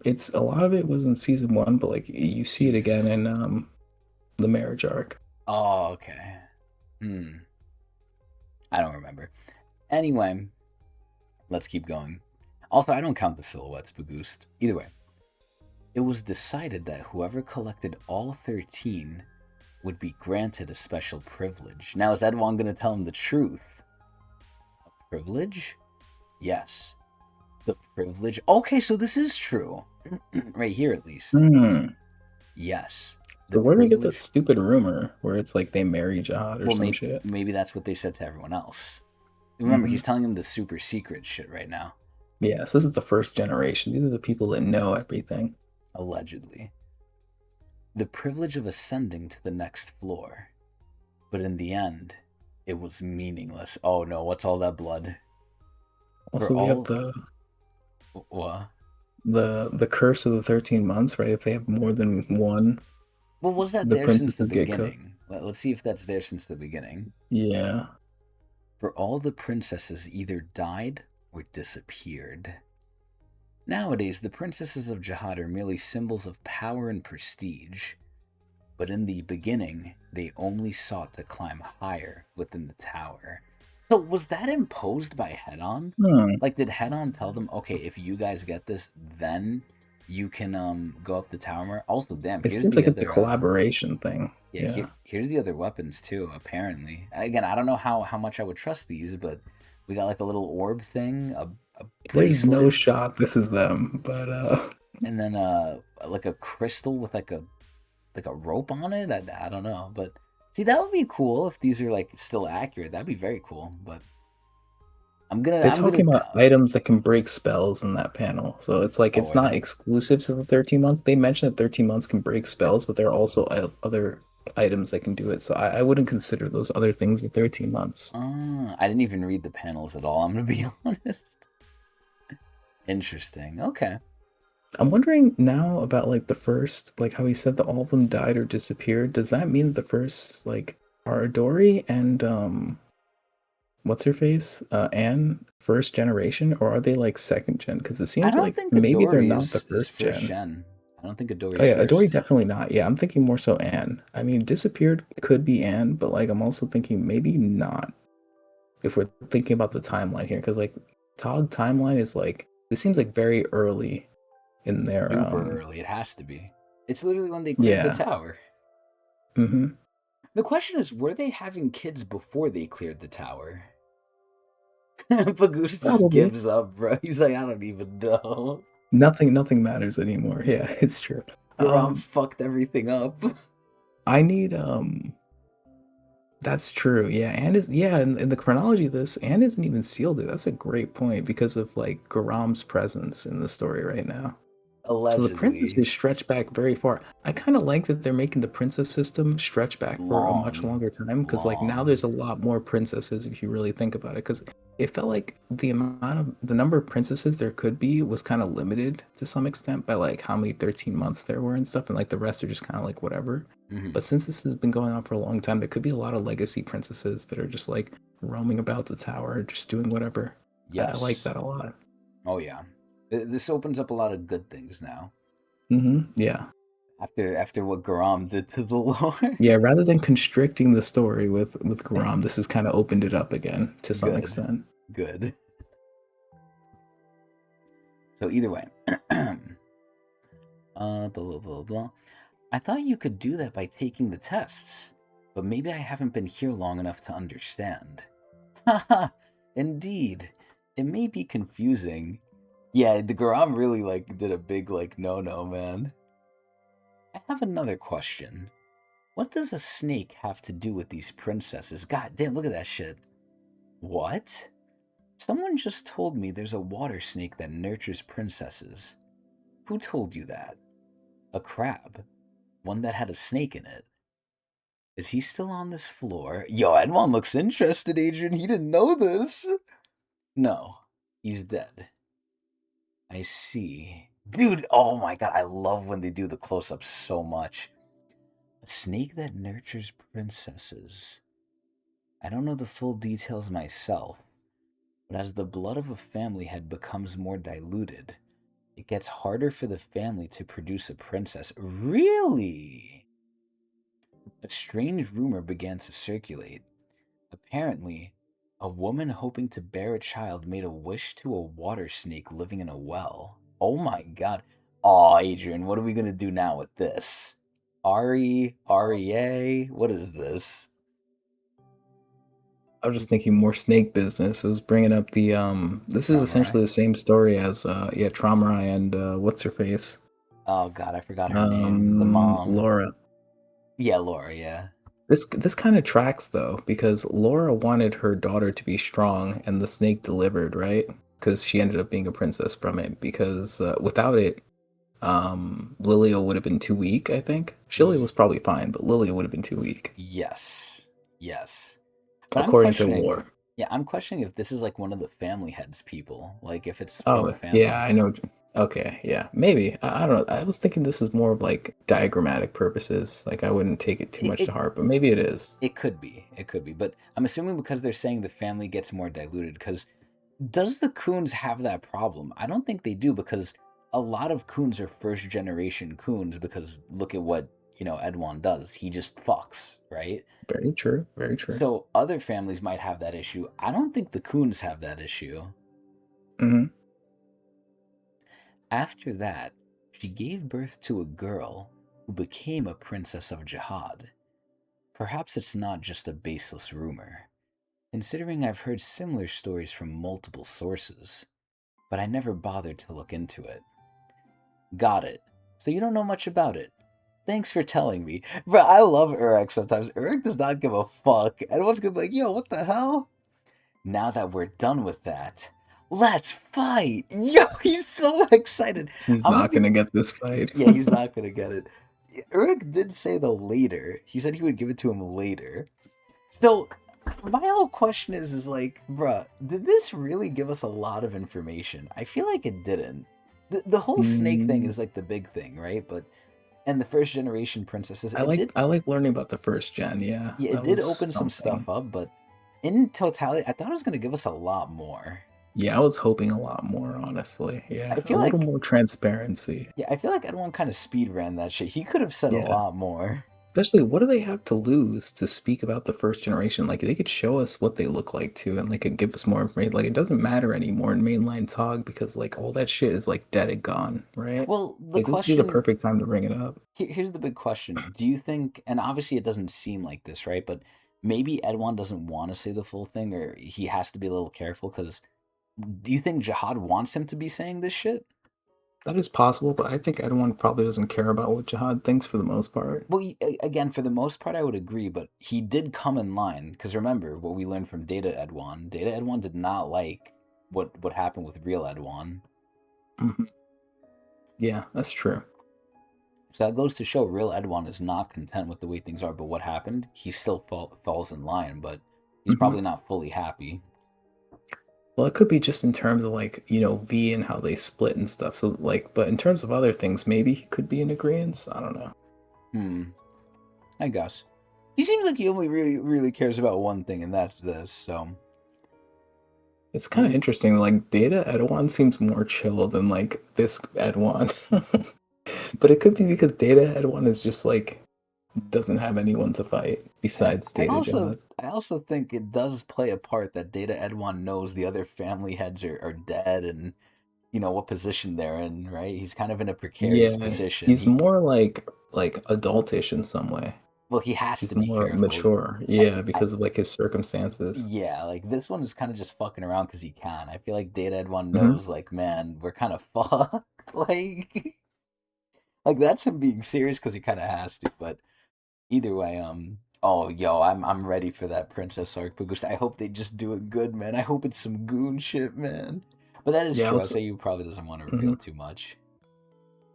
It's a lot of it was in season one, but like you see it again Jesus. in the marriage arc. Oh, okay. I don't remember. Anyway, let's keep going. Also, I don't count the silhouettes, Bagoost. Either way, it was decided that whoever collected all 13 would be granted a special privilege. Now, is Edwon going to tell him the truth? A privilege? Yes. The privilege. Okay, so this is true. Right here, at least. Hmm. Yes. The So where do we get that privilege. stupid rumor where it's like they marry Jihad or Well, some shit? maybe that's what they said to everyone else. Remember, Hmm. he's telling them the super secret shit right now. Yeah, so this is the first generation. These are the people that know everything. Allegedly. The privilege of ascending to the next floor. But in the end, it was meaningless. Oh no, what's all that blood? For Also, we have all. What? the curse of the 13 months, right? If they have more than one, Well, was that the there since the princesses get cooked. beginning? Let's see if that's there since the beginning. Yeah. For all the princesses either died or disappeared. Nowadays, the princesses of Jihad are merely symbols of power and prestige, but in the beginning, they only sought to climb higher within the tower. So was that imposed by Head-On? Hmm. Like, did Head-On tell them, okay, if you guys get this, then you can go up the tower more? Also, damn, It here's seems the like it's a other collaboration thing. yeah, Yeah. here's the other weapons too, apparently. Again, I don't know how much I would trust these, but we got like a little orb thing, a There's no bracelet, shot this is them, but and then like a crystal with like a rope on it. I don't know, but see that would be cool if these are like still accurate. That'd be very cool. But they're I'm gonna talking about items that can break spells in that panel. So it's like oh, it's are not they? exclusive to the 13 months. They mentioned that 13 months can break spells, but there are also other items that can do it. So I wouldn't consider those other things the 13 months. I didn't even read the panels at all. I'm gonna be honest. Interesting. Okay. I'm wondering now about like the first, like how he said that all of them died or disappeared. Does that mean the first like are Dory and what's her face? Anne first generation, or are they like second gen? Because it I seems don't like think maybe they're Adori not the is first first gen. gen. I don't think Oh Adori's yeah, Adori first. definitely not. Yeah, I'm thinking more so Anne. I mean, disappeared could be Anne, but like I'm also thinking maybe not if we're thinking about the timeline here, because like Tog timeline is like this seems like very early in their Super early. It has to be. It's literally when they cleared the yeah. tower. Mm-hmm. The question is, were they having kids before they cleared the tower? Pagoose just Probably. gives up, bro. He's like, I don't even know. Nothing matters anymore. Yeah, it's true. Garam Um fucked everything up. I need that's true. Yeah, Anne is yeah, in the chronology of this, Anne isn't even sealed it. That's a great point because of like Garam's presence in the story right now. So the Allegedly. princesses stretch back very far. I kind of like that they're making the princess system stretch back for a much Long. longer time because like now Long. there's a lot more princesses if you really think about it. Because it felt like the number of princesses there could be was kind of limited to some extent by like how many 13 months there were and stuff, and like the rest are just kind of like whatever. Hmm. But since this has been going on for a long time, there could be a lot of legacy princesses that are just like roaming about the tower, just doing whatever. I like Yes. that a lot. Oh, yeah. This opens up a lot of good things now. Yeah. After what Garam did to the lore. Yeah, rather than constricting the story with Grom, this has kind of opened it up again to some Good. extent. Good. So either way. Blah, blah, blah, blah. I thought you could do that by taking the tests, but maybe I haven't been here long enough to understand. Haha, indeed. It may be confusing. Yeah, the Garam really like did a big like no man. I have another question. What does a snake have to do with these princesses? God damn, look at that shit. What? Someone just told me there's a water snake that nurtures princesses. Who told you that? A crab. One that had a snake in it. Is he still on this floor? Yo, Edmond looks interested, Adrian. He didn't know this. No, he's dead. I see. Dude, oh my god, I love when they do the close up so much. A snake that nurtures princesses. I don't know the full details myself, but as the blood of a family head becomes more diluted, it gets harder for the family to produce a princess. Really? A strange rumor began to circulate. Apparently, a woman hoping to bear a child made a wish to a water snake living in a well. Oh my god. Aw, Adrian, what are we gonna do now with this? REA? What is this? I was just thinking more snake business. It was bringing up the this is Traumarai? essentially the same story as yeah, Traumarai and what's her face? Oh god, I forgot her name. The mom. Laura. Yeah, Laura, yeah. This kind of tracks though because Laura wanted her daughter to be strong and the snake delivered, right? Because she ended up being a princess from it because without it Lilia would have been too weak, I think. Shilly was probably fine, but Lilia would have been too weak, Yes. Yes. But I'm according to questioning. lore. Yeah, I'm questioning if this is like one of the family heads people. Like if it's from the Oh, yeah, family. I know. Okay, yeah, maybe. I don't know. I was thinking this was more of like diagrammatic purposes. Like I wouldn't take it too It, much to it heart, but maybe it is. it could be. It could be. But I'm assuming because they're saying the family gets more diluted. Because does the Coons have that problem? I don't think they do because a lot of Coons are first generation Coons because look at what, Edwin does. He just fucks, right? Very true. Very true. So other families might have that issue. I don't think the Coons have that issue. Hmm. After that, she gave birth to a girl who became a princess of Jihad. Perhaps it's not just a baseless rumor, considering I've heard similar stories from multiple sources, but I never bothered to look into it. Got it. So you don't know much about it. Thanks for telling me. Bro, I love Urek sometimes. Urek does not give a fuck. Everyone's gonna be like, yo, what the hell? Now that we're done with that, let's fight! Yo, he's so excited. He's I'm gonna not be. gonna get this fight. Yeah, he's not gonna get it. Urek did say though later. He said he would give it to him later. So my whole question is like, bruh, did this really give us a lot of information? I feel like it didn't. The whole snake thing Mm, is like the big thing, right? But and the first generation princesses, I it like did, I like learning about the first gen. Yeah, yeah, it that did was open some something. stuff up, but in totality, I thought it was gonna give us a lot more. Yeah, I was hoping a lot more, honestly. I Yeah, a feel little like, more transparency. yeah, I feel like everyone kind of speed ran that shit. He could have said a Yeah. lot more. Especially, what do they have to lose to speak about the first generation? Like, they could show us what they look like too, and they could give us more information. Like, it doesn't matter anymore in mainline talk because like all that shit is like dead and gone, right? Well, the Like, this would be the question perfect time to bring it up. here's the big question. Do you think, and obviously it doesn't seem like this, right? But maybe Edwan doesn't want to say the full thing, or he has to be a little careful because do you think Jihad wants him to be saying this shit? That is possible, but I think everyone probably doesn't care about what Jihad thinks for the most part. Well, again, for the most part, I would agree, but he did come in line because remember what we learned from Data Edwan. Data Edwan did not like what happened with real Edwan. Hmm. Yeah, that's true. So that goes to show real Edwan is not content with the way things are, but what happened, he still falls in line, but he's Hmm. probably not fully happy. Well, it could be just in terms of like, V and how they split and stuff. So like, but in terms of other things, maybe he could be in agreement. I don't know. Hmm. I guess. He seems like he only really cares about one thing, and that's this. So, It's kind of mm, interesting. Like Data Edwan seems more chill than like this Edwan. But it could be because Data Edwan is just like doesn't have anyone to fight and besides and Data also Jihad. I also think it does play a part that Data Edwan knows the other family heads are dead, and what position they're in. Right? He's kind of in a precarious Yeah, position. he's He more like adultish in some way. well, he has to He's be more careful. mature. I, Yeah, I because of like his circumstances. yeah, like this one is kind of just fucking around because he can. I feel like Data Edwan Hmm. knows, like, man, we're kind of fucked. Like that's him being serious because he kind of has to. But either way, oh yo, I'm ready for that Princess arc because I hope they just do it good, man. I hope it's some goon shit, man. But that is Yeah, true. I'll also. say you probably doesn't want to Hmm. reveal too much,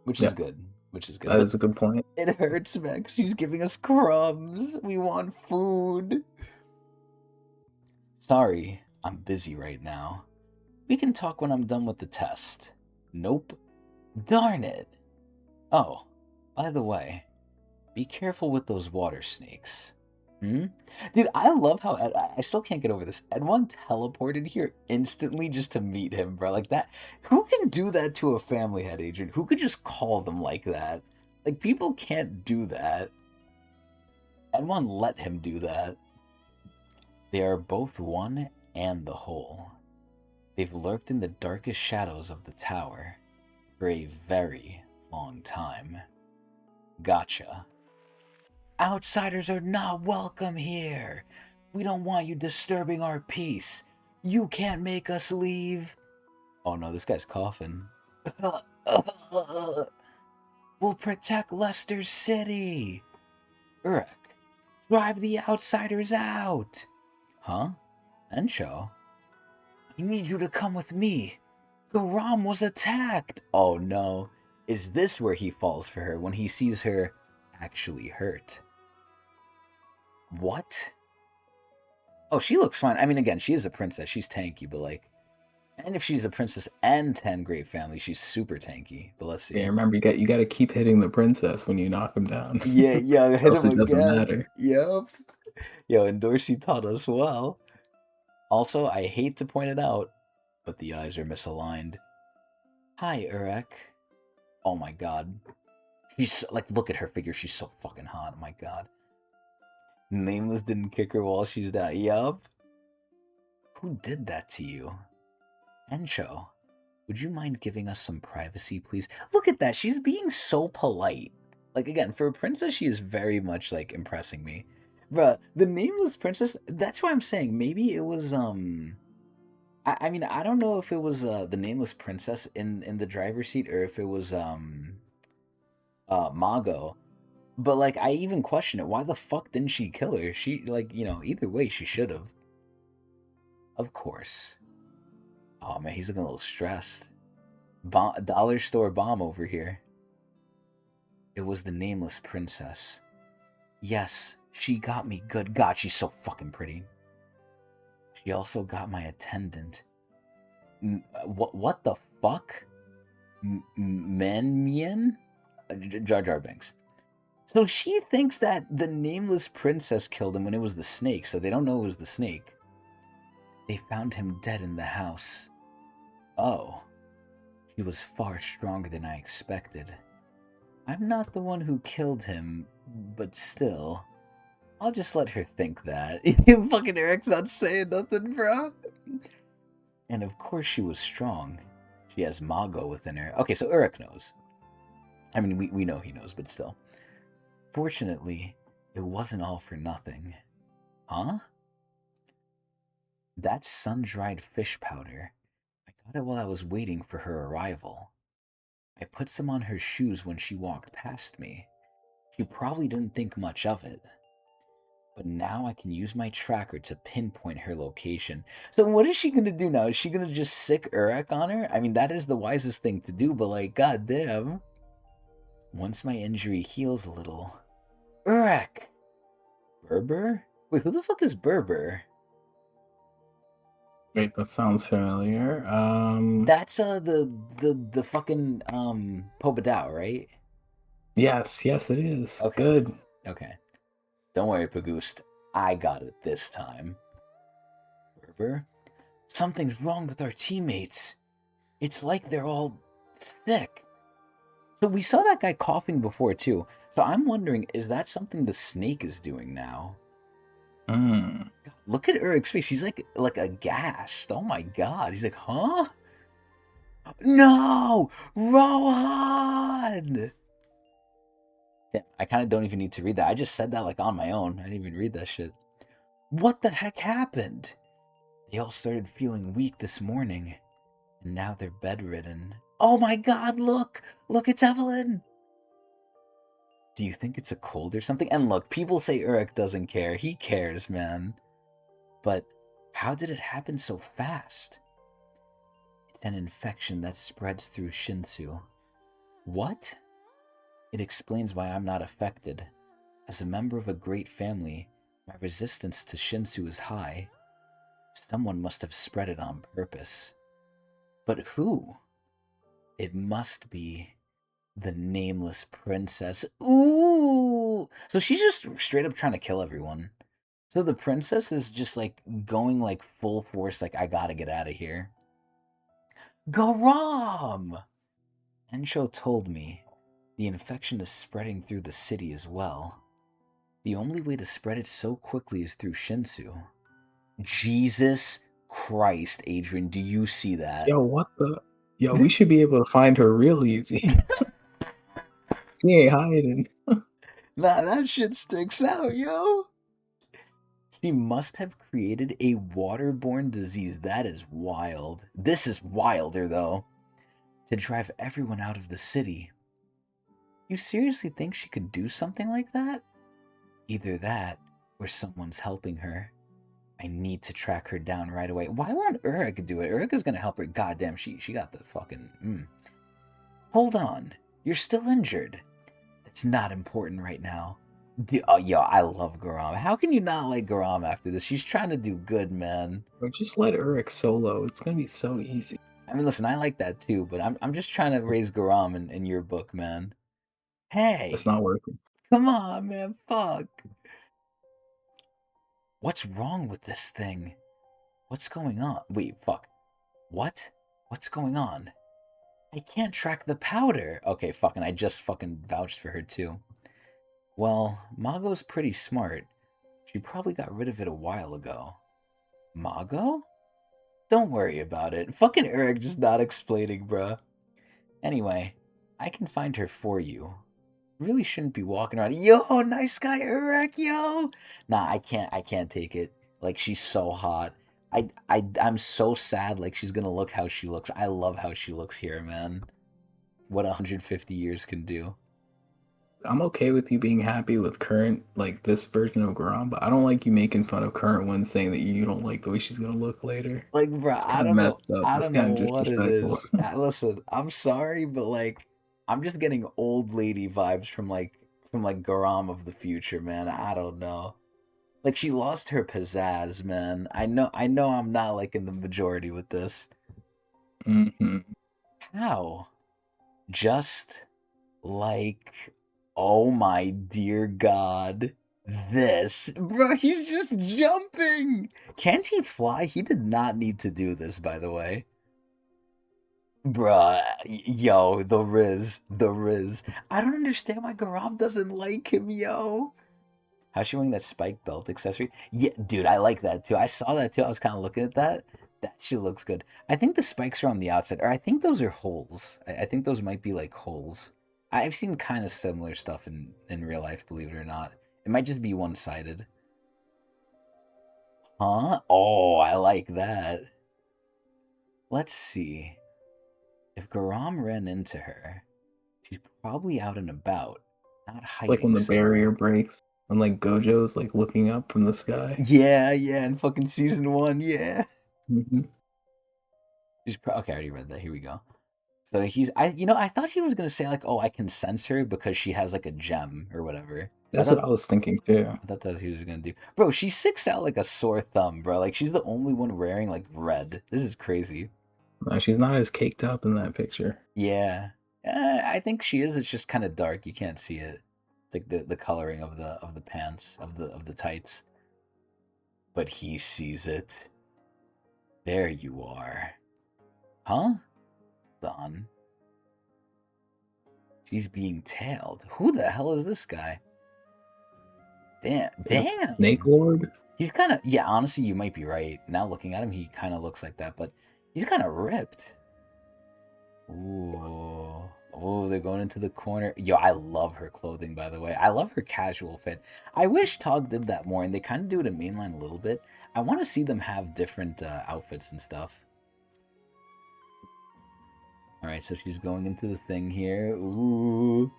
which is Yep, good. Which is good. that But is a good point. it hurts, man, 'cause he's giving us crumbs. We want food. Sorry, I'm busy right now. We can talk when I'm done with the test. Nope. Darn it. Oh, by the way, be careful with those water snakes. Hmm? Dude, I love how I still can't get over this. Edwin teleported here instantly just to meet him, bro. Like that. Who can do that to a family head, Adrian? Who could just call them like that? Like people can't do that. Edwin let him do that. They are both one and the whole. They've lurked in the darkest shadows of the tower for a very long time. Gotcha. Outsiders are not welcome here. We don't want you disturbing our peace. You can't make us leave. Oh no, this guy's coughing. We'll protect Leicester City. Urek, drive the outsiders out. Huh? Encho? I need you to come with me. Garam was attacked. Oh no. Is this where he falls for her when he sees her actually hurt? What? Oh, she looks fine. I mean, again, she is a princess. She's tanky, but like, and if she's a princess and 10 great family, she's super tanky. But let's Yeah, see. remember you got to keep hitting the princess when you knock him down, Yeah, yeah, hit else him it doesn't again. matter. Yep. Yo, and Dorsey taught us well. Also, I hate to point it out, but the eyes are misaligned. Hi, Urek. Oh my god. She's like, look at her figure. She's so fucking hot. Oh my god. Nameless didn't kick her while she's down. Yup. Who did that to you? Encho, would you mind giving us some privacy, please? Look at that. She's being so polite. Like, again, for a princess, she is very much, like, impressing me. Bruh, the nameless princess, that's why I'm saying maybe it was, I mean, I don't know if it was, the nameless princess in the driver's seat or if it was, Mago. But, like, I even question it. Why the fuck didn't she kill her? She, like, either way, she should have. Of course. Oh, man, he's looking a little stressed. Dollar store bomb over here. It was the nameless princess. Yes, she got me good. God, she's so fucking pretty. She also got my attendant. What the fuck? Menmian? Jar Jar Binks. So she thinks that the nameless princess killed him when it was the snake, so they don't know it was the snake. They found him dead in the house. Oh. He was far stronger than I expected. I'm not the one who killed him, but still, I'll just let her think that. Fucking Eric's not saying nothing, bro. And of course she was strong. She has Mago within her. Okay, so Urek knows. I mean, we know he knows, but still. Fortunately, it wasn't all for nothing. Huh? That's sun-dried fish powder. I got it while I was waiting for her arrival. I put some on her shoes when she walked past me. She probably didn't think much of it. But now I can use my tracker to pinpoint her location. So what is she gonna do now? Is she gonna just sick Urek on her? I mean, that is the wisest thing to do, but like, goddamn. Once my injury heals a little... Urek! Berber? Wait, who the fuck is Berber? Wait, that sounds familiar. That's the fucking Pobadao, right? Yes, it is. Okay. Good. Okay. Don't worry, Pagoost. I got it this time. Berber? Something's wrong with our teammates. It's like they're all sick. So we saw that guy coughing before too. So I'm wondering, is that something the snake is doing now? Mm. God, look at Urik's face. He's like aghast. Oh my god. He's like, huh? No! Rohan! Damn, I kind of don't even need to read that. I just said that like on my own. I didn't even read that shit. What the heck happened? They all started feeling weak this morning, and now they're bedridden. Oh my god, look! Look, it's Evelyn! Do you think it's a cold or something? And look, people say Urek doesn't care. He cares, man. But how did it happen so fast? It's an infection that spreads through Shinsu. What? It explains why I'm not affected. As a member of a great family, my resistance to Shinsu is high. Someone must have spread it on purpose. But who? It must be the nameless princess. Ooh! So she's just straight up trying to kill everyone. So the princess is just like going like full force, like, I gotta get out of here. Garam! Encho told me the infection is spreading through the city as well. The only way to spread it so quickly is through Shinsu. Jesus Christ, Adrian, do you see that? Yo, what the? Yo, we should be able to find her real easy. She ain't hiding. Nah, that shit sticks out, yo. She must have created a waterborne disease. That is wild. This is wilder, though. To drive everyone out of the city. You seriously think she could do something like that? Either that, or someone's helping her. I need to track her down right away. Why won't Urek do it? Urek is gonna help her. Goddamn, she got the fucking... Hold on. You're still injured. It's not important right now. Yo, I love Garam. How can you not like Garam after this? She's trying to do good, man. Or just let Urek solo. It's gonna be so easy. I mean, listen, I like that too, but I'm just trying to raise Garam in your book, man. Hey, It's not working. come on, man. Fuck. What's wrong with this thing? What's going on? Wait, fuck. What? What's going on? I can't track the powder. Okay, fucking, I just fucking vouched for her too. Well, Mago's pretty smart. She probably got rid of it a while ago. Mago? Don't worry about it. Fucking Urek just not explaining, bruh. Anyway, I can find her for you. Really shouldn't be walking around. Yo, nice guy, Urek, yo. Nah, I can't take it. Like she's so hot. I'm so sad. Like she's gonna look how she looks. I love how she looks here, man. What 150 years can do. I'm okay with you being happy with current, like this version of Grom, but I don't like you making fun of current ones saying that you don't like the way she's gonna look later. Like, bruh, It's I kind of don't know. messed up. I It's don't know kind of what it disrespectful. is. Listen, I'm sorry, but like, I'm just getting old lady vibes from like Garam of the future, man. I don't know. Like she lost her pizzazz, man. I know I'm not like in the majority with this. Hmm. How? Just like, oh my dear God. This. Bro, he's just jumping. Can't he fly? He did not need to do this, by the way. Bruh, yo, the Riz, the Riz. I don't understand why Garam doesn't like him, yo. How's she wearing that spike belt accessory? Yeah, dude, I like that too. I saw that too. I was kind of looking at that. That shit looks good. I think the spikes are on the outside, or I think those are holes. I think those might be like holes. I've seen kind of similar stuff in real life, believe it or not. It might just be one sided. Huh? Oh, I like that. Let's see. If Garam ran into her, she's probably out and about, not Like when hiding the barrier somewhere. breaks and like Gojo's like looking up from the sky. Yeah, yeah, in fucking season one, yeah. Hmm. Okay, I already read that. Here we go. So I thought he was gonna say like, oh, I can sense her because she has like a gem or whatever. I That's what thought I was thinking too. I thought that's what he was gonna do. Bro, she sticks out like a sore thumb, bro. Like she's the only one wearing like red. This is crazy. No, she's not as caked up in that picture. Yeah, I think she is. It's just kind of dark. You can't see it. It's like the coloring of the pants of the tights. But he sees it. There you are. Huh? Don. She's being tailed. Who the hell is this guy? Damn, Is that Snake damn. Lord? He's kind of, yeah, honestly, you might be right. Now looking at him, he kind of looks like that, but he's kind of ripped. Ooh. Oh, they're going into the corner. Yo, I love her clothing, by the way. I love her casual fit. I wish Tog did that more, and they kind of do it in mainline a little bit. I want to see them have different outfits and stuff. All right, so she's going into the thing here. Ooh.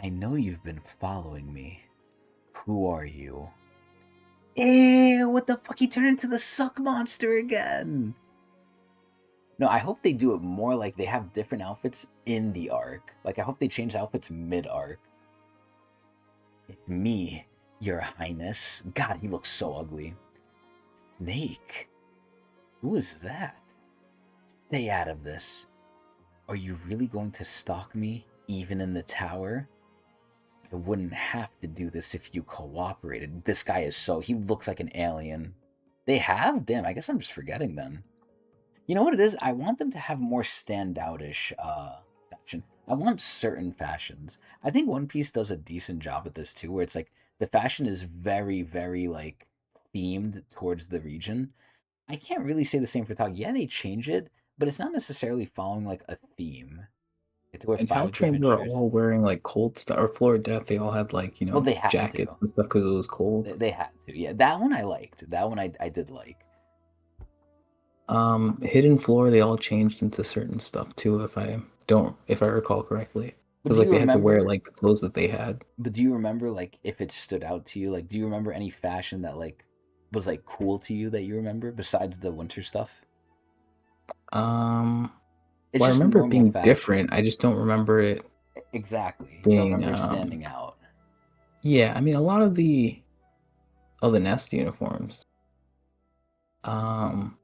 I know you've been following me. Who are you? Ew, what the fuck? He turned into the suck monster again. No, I hope they do it more like they have different outfits in the arc. Like, I hope they change outfits mid arc. It's me, your highness. God, he looks so ugly. Snake? Who is that? Stay out of this. Are you really going to stalk me, even in the tower? I wouldn't have to do this if you cooperated. This guy is he looks like an alien. They have? Damn, I guess I'm just forgetting then. You know what it is? I want them to have more standoutish fashion. I want certain fashions. I think One Piece does a decent job at this too, where it's like the fashion is very, very like themed towards the region. I can't really say the same for Tog. Yeah, they change it, but it's not necessarily following like a theme. It's wear And Power five Train different were shirts. all wearing like cold stuff, or Floor of Death. They all had like Well, they had jackets to. and stuff because it was cold. They had to. Yeah, that one I liked. That one I did like. Hidden Floor they all changed into certain stuff too. If I recall correctly, But because do like you they had to wear remember? like the clothes that they had. But do you remember like if it stood out to you? Like, do you remember any fashion that like was like cool to you that you remember besides the winter stuff? Um, It's well, I just remember it normal being different. fashion. I just don't remember it Exactly. You don't being. remember it standing out. Yeah, I mean a lot of the Nest uniforms. Um,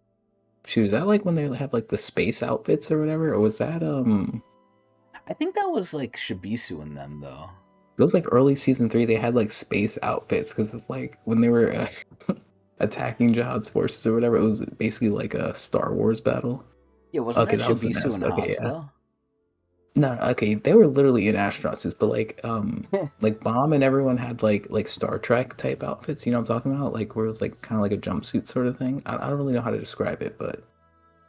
shoot, is that like when they have like the space outfits or whatever, or was that I think that was like Shibisu in them though. those like early season 3? They had like space outfits because it's like when they were attacking Jihad's forces or whatever. It was basically like a Star Wars battle. Yeah, wasn't Okay, that that was the Shibisu Nest. and Okay, Haas yeah. though? No, okay, they were literally in astronaut suits, but like Bomb and everyone had like Star Trek type outfits. You know what I'm talking about? Like where it was like kind of like a jumpsuit sort of thing. I don't really know how to describe it, but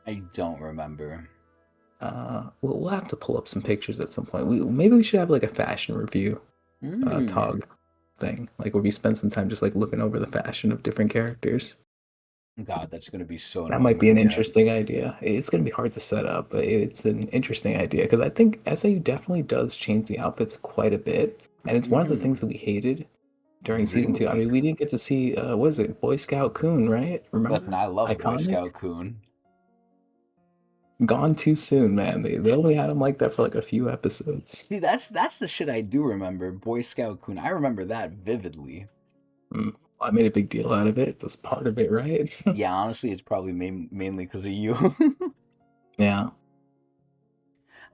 I don't remember. we'll have to pull up some pictures at some point. Maybe we should have like a fashion review Mm. tog thing, like where we spend some time just like looking over the fashion of different characters. God, that's gonna be so That might annoying be to an get. interesting idea. It's going to be hard to set up, but it's an interesting idea because I think SAU definitely does change the outfits quite a bit, and it's one of the things Mm. that we hated during season two. I Really? mean, we didn't get to see what is it, Boy Scout Coon, right? Remember Listen, I that? love Boy Iconic. Scout Coon. Gone too soon, man. They only had him like that for like a few episodes. See, that's the shit I do remember. Boy Scout Coon. I remember that vividly. Mm. I made a big deal out of it. That's part of it, right? Yeah, honestly, it's probably mainly because of you. Yeah.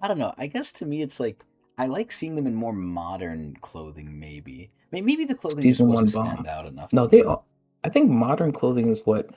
I don't know. I guess to me, it's like I like seeing them in more modern clothing. Maybe the clothing just Season one wasn't stand bomb. out enough to No, me. I think modern clothing is what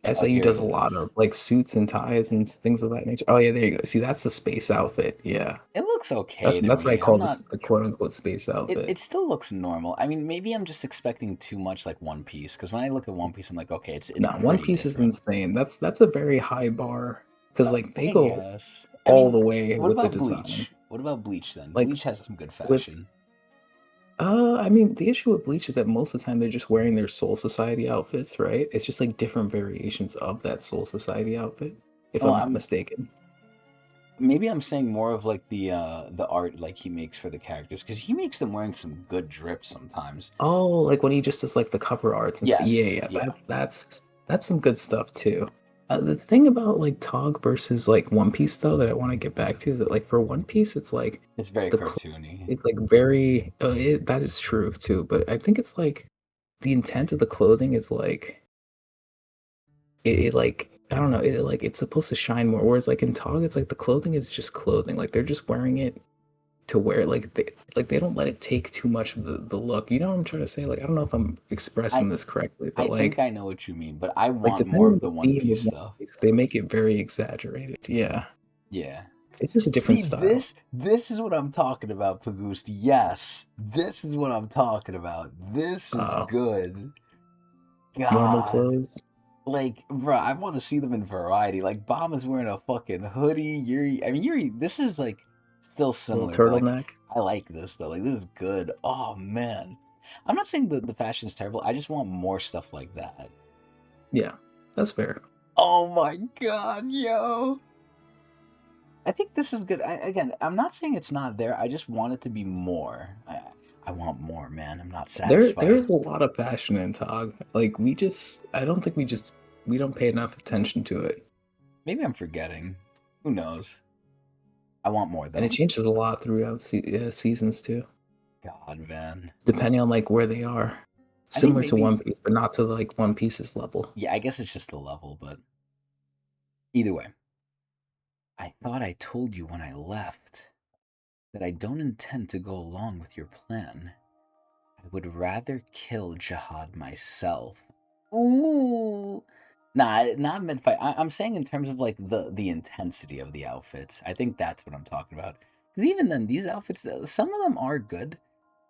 Oh, SAU here does it a lot of, is. like suits and ties and things of that nature. Oh yeah, there you go. See, that's the space outfit. Yeah, It looks that's okay to that's what I me. I'm call not. this the quote unquote space It outfit. it still looks normal. I mean, maybe I'm just expecting too much like One Piece because when I look at One Piece, I'm like, okay, it's No, One pretty Piece is different. insane. That's a very high bar because like they I go guess. I all mean, the way what with the about design. Bleach? What about Bleach then? Like Bleach has some good with fashion. I mean the issue with Bleach is that most of the time they're just wearing their Soul Society outfits, right? It's just like different variations of that Soul Society outfit, if Well, I'm not I'm mistaken. maybe I'm saying more of like the art like he makes for the characters because he makes them wearing some good drip sometimes. Oh, like when he just does like the cover arts and stuff. Yeah, Yes, yeah, yeah, that's some good stuff too. The thing about like Tog versus like One Piece though that I want to get back to is that like for One Piece it's like it's very the cartoony. it's like very that is true too, but I think it's like the intent of the clothing is like it like I don't know, it like it's supposed to shine more. Whereas like in Tog it's like the clothing is just clothing. Like they're just wearing it to where like they don't let it take too much of the look. You know what I'm trying to say? Like I don't know if I'm expressing I this correctly, but I think I know what you mean, but I like want more depending on of the the One theme Piece of One stuff. Piece, they make it very exaggerated. Yeah. Yeah. It's just a different See, style. this is what I'm talking about, Pagoost. Yes, this is what I'm talking about. This is Uh good. Normal God. clothes, Like, bro, I want to see them in variety. Like, Bomb is wearing a fucking hoodie. Yuri, I mean, Yuri, this is like still little similar, but like, turtleneck. I like this though. Like, this is good. Oh man, I'm not saying the fashion is terrible. I just want more stuff like that. Yeah, that's fair. Oh my god, yo! I think this is good. Again, I'm not saying it's not there. I just want it to be more. I want more, man. I'm not satisfied. There's a lot of fashion in Tog. Like I don't think we don't pay enough attention to it. Maybe I'm forgetting. Who knows? I want more And it though. changes a lot throughout seasons too, God, man. depending on like where they are. I think Similar to maybe One Piece, but not to like One Piece's level. yeah, I guess it's just the level, but either way, I thought I told you when I left that I don't intend to go along with your plan. I would rather kill Jihad myself. Ooh. Nah, not mid fight. I'm saying in terms of like the intensity of the outfits. I think that's what I'm talking about. 'Cause even then, these outfits, some of them are good,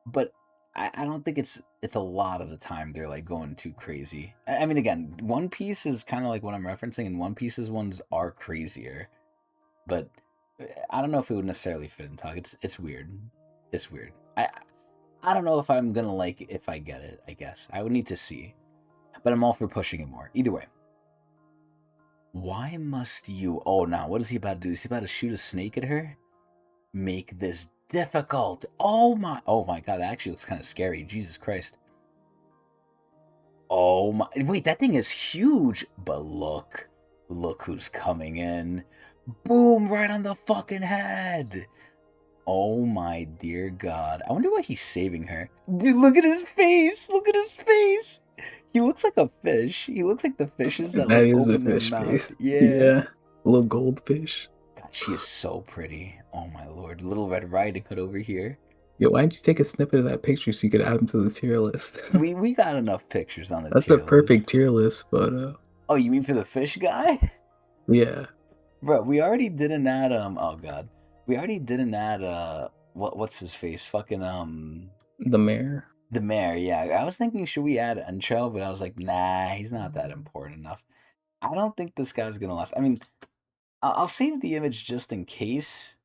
but I don't think it's a lot of the time they're like going too crazy. I mean, again, One Piece is kind of like what I'm referencing, and One Piece's ones are crazier, but I don't know if it would necessarily fit in talk. It's weird. It's weird. I don't know if I'm gonna like it if I get it. I guess I would need to see, but I'm all for pushing it more. Either way, why must you? Oh, now what is he about to do? Is he about to shoot a snake at her? Make this difficult. Oh my god, that actually looks kind of scary. Jesus Christ. Oh my, wait, that thing is huge. But look who's coming in. Boom, right on the fucking head. Oh my dear god. I wonder why he's saving her. Dude, look at his face. Look at his face. He looks like a fish. He looks like the fishes that That like is a open their fish mouth. face. Yeah. Yeah. A little goldfish. God, she is so pretty. Oh my lord. Little Red Riding Hood over here. Yo, why didn't you take a snippet of that picture so you could add them to the tier list? We got enough pictures on the That's the tier perfect list. tier list, but Oh, you mean for the fish guy? yeah. Bro, we already did an Adam. Oh god. We already didn't add what's his face? Fucking The mayor. the mayor. Yeah, I was thinking should we add Uncho, but I was like, nah, he's not that important enough. I don't think this guy's gonna last. I mean, I'll save the image just in case,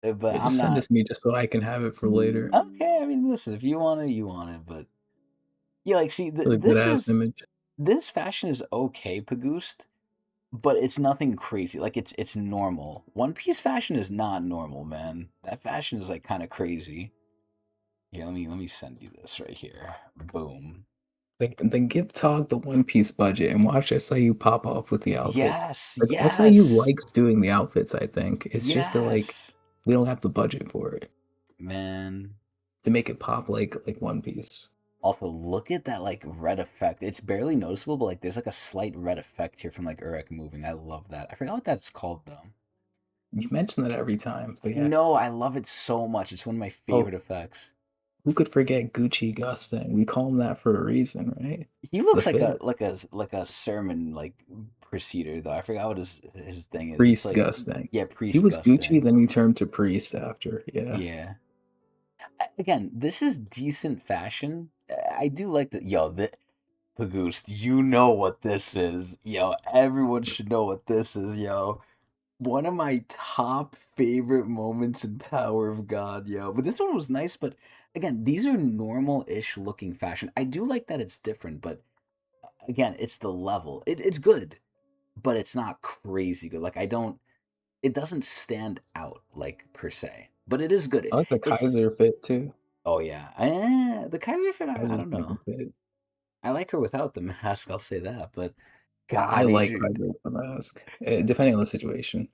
but Yeah, I'm just send it not to me just so I can have it for later. okay. I mean, listen, if you want it, you want it, but yeah, like, see, Really good ass image. this fashion is okay, Pagoost, but it's nothing crazy. Like it's normal. One Piece fashion is not normal, man. That fashion is like kind of crazy. Yeah, let me send you this right here. Boom. Then give Tog the One Piece budget and watch SIU pop off with the outfits. Yes, Like SIU yes, likes doing the outfits, I think. It's just that like yes, we don't have the budget for it man. to make it pop like One Piece. Also, look at that like red effect. It's barely noticeable, but like there's like a slight red effect here from like Urek moving. I love that. I forgot what that's called though. You mention that every time, but yeah. No, I love it so much. It's one of my Oh, favorite effects. who could forget Gucci Gustin? We call him that for a reason, right? He The looks like fit. a sermon like preceder though. I forgot what his thing is. It's Priest like Gustin. yeah, He priest was Gucci, Gusting. then he turned to Priest after. Yeah. Yeah. Again, this is decent fashion. I do like that. Yo, the Pagoost, you know what this is. Yo, everyone should know what this is. Yo, one of my top favorite moments in Tower of God. Yo, but this one was nice. But again, these are normal-ish looking fashion. I do like that it's different, but again, it's the level. It's good, but it's not crazy good. Like I don't. It doesn't stand out like per se, but it is good. I like the It's Kaiser fit too. oh yeah, the Kaiser fit. I Kaiser's don't a good know. fit. I like her without the mask. I'll say that. But I God, like Adrian, Kaiser with the mask, depending on the situation.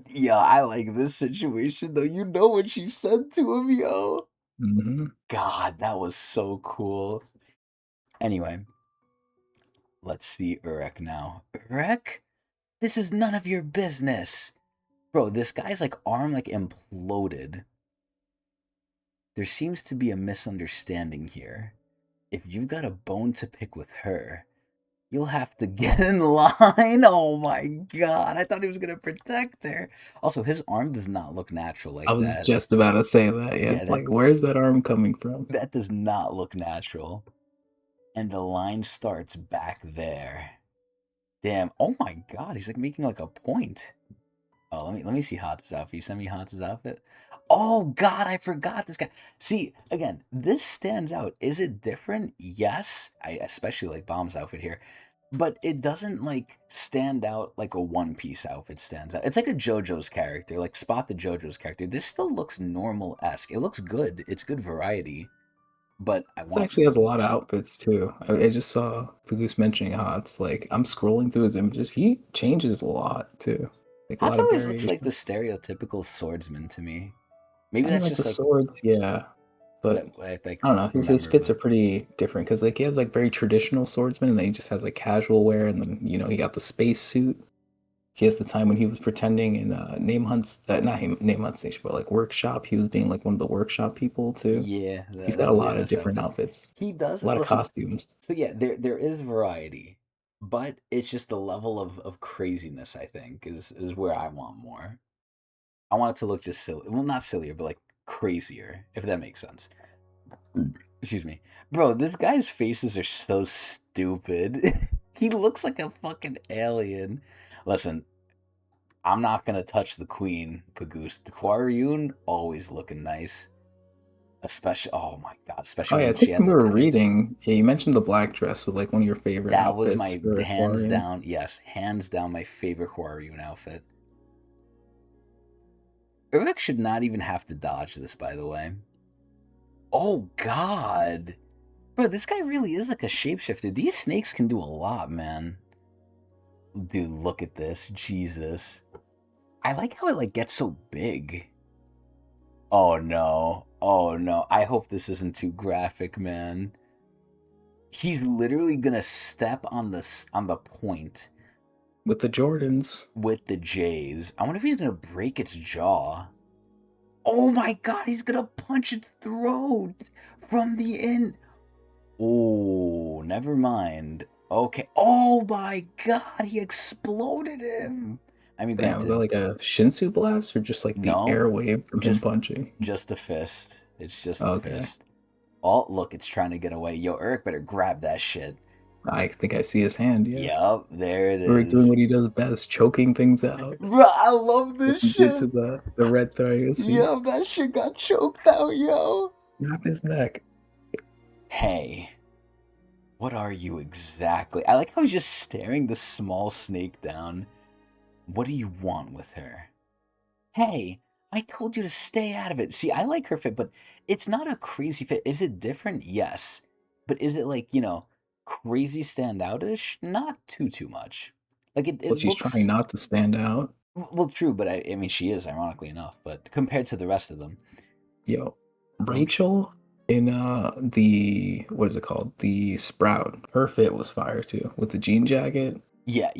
yeah, I like this situation though. You know what she said to him, yo. Hmm. God, that was so cool. Anyway, let's see Urek now. Urek, this is none of your business, bro. This guy's like arm like imploded. There seems to be a misunderstanding here. If you've got a bone to pick with her, you'll have to get in line. Oh my god. I thought he was going to protect her. Also, his arm does not look natural I like was that. just about to say that. Yeah, Yeah, it's like, where's that arm coming from? that does not look natural. And the line starts back there. Damn. Oh my god, he's like making like a point. Oh, let me see Hata's outfit. You send me Hata's outfit. Oh God, I forgot this guy. See, again, this stands out. Is it different? Yes. I especially like Bomb's outfit here. But it doesn't like stand out like a One Piece outfit stands out. It's like a JoJo's character, like Spot the JoJo's character. This still looks normal-esque. It looks good. It's good variety. But I This want actually has a lot of outfits too. I just saw Pagoose mentioning Hots. Like, I'm scrolling through his images. He changes a lot too. Like, a Hats lot of always looks like the variation. stereotypical swordsman to me. Maybe I mean, that's like the just like swords, yeah. But what I like I don't know. His remember, fits but are pretty different because like he has like very traditional swordsman, and then he just has like casual wear, and then he got the space suit. He has the time when he was pretending in Name Hunt's not him, Name Hunt Station, but like workshop. He was being like one of the workshop people too. yeah, He's got a that lot of Thanos different outfit. outfits, He does a lot of listen. costumes. So yeah, there is variety, but it's just the level of craziness. I think is where I want more. I want it to look just silly. Well, not sillier, but like crazier, if that makes sense. Excuse me, bro. This guy's faces are so stupid. He looks like a fucking alien. Listen, I'm not gonna touch the queen, Pagoose. The Quarryun always looking nice. Especially, oh my god, Oh especially yeah, I when she think had when we the were tights. reading, yeah, you mentioned the black dress with like one of your favorite That was outfits my for hands Aquarian. down, yes, hands down my favorite Quarryun outfit. Urek should not even have to dodge this, by the way. Oh god. Bro, this guy really is like a shapeshifter. These snakes can do a lot, man. Dude, look at this. Jesus. I like how it like gets so big. Oh no. Oh no. I hope this isn't too graphic, man. He's literally gonna step on the point With the Jordans. with the J's. I wonder if he's gonna break its jaw. Oh my god, he's gonna punch its throat from the in. Oh, never mind. Okay. Oh my god, he exploded him. I mean, Damn, was that granted, like a Shinsu blast or just like the no, air wave from him just punching? just a fist. It's just a Okay. fist. Oh, look, it's trying to get away. Yo, Urek better grab that shit. I think I see his hand, yeah. Yup, there it We're doing is. what he does best, choking things out. Bro, I love Like this he did to shit. the red Thryaci. Yo, that shit got choked out, yo. Snap his neck. Hey, what are you exactly? I like how he's just staring the small snake down. What do you want with her? Hey, I told you to stay out of it. See, I like her fit, but it's not a crazy fit. Is it different? Yes. But is it like, crazy standoutish? Not too much. Like Well, it she's trying looks not to stand out. well true, but I mean she is ironically enough, but compared to the rest of them, Yo, it looks Rachel in the what is it called? The Sprout. Her fit was fire too, with the jean jacket. yeah,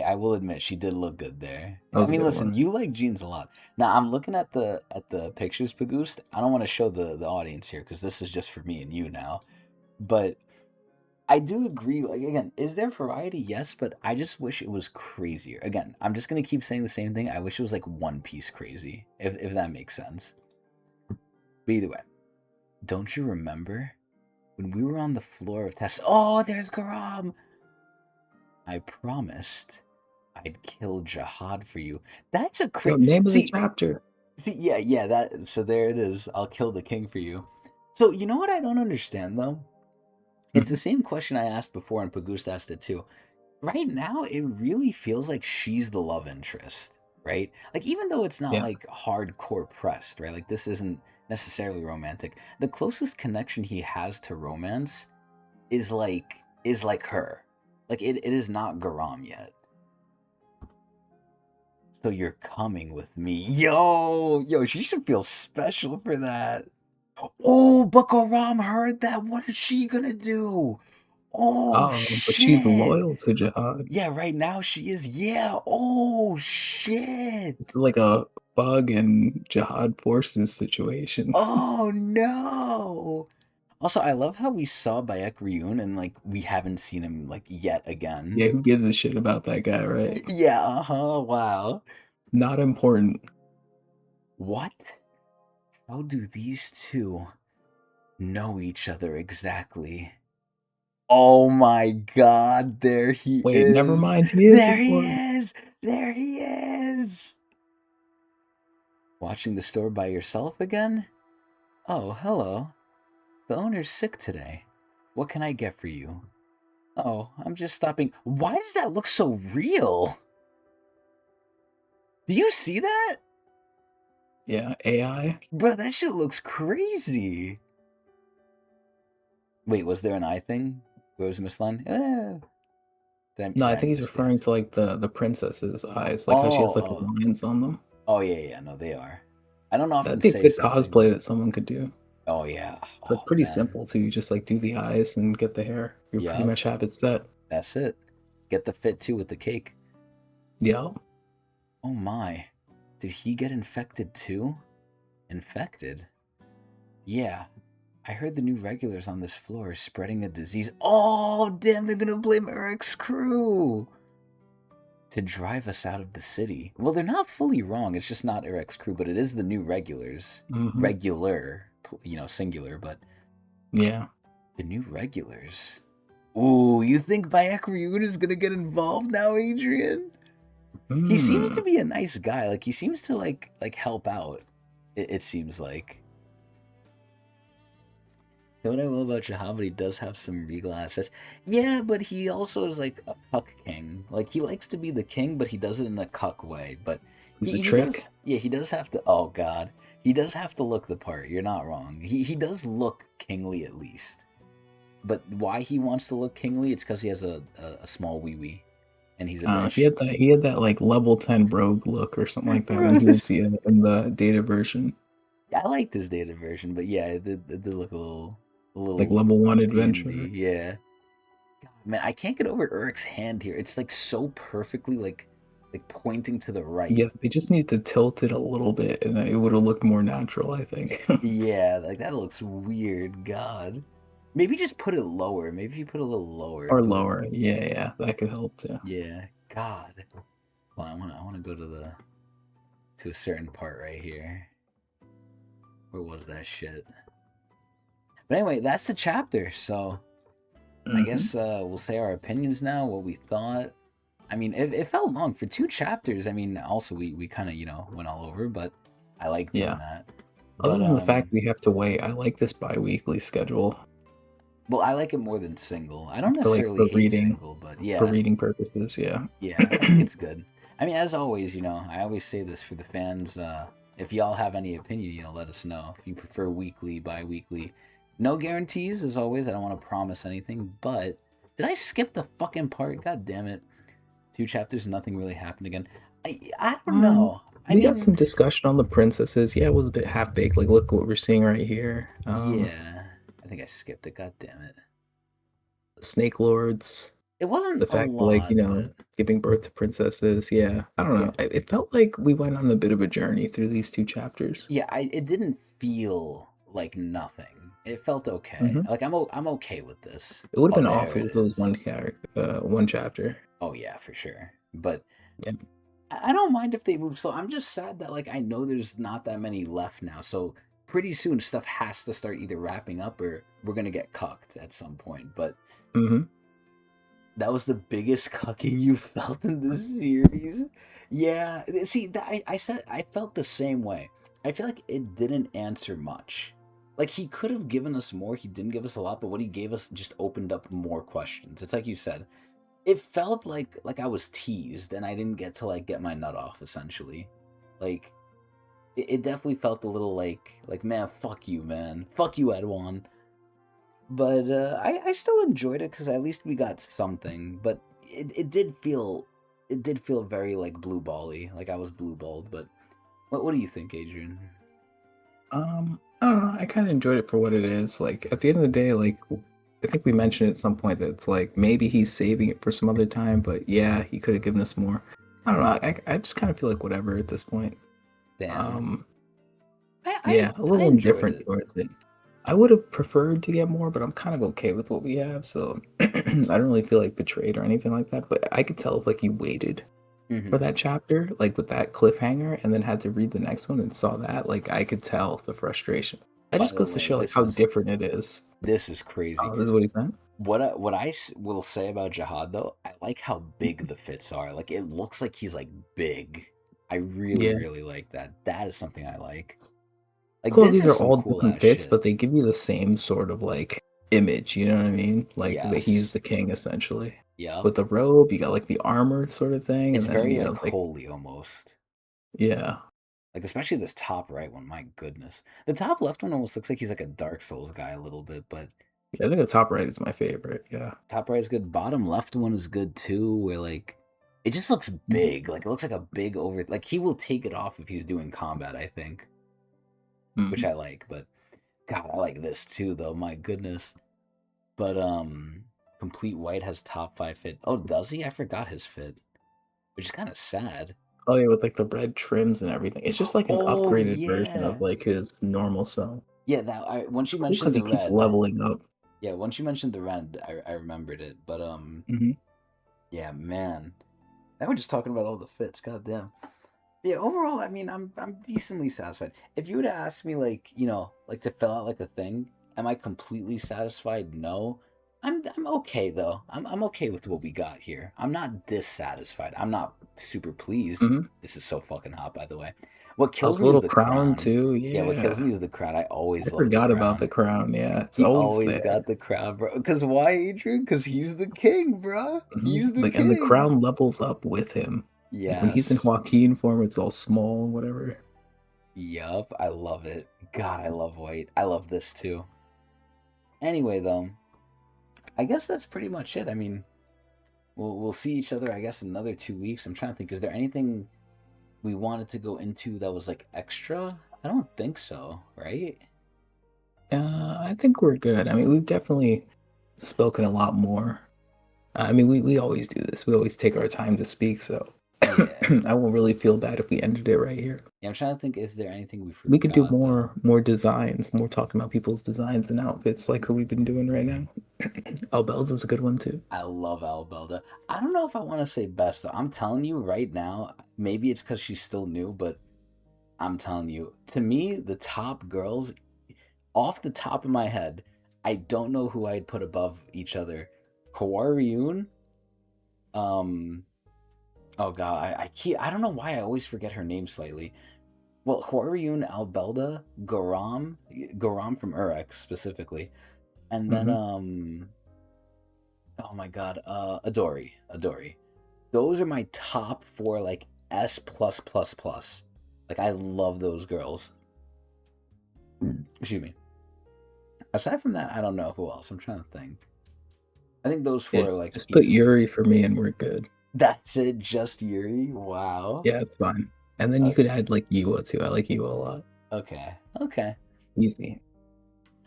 I will admit she did look good there. That I was a mean, good listen, one. you like jeans a lot. Now I'm looking at the pictures, Pagoost. I don't want to show the audience here because this is just for me and you now. But I do agree. Like again, is there variety? Yes, but I just wish it was crazier. Again, I'm just gonna keep saying the same thing. I wish it was like One Piece crazy, if that makes sense. But either way, don't you remember when we were on the floor of tests? Oh, there's Garam. I promised I'd kill Jihad for you. That's a Yo, crazy. name of the See, chapter. yeah. That so there it is. I'll kill the king for you. So you know what I don't understand though? It's the Mhm. same question I asked before, and Pagoost asked it too. Right now it really feels like she's the love interest, right? Like even though it's not Yeah. like hardcore pressed, right? Like this isn't necessarily romantic. The closest connection he has to romance is like her. Like it is not Garam yet. So you're coming with me. Yo, she should feel special for that. Oh, but Garam heard that. What is she gonna do? Oh Oh, but she's shit. loyal to Jihad. Yeah, right now she is. Yeah. Oh, It's shit. like a bug and Jihad forces situation. Oh, no. Also, I love how we saw Bayek Ryun and, like, we haven't seen him, like, yet again. Yeah, who gives a shit about that guy, right? Yeah, uh-huh. Wow. Not important. What? How do these two know each other exactly? Oh my god, there he Wait, never is. mind. He is There he important. is. There he is. Watching the store by yourself again? Oh, hello. The owner's sick today. What can I get for you? Oh, I'm just stopping. Why does that look so real? Do you see that? Yeah, AI. Bro, that shit looks crazy. Wait, was there an eye thing? Where was Miss Len? No, Did I I think he's miss the referring eyes? to like the princess's eyes, like how she has Oh, like oh. lines on them. Oh, yeah, no, they are. I don't often That'd be a say good something. cosplay that someone could do. Oh, yeah. It's like Oh, pretty man. simple too. You just like do the eyes and get the hair. You pretty Yup, much have it set. that's it. Get the fit too with the cake. Yeah. Oh my. Did he get infected too? Infected? Yeah. I heard the new regulars on this floor are spreading a disease. Oh, damn, they're gonna blame Eric's crew to drive us out of the city. Well, they're not fully wrong. It's just not Eric's crew, but it is the new regulars. Hmm. Regular, singular, but Yeah. the new regulars. Ooh, you think Bayek Ryun is gonna get involved now, Adrian? He seems Hmm. to be a nice guy. Like he seems to like help out. It seems like. So what I will about Jahan, but he does have some regal aspects. Yeah, but he also is like a cuck king. Like he likes to be the king, but he does it in a cuck way. But He's a he does. trick. Yeah, he does have to. Oh God, he does have to look the part. You're not wrong. He does look kingly at least. But why he wants to look kingly? It's because he has a small wee wee, and he's a He bitch. had that. He had that like level 10 rogue look or something like that when he would see it in the data version, I like this data version, but yeah, it did look a like little level 1 D and D. adventure. Yeah, God, man, I can't get over Urik's hand here. It's like so perfectly like pointing to the right. Yeah, they just need to tilt it a little bit, and then it would have looked more natural, I think. Yeah, like that looks weird. God, maybe just put it lower. Maybe if you put it a little lower, Or it would. lower. Yeah, yeah, that could help too. Yeah, God. Well, I wanna go to a certain part right here. Where was that shit? But anyway, that's the chapter. So I Hmm. guess we'll say our opinions now, what we thought. I mean, it felt long for 2 chapters. I mean, also we kind of went all over, but I like doing Yeah. that. Other But than the fact we have to wait, I like this bi-weekly schedule. well, I like it more than single. I don't For like necessarily hate single, but for yeah, reading purposes, yeah. yeah, I think it's good. I mean, as always, I always say this for the fans. If y'all have any opinion, let us know. If you prefer weekly, bi-weekly, no guarantees as always. I don't want to promise anything, but did I skip the fucking part? God damn it! 2 chapters, nothing really happened again. I don't Um, know. I we got mean, some discussion on the princesses. Yeah, it was a bit half-baked. Like, look what we're seeing right here. yeah, I think I skipped it. God damn it! Snake lords. It wasn't The a fact, like, lot, but giving birth to princesses. Yeah, I don't know. yeah, It felt like we went on a bit of a journey through these 2 chapters. yeah. It didn't feel like nothing. It felt okay. Hmm. Like I'm okay with this. It would have Oh, been there awful it if it was is. one character, one chapter. Oh yeah, for sure. But Yeah. I don't mind if they move slow. I'm just sad that like I know there's not that many left now. So pretty soon stuff has to start either wrapping up or we're gonna get cucked at some point. But Hmm. that was the biggest cucking you felt in this series. Yeah, see, I said I felt the same way. I feel like it didn't answer much. Like he could have given us more. He didn't give us a lot, but what he gave us just opened up more questions. It's like you said. It felt like I was teased and I didn't get to like get my nut off. Essentially, like it definitely felt a little like man, fuck you, man, fuck you, Edwan. But I still enjoyed it because at least we got something. But it did feel very like blue bally, like I was blue balled. But what do you think, Adrian? I don't know. I kind of enjoyed it for what it is. Like at the end of the day, like I think we mentioned at some point that it's like maybe he's saving it for some other time, but yeah, he could have given us more. I don't know. I just kind of feel like whatever at this point. Damn, Um, I yeah, I, a I little enjoyed indifferent it. towards it. I would have preferred to get more, but I'm kind of okay with what we have, so I don't really feel like betrayed or anything like that. But I could tell if like you waited for Hmm. that chapter, like with that cliffhanger, and then had to read the next one and saw that, like I could tell the frustration. That By just the goes to way, show like this how is different it is. this is crazy. Oh, this is what he said? What I will say about Jihad though, I like how big the fits are. Like it looks like he's like big. I really Yeah. really like that. That is something I like. It's Like cool. this These is are some all cool different ass bits, shit. but they give you the same sort of like image, you know what I mean? Like that he's Yes. the king essentially. Yep. With the robe, you got like the armor sort of thing, It's and then very like holy almost. yeah. Like especially this top right one. My goodness. The top left one almost looks like he's like a Dark Souls guy a little bit, but Yeah, I think the top right is my favorite. Yeah. top right is good. Bottom left one is good too. Where like it just looks Mhm. big. Like it looks like a big over. Like he will take it off if he's doing combat. I think, which Mhm. I like. But God, I like this too, though. My goodness. But complete white has top 5 fit. Oh, does he? I forgot his fit, which is kind of sad. Oh yeah, with like the red trims and everything. It's just like an Oh upgraded version yeah, of like his normal self. yeah. That once It's you cool mentioned because he the keeps red, leveling up. yeah. Once you mentioned the red, I remembered it. But Hmm. yeah, man. Now we're just talking about all the fits. God damn. Yeah, overall, I mean, I'm decently satisfied. If you would have asked me, like, like to fill out like a thing, am I completely satisfied? No. I'm okay though. I'm okay with what we got here. I'm not dissatisfied. I'm not super pleased. Hmm. This is so fucking hot, by the way. What Oh, kills the me is little the crown crown. too. Yeah, what kills Yeah. me is the crown. I I always love the forgot about the crown. crown. Yeah, it's He always always there. got the crown, bro. Cause why, Adrian? Cause he's the king, bro. He's the Like, and the king. crown levels up with him. Like when he's in Yes. Joaquin form, it's all small and whatever. Yup, I love it. God, I love white. I love this too. Anyway, though, I guess that's pretty much it. I mean, we'll see each other. I guess in another 2 weeks. I'm trying to think. Is there anything we wanted to go into that was like extra? I don't think so. Right? I think we're good. I mean, we've definitely spoken a lot more. I mean, we always do this. We always take our time to speak. So Yeah. I won't really feel bad if we ended it right here. Yeah, I'm trying to think, is there anything we We could do forgot though? more designs, more talking about people's designs and outfits like who we've been doing right now. Albelda's a good one too. I love Albelda. I don't know if I want to say best though. I'm telling you right now, maybe it's because she's still new, but I'm telling you, to me, the top girls, off the top of my head, I don't know who I'd put above each other. Kawaryun, um, oh god, I don't know why I always forget her name slightly. Well, Hwaryun, Albelda, Garam from Urek specifically, and then Hmm. oh my god, Adori. Those are my top four, like S plus plus plus. Like I love those girls. Excuse me. Aside from that, I don't know who else. I'm trying to think. I think those Yeah, four are like just put easily the. Yuri for me and we're good. That's it, just Yuri. Wow. Yeah, it's fine. And then you could add like Yua too. I like Yua a lot. Okay. Okay. Easy.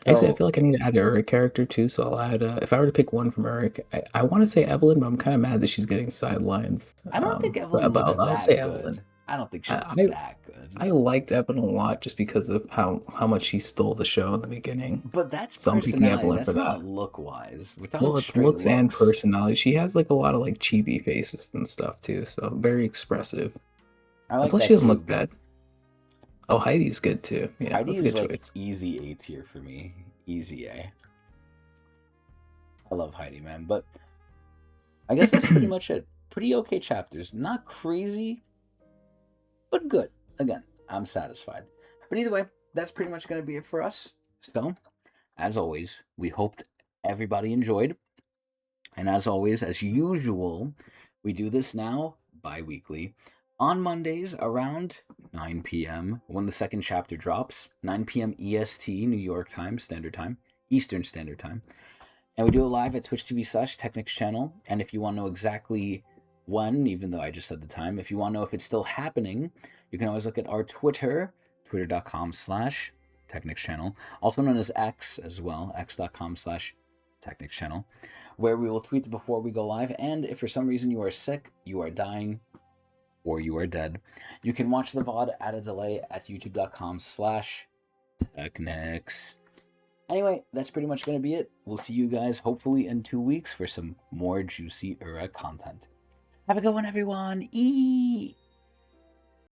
Actually, I So feel like I need to add an Urek character too, so I'll add. If I were to pick one from Urek, I want to say Evelyn, but I'm kind of mad that she's getting sidelines. I don't think Evelyn But looks I'll say that Evelyn. good. I don't think she looks I that good. I liked Evelyn a lot just because of how much she stole the show in the beginning. But that's So I'm picking personality. Evelyn for That's that. not look wise. We're talking Well, it's straight looks and looks. personality. She has like a lot of like chibi faces and stuff too, so very expressive. I And like plus, she that doesn't too, look but bad. Oh, Heidi's good too. Yeah, Heidi that's a is good like choice. easy A tier for me. Easy A. I love Heidi, man. But I guess that's pretty much it. Pretty okay chapters. Not crazy, but good. Again, I'm satisfied. But either way, that's pretty much going to be it for us. So, as always, we hoped everybody enjoyed. And as always, as usual, we do this now bi weekly on Mondays around 9 p.m. when the second chapter drops, 9 p.m. EST, New York time, Standard Time, Eastern Standard Time. And we do it live at Twitch TV/Technics channel. And if you want to know exactly when, even though I just said the time, if you want to know if it's still happening, you can always look at our Twitter, twitter.com/Technics channel, also known as X as well, x.com/Technics channel, where we will tweet before we go live. And if for some reason you are sick, you are dying, or you are dead, you can watch the VOD at a delay at youtube.com/Technics. Anyway, that's pretty much going to be it. We'll see you guys hopefully in 2 weeks for some more juicy Urek content. Have a good one, everyone. Eee!